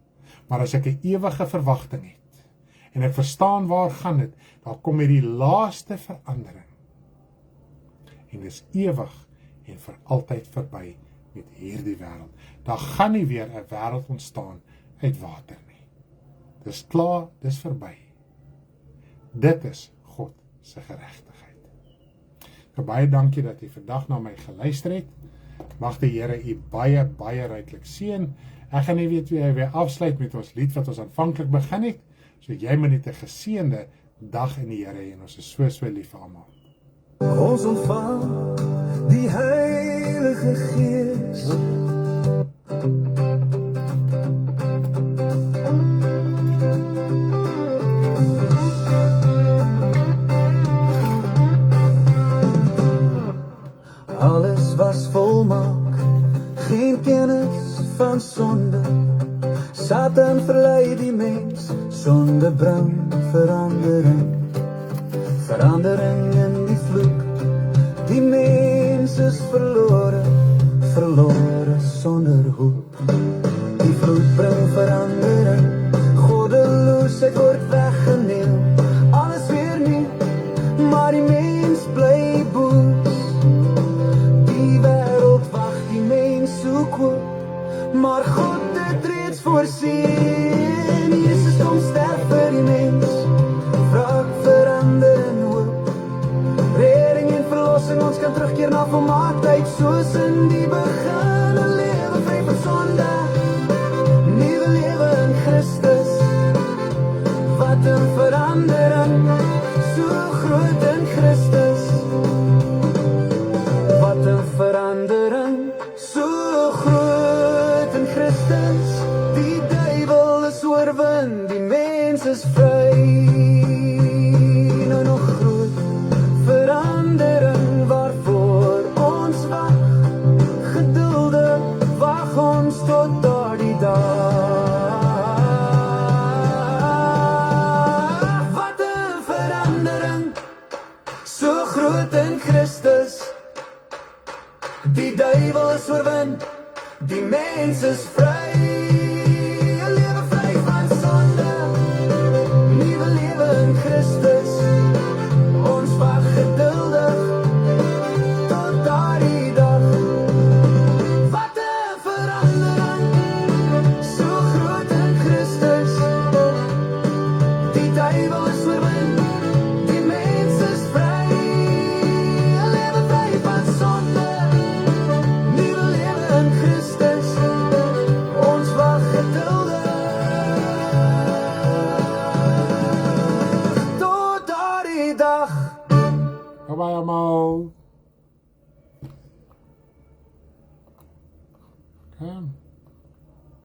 Maar as ek 'n ewige verwagting het, en ek verstaan waar gaan dit, dan kom hierdie laaste verandering. En dis ewig en vir altyd verby met hierdie wêreld. Daar gaan nie weer 'n wêreld ontstaan uit water nie. Dis klaar, dis verby. Dit is God se geregtigheid. Baie dankie dat jy vandag na my geluister het. Mag die Here u baie, baie ryklik seën. Ek gaan nie weet wie hy weer afsluit met ons lied wat ons aanvanklik begin het, so jy moet net 'n geseënde dag in die Here hê, en ons is so lief vir almal. Ons ontvang die Heilige Gees. Alles was volmaak, geen kennis van sonde. Satan verlei die mens, sonde bring verandering. Verandering in die vloek, die mens is verloren sonder hoop. Die vloed bring verandering, goddeloosheid word weggeneem. Alles weer nie, maar die mens bly boos. Die wêreld wag, die mens maar God het reeds voorsien. Jesus kom sterf vir die mens, wraak verander in hoop. Redding en verlossing, ons kan terugkeer na volmaaktheid, soos in die begin. 'n lewe vry van sonde, nuwe lewe in Christus. Wat 'n verandering, so groot in Christus. Wat 'n verandering, so groot in Christus. Die duiwel is oorwin, die mens is vry. Nou nog groot verandering waarvoor ons wag. Geduldig wag ons tot daardie dag. Wat 'n verandering, so groot in Christus. Die duiwel is oorwin, die mens is vry. 'n lewe vry van sonde, nuwe lewe in Christus. Ons wag geduldig tot daardie dag. Wat 'n verandering, so groot in Christus. Die duiwel is oorwin, die mens is vry. 'n lewe vry van sonde, nuwe lewe in Christus. Ons wag geduldig tot daardie dag. Bye almal. Kom.